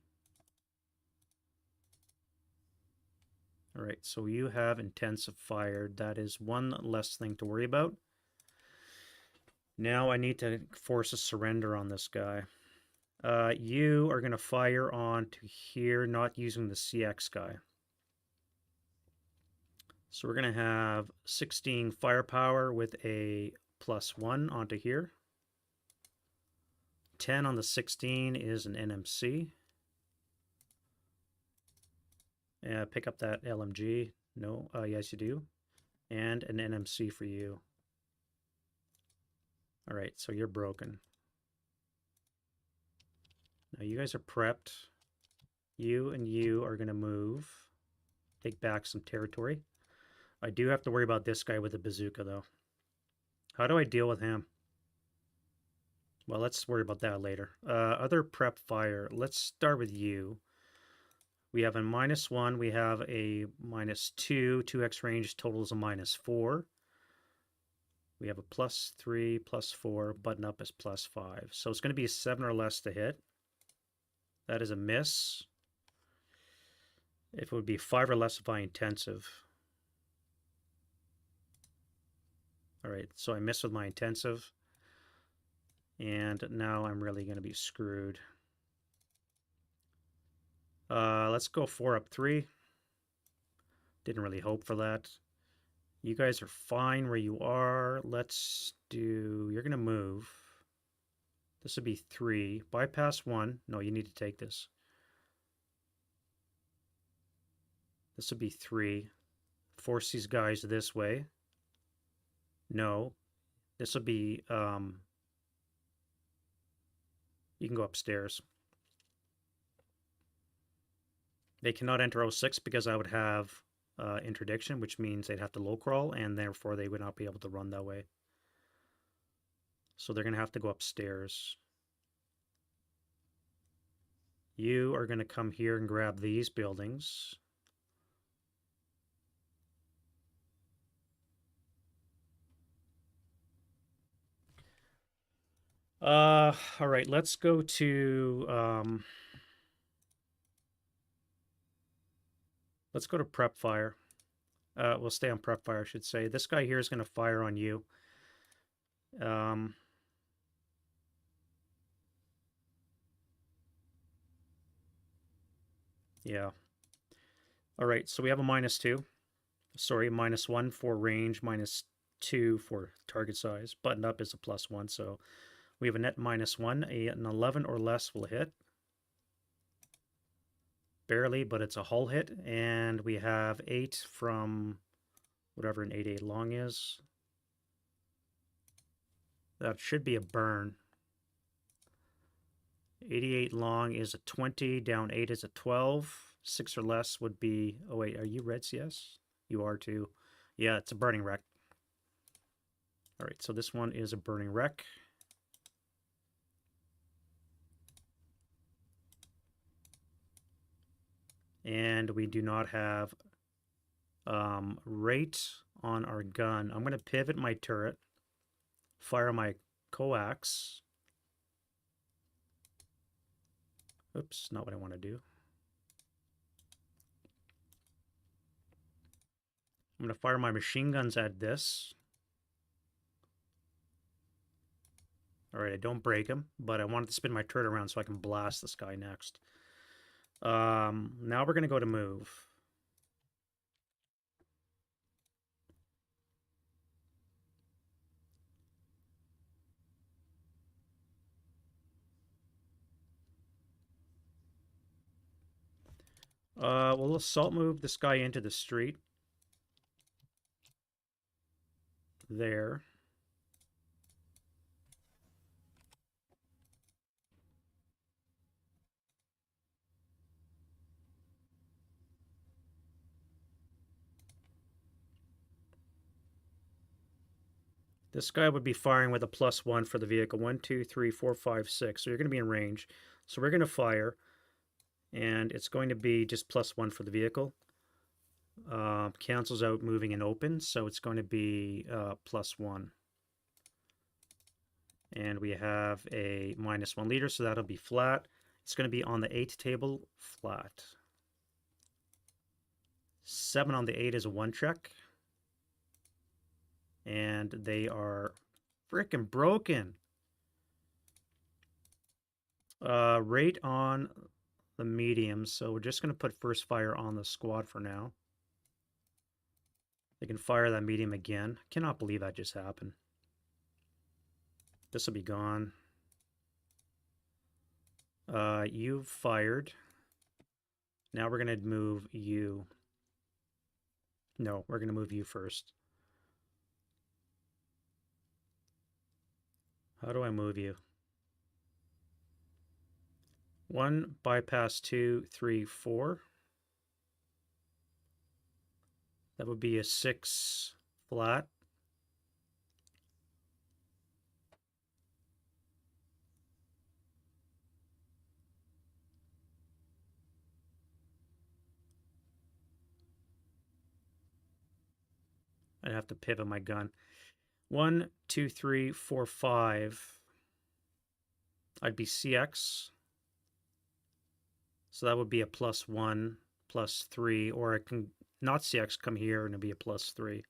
All right, so you have intensive fire. That is one less thing to worry about. Now I need to force a surrender on this guy. You are going to fire on to here, not using the CX guy. So we're going to have 16 firepower with a +1 onto here. 10 on the 16 is an NMC. Pick up that LMG. No, yes you do. And an NMC for you. All right, so you're broken. Now you guys are prepped. You and you are going to move. Take back some territory. I do have to worry about this guy with the bazooka, though. How do I deal with him? Well, let's worry about that later. Other prep fire. Let's start with you. We have a -1. We have a -2. 2x range totals a -4. We have a +3, +4. Button up is +5. So it's going to be a 7 or less to hit. That is a miss. If it would be 5 or less by intensive. All right, so I missed with my intensive. And now I'm really going to be screwed. Let's go 4 up 3. Didn't really hope for that. You guys are fine where you are. Let's do... You're going to move. This would be 3. Bypass 1. No, you need to take this. This would be 3. Force these guys this way. No. This would be... you can go upstairs. They cannot enter 06 because I would have interdiction, which means they'd have to low crawl, and therefore they would not be able to run that way. So they're going to have to go upstairs. You are going to come here and grab these buildings. All right, let's go to... let's go to prep fire. We'll stay on prep fire, I should say. This guy here is going to fire on you. Yeah. All right, so we have a -2. Sorry, -1 for range, -2 for target size. Button up is a +1, so we have a net -1. An 11 or less will hit. Barely, but it's a hull hit. And we have 8 from whatever an 8/8 long is. That should be a burn. 88 long is a 20. Down 8 is a 12. 6 or less would be... Oh, wait, are you Reds? Yes? You are too. Yeah, it's a burning wreck. All right, so this one is a burning wreck. And we do not have rate on our gun. I'm going to pivot my turret, fire my coax. Oops, not what I want to do. I'm going to fire my machine guns at this. All right, I don't break him, but I wanted to spin my turret around so I can blast this guy next. Now we're going to go to move. We'll assault move this guy into the street. There. This guy would be firing with a +1 for the vehicle. 1, 2, 3, 4, 5, 6. So you're going to be in range. So we're going to fire, and it's going to be just +1 for the vehicle. Cancels out moving and open, so it's going to be +1. And we have a -1 leader, so that'll be flat. It's going to be on the 8 table, flat. 7 on the 8 is a 1 check. And they are freaking broken. Rate on the medium, so we're just going to put first fire on the squad for now. They can fire that medium again. I cannot believe that just happened. This will be gone. You've fired. Now we're going to move you. No, we're going to move you first. How do I move you? 1, bypass 2, 3, 4. That would be a 6 flat. I'd have to pivot my gun. 1, 2, 3, 4, 5. I'd be CX. So that would be a +1, +3, or I can not CX, come here and it'd be a +3.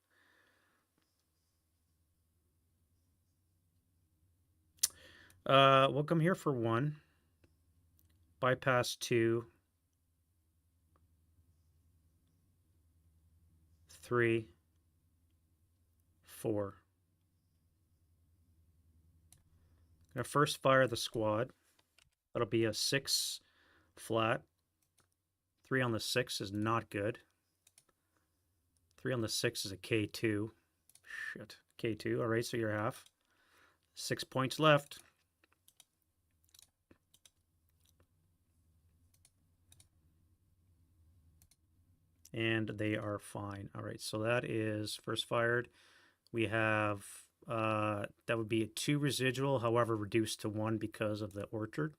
We'll come here for 1. Bypass 2. 3. 4. Gonna first fire the squad. That'll be a 6 flat. 3 on the 6 is not good. 3 on the 6 is a K2. Shit. K2. Alright, so you're half. 6 points left. And they are fine. Alright, so that is first fired. We have, that would be a 2 residual, however reduced to 1 because of the orchard.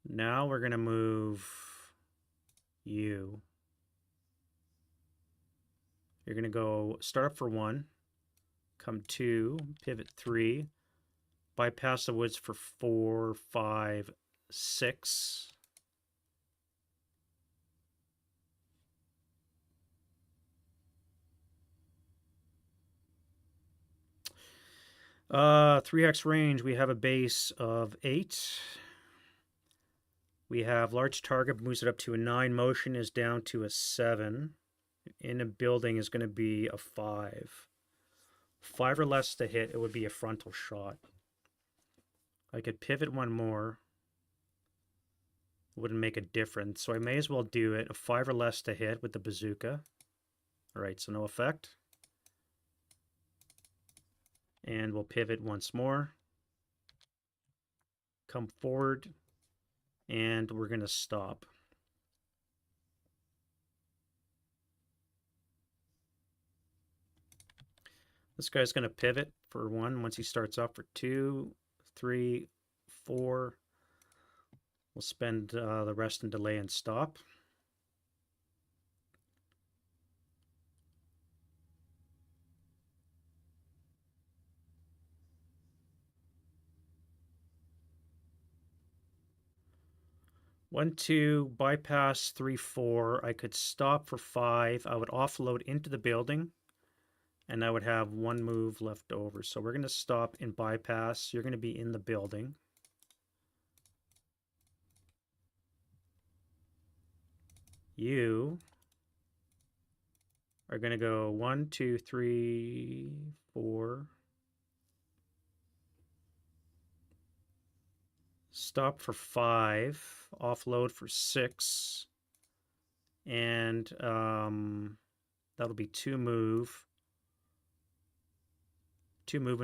Now we're going to move you. You're going to go start up for 1, come 2, pivot 3, bypass the woods for 4, 5, 6. Uh, 3x range, we have a base of 8. We have large target, moves it up to a 9. Motion is down to a 7. In a building is going to be a 5. 5 or less to hit, it would be a frontal shot. I could pivot 1 more. It wouldn't make a difference, so I may as well do it. A 5 or less to hit with the bazooka. Alright, so no effect. And we'll pivot once more. Come forward. And we're going to stop. This guy's going to pivot for 1 once he starts off for 2, 3, 4. We'll spend the rest in delay and stop. One, 2, bypass 3, 4. I could stop for 5. I would offload into the building, and I would have 1 move left over. So we're going to stop and bypass. You're going to be in the building. You are going to go 1, 2, 3, 4. stop for 5, offload for 6, and that'll be 2 movement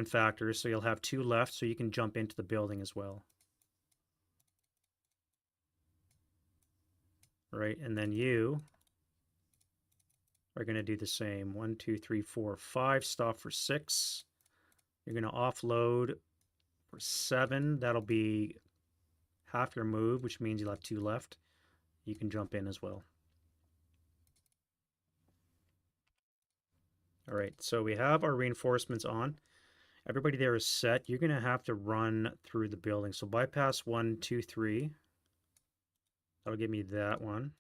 factors, so you'll have 2 left, so you can jump into the building as well. Right, and then you are going to do the same. 1, 2, 3, 4, 5, stop for 6. You're going to offload for 7. That'll be half your move, which means you'll have 2 left. You can jump in as well. All right, so we have our reinforcements on. Everybody there is set. You're going to have to run through the building. So bypass 1, 2, 3. That'll give me that one.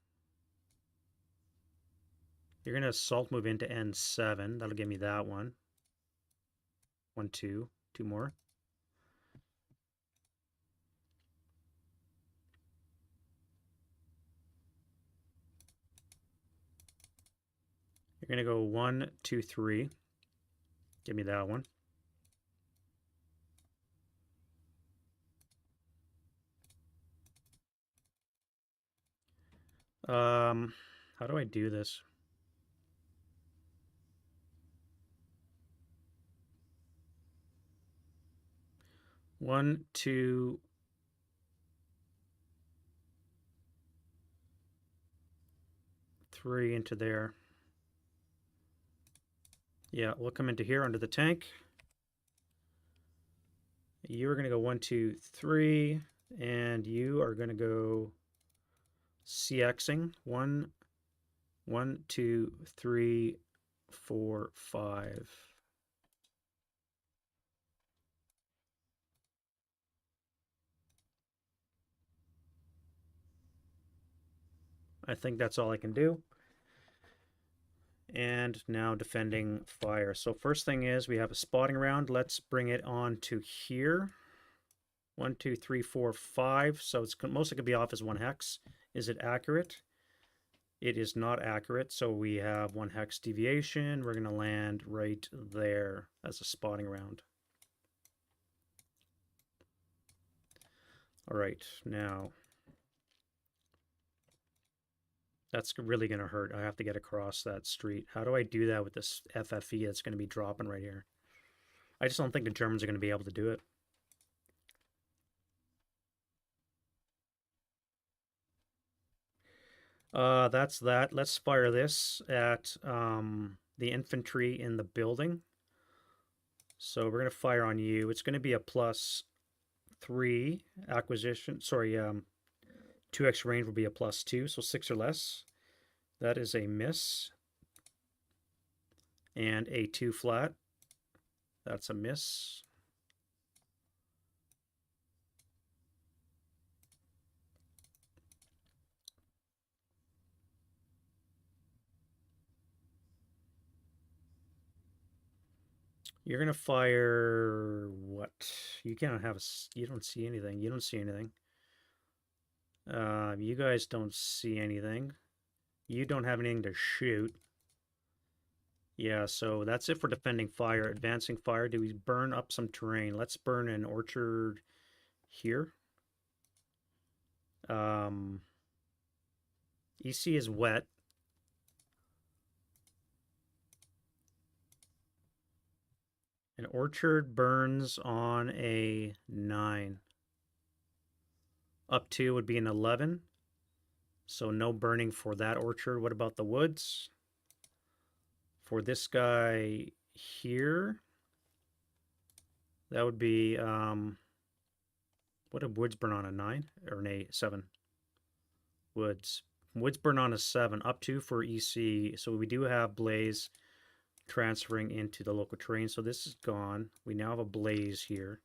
You're going to assault move into N7. That'll give me that one. 1, 2. 2 more. You're going to go 1, 2, 3. Give me that one. How do I do this? One, 2, 3 into there. Yeah, we'll come into here under the tank. You are going to go 1, 2, 3, and you are going to go CXing 1, 2, 3, 4, 5. I think that's all I can do. And now defending fire. So first thing is we have a spotting round. Let's bring it on to here. 1, 2, 3, 4, 5. So it's mostly going to be off as 1 hex. Is it accurate? It is not accurate. So we have 1 hex deviation. We're going to land right there as a spotting round. All right, now that's really going to hurt. I have to get across that street. How do I do that with this FFE that's going to be dropping right here? I just don't think the Germans are going to be able to do it. That's that. Let's fire this at the infantry in the building. So we're going to fire on you. It's going to be a +3 acquisition. Sorry, 2x range will be a +2, so 6 or less. That is a miss. And a 2 flat. That's a miss. You're gonna fire what? You can't have you don't see anything. You don't see anything. You guys don't see anything. You don't have anything to shoot. Yeah, so that's it for defending fire. Advancing fire. Do we burn up some terrain? Let's burn an orchard here. EC is wet. An orchard burns on a 9. Up to would be an 11. So no burning for that orchard. What about the woods? For this guy here, that would be, what did woods burn on a 9 or an 8? 7. Woods burn on a 7. Up to for EC. So we do have blaze transferring into the local terrain. So this is gone. We now have a blaze here.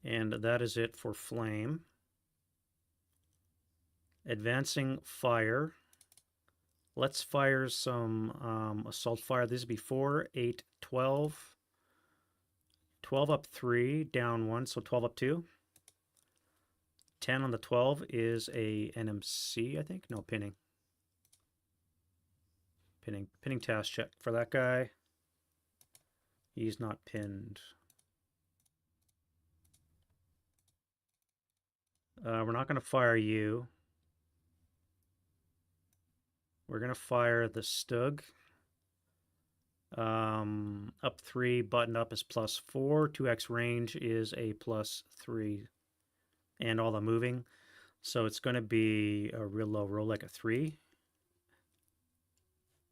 And that is it for flame. Advancing fire. Let's fire some assault fire. This is before 8, 12. 12 up 3, down 1, so 12 up 2. 10 on the 12 is a NMC, I think. No, pinning. Pinning task check for that guy. He's not pinned. We're not going to fire you. We're going to fire the Stug. Up 3, button up is +4. 2x range is a +3. And all the moving. So it's going to be a real low roll, like a 3.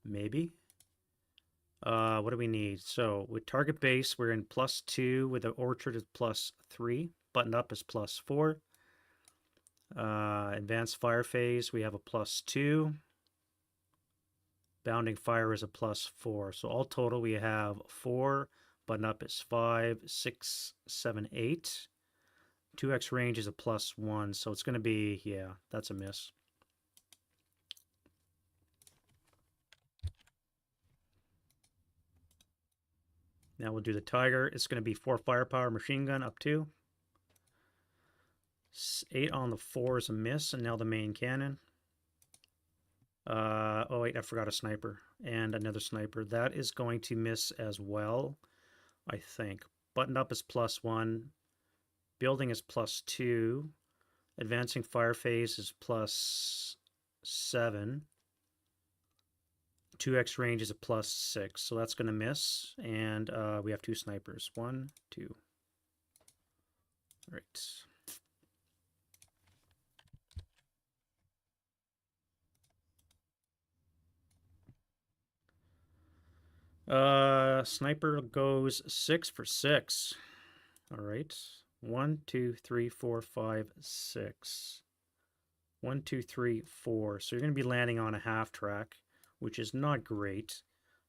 Maybe. What do we need? So with target base, we're in +2. With the orchard is +3. Button up is +4. Advanced fire phase, we have a +2. Bounding fire is a +4. So all total, we have 4. Button up is 5, 6, 7, 8. 2x range is a +1. So it's going to be, yeah, that's a miss. Now we'll do the Tiger. It's going to be 4 firepower, machine gun, up 2. 8 on the 4 is a miss, and now the main cannon. Oh wait, I forgot a sniper. And another sniper. That is going to miss as well, I think. Button up is +1. Building is +2. Advancing fire phase is +7. 2x range is a +6, so that's going to miss. And we have 2 snipers. 1, 2. All right. Sniper goes 6 for 6. All right. 1, 2, 3, 4, 5, 6. 1, 2, 3, 4. So you're going to be landing on a half track, which is not great.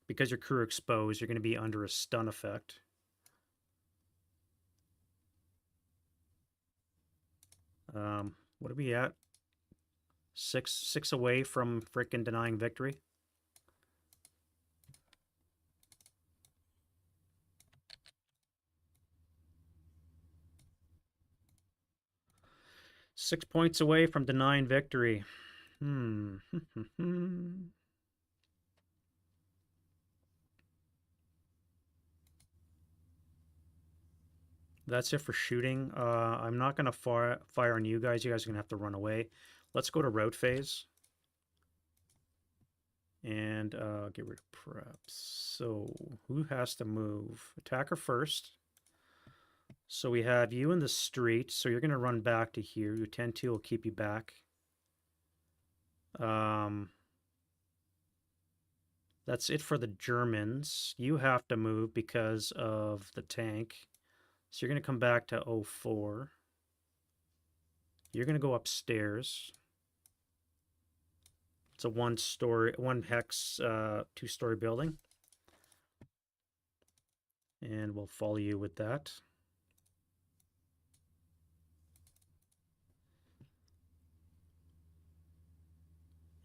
Because your crew exposed, you're going to be under a stun effect. What are we at? 6 away from frickin' denying victory. Six points away from denying victory. That's it for shooting. I'm not going to fire on you guys. You guys are going to have to run away. Let's go to route phase. And get rid of preps. So who has to move? Attacker first. So we have you in the street. So you're going to run back to here. Your 10-2 will keep you back. That's it for the Germans. You have to move because of the tank. So you're going to come back to 04. You're going to go upstairs. It's a 1 hex, 2-story building. And we'll follow you with that.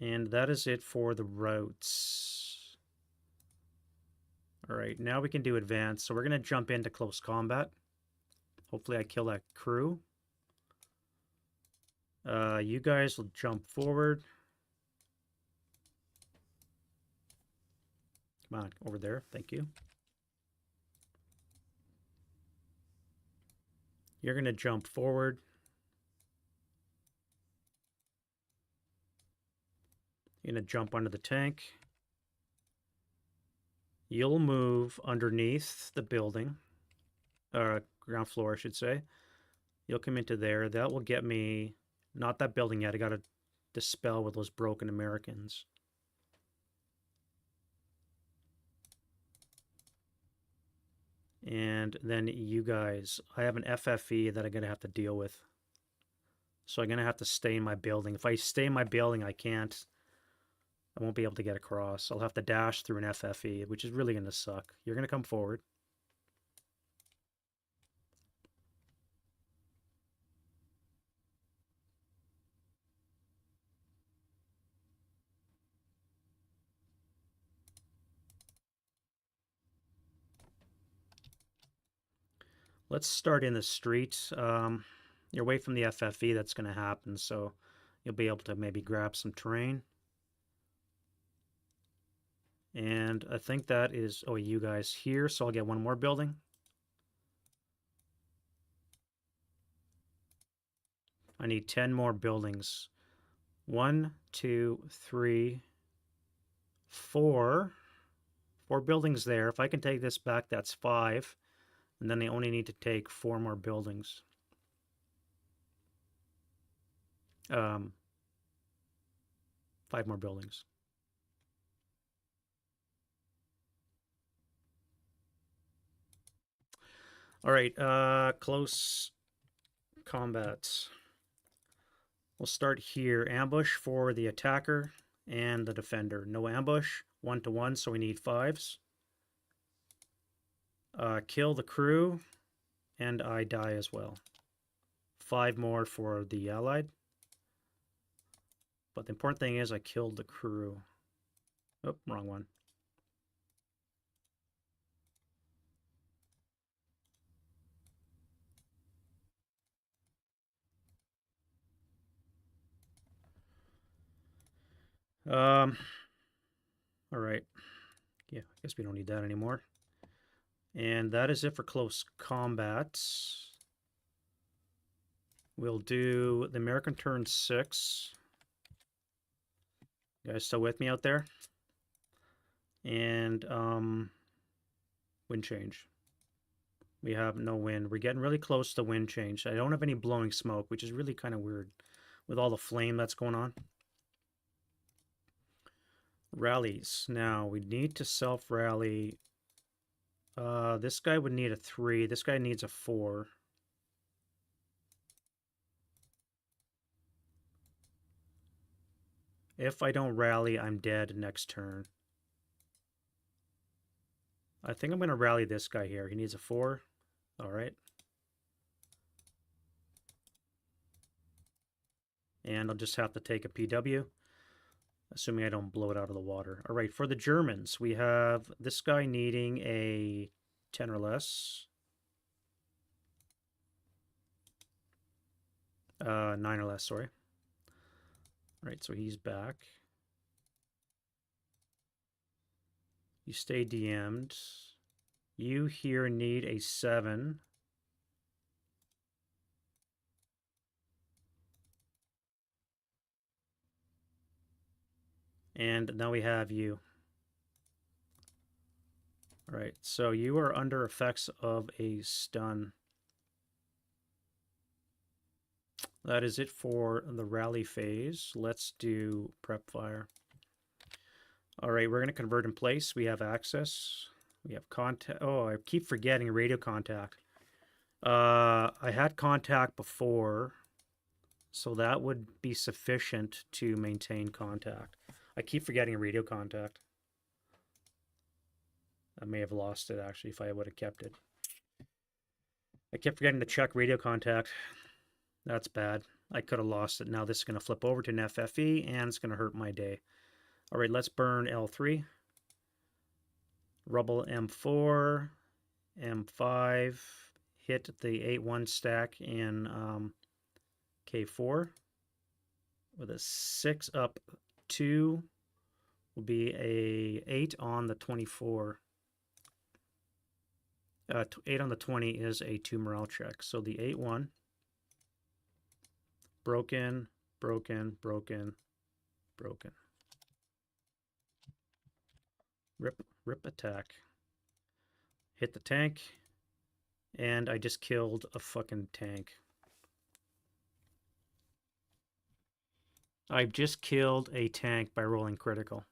And that is it for the routes. All right, now we can do advance. So we're going to jump into close combat. Hopefully I kill that crew. You guys will jump forward. Come on, over there. Thank you. You're going to jump forward. You're going to jump under the tank. You'll move underneath the building. Ground floor, I should say. You'll come into there. That will get me... Not that building yet. I got to dispel with those broken Americans. And then you guys... I have an FFE that I'm going to have to deal with. So I'm going to have to stay in my building. If I stay in my building, I can't... I won't be able to get across. I'll have to dash through an FFE, which is really going to suck. You're going to come forward. Let's start in the street. You're away from the FFE, that's going to happen, so you'll be able to maybe grab some terrain. And I think that is, oh, you guys here, so I'll get one more building. I need 10 more buildings. 1, 2, 3, 4. 4 buildings there. If I can take this back, that's 5. And then they only need to take 4 more buildings. 5 more buildings. All right, close combats. We'll start here. Ambush for the attacker and the defender. No ambush. 1-to-1, so we need 5s. Kill the crew, and I die as well. 5 more for the allied. But the important thing is I killed the crew. Oh, wrong one. All right. Yeah, I guess we don't need that anymore. And that is it for close combat. We'll do the American turn 6. You guys still with me out there? And wind change. We have no wind. We're getting really close to wind change. I don't have any blowing smoke, which is really kind of weird with all the flame that's going on. Rallies. Now, we need to self-rally. This guy would need a 3. This guy needs a 4. If I don't rally, I'm dead next turn. I think I'm going to rally this guy here. He needs a 4. All right. And I'll just have to take a PW, assuming I don't blow it out of the water. All right, for the Germans, we have this guy needing a 10 or less. 9 or less, sorry. All right, so he's back. You stay DM'd. You here need a 7. And now we have you. All right, so you are under effects of a stun. That is it for the rally phase. Let's do prep fire. All right, we're going to convert in place. We have access. We have contact. Oh, I keep forgetting radio contact. I had contact before, so that would be sufficient to maintain contact. I keep forgetting radio contact. I may have lost it, actually, if I would have kept it. I kept forgetting to check radio contact. That's bad. I could have lost it. Now this is going to flip over to an FFE, and it's going to hurt my day. All right, let's burn L3. Rubble M4, M5, hit the 8-1 stack in K4 with a 6 up 2 will be a 8 on the 24. 8 on the 20 is a 2 morale check. So the 8-1, broken, broken, broken, broken. Rip attack. Hit the tank, and I just killed a fucking tank. I've just killed a tank by rolling critical.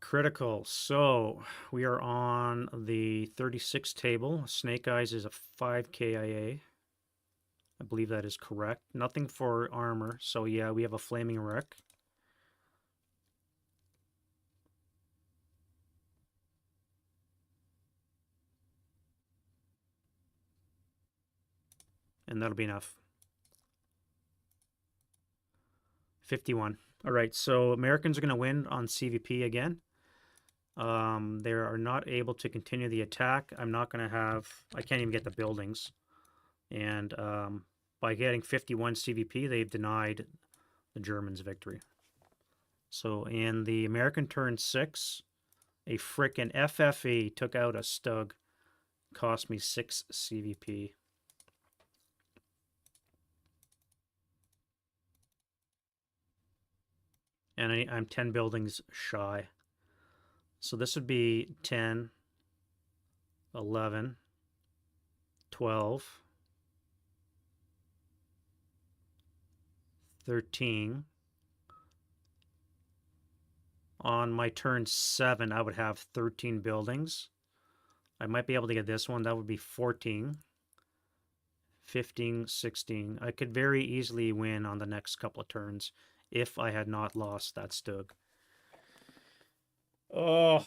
Critical. So we are on the 36 table. Snake Eyes is a 5 KIA. I believe that is correct. Nothing for armor. So yeah, we have a flaming wreck. And that'll be enough. 51. All right, so Americans are going to win on CVP again. They are not able to continue the attack. I'm not going to have, I can't even get the buildings. And by getting 51 CVP, they've denied the Germans victory. So in the American turn 6, a frickin' FFE took out a Stug, cost me 6 CVP. And I'm 10 buildings shy. So this would be 10, 11, 12, 13. On my turn 7, I would have 13 buildings. I might be able to get this one. That would be 14, 15, 16. I could very easily win on the next couple of turns if I had not lost that Stug. Oh,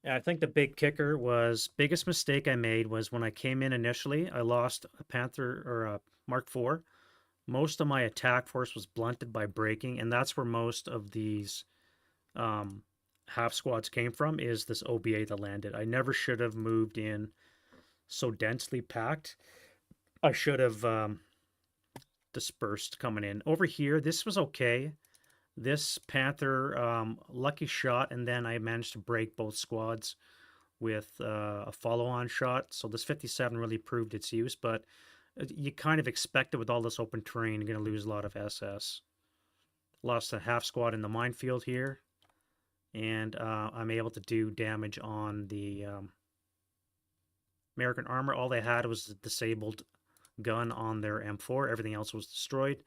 I think the big kicker was, biggest mistake I made was when I came in initially, I lost a Panther or a Mark IV. Most of my attack force was blunted by breaking, and that's where most of these half squads came from, is this OBA that landed. I never should have moved in so densely packed. I should have dispersed coming in. Over here, this was okay. This Panther, lucky shot, and then I managed to break both squads with a follow-on shot. So this 57 really proved its use, but you kind of expect it with all this open terrain. You're going to lose a lot of SS. Lost a half squad in the minefield here, and I'm able to do damage on the American armor. All they had was a disabled gun on their M4. Everything else was destroyed.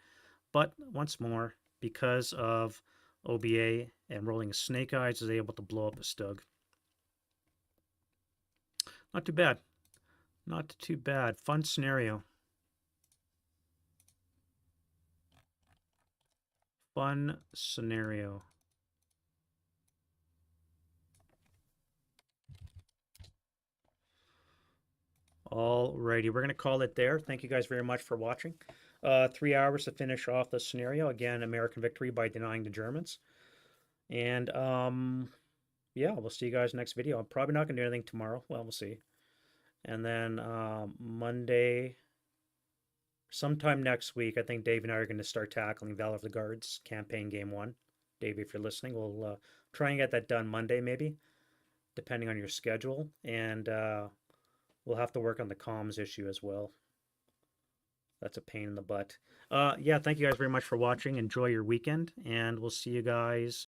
But once more, because of OBA and rolling snake eyes, is able to blow up a Stug. Not too bad. Not too bad. Fun scenario. Fun scenario. Alrighty, we're going to call it there. Thank you guys very much for watching. 3 hours to finish off the scenario. Again, American victory by denying the Germans. And yeah, we'll see you guys next video. I'm probably not going to do anything tomorrow. Well, we'll see. And then Monday, sometime next week, I think Dave and I are going to start tackling Valor of the Guards campaign game 1. Dave, if you're listening, we'll try and get that done Monday, maybe, depending on your schedule. And we'll have to work on the comms issue as well. That's a pain in the butt. Yeah, thank you guys very much for watching. Enjoy your weekend, and we'll see you guys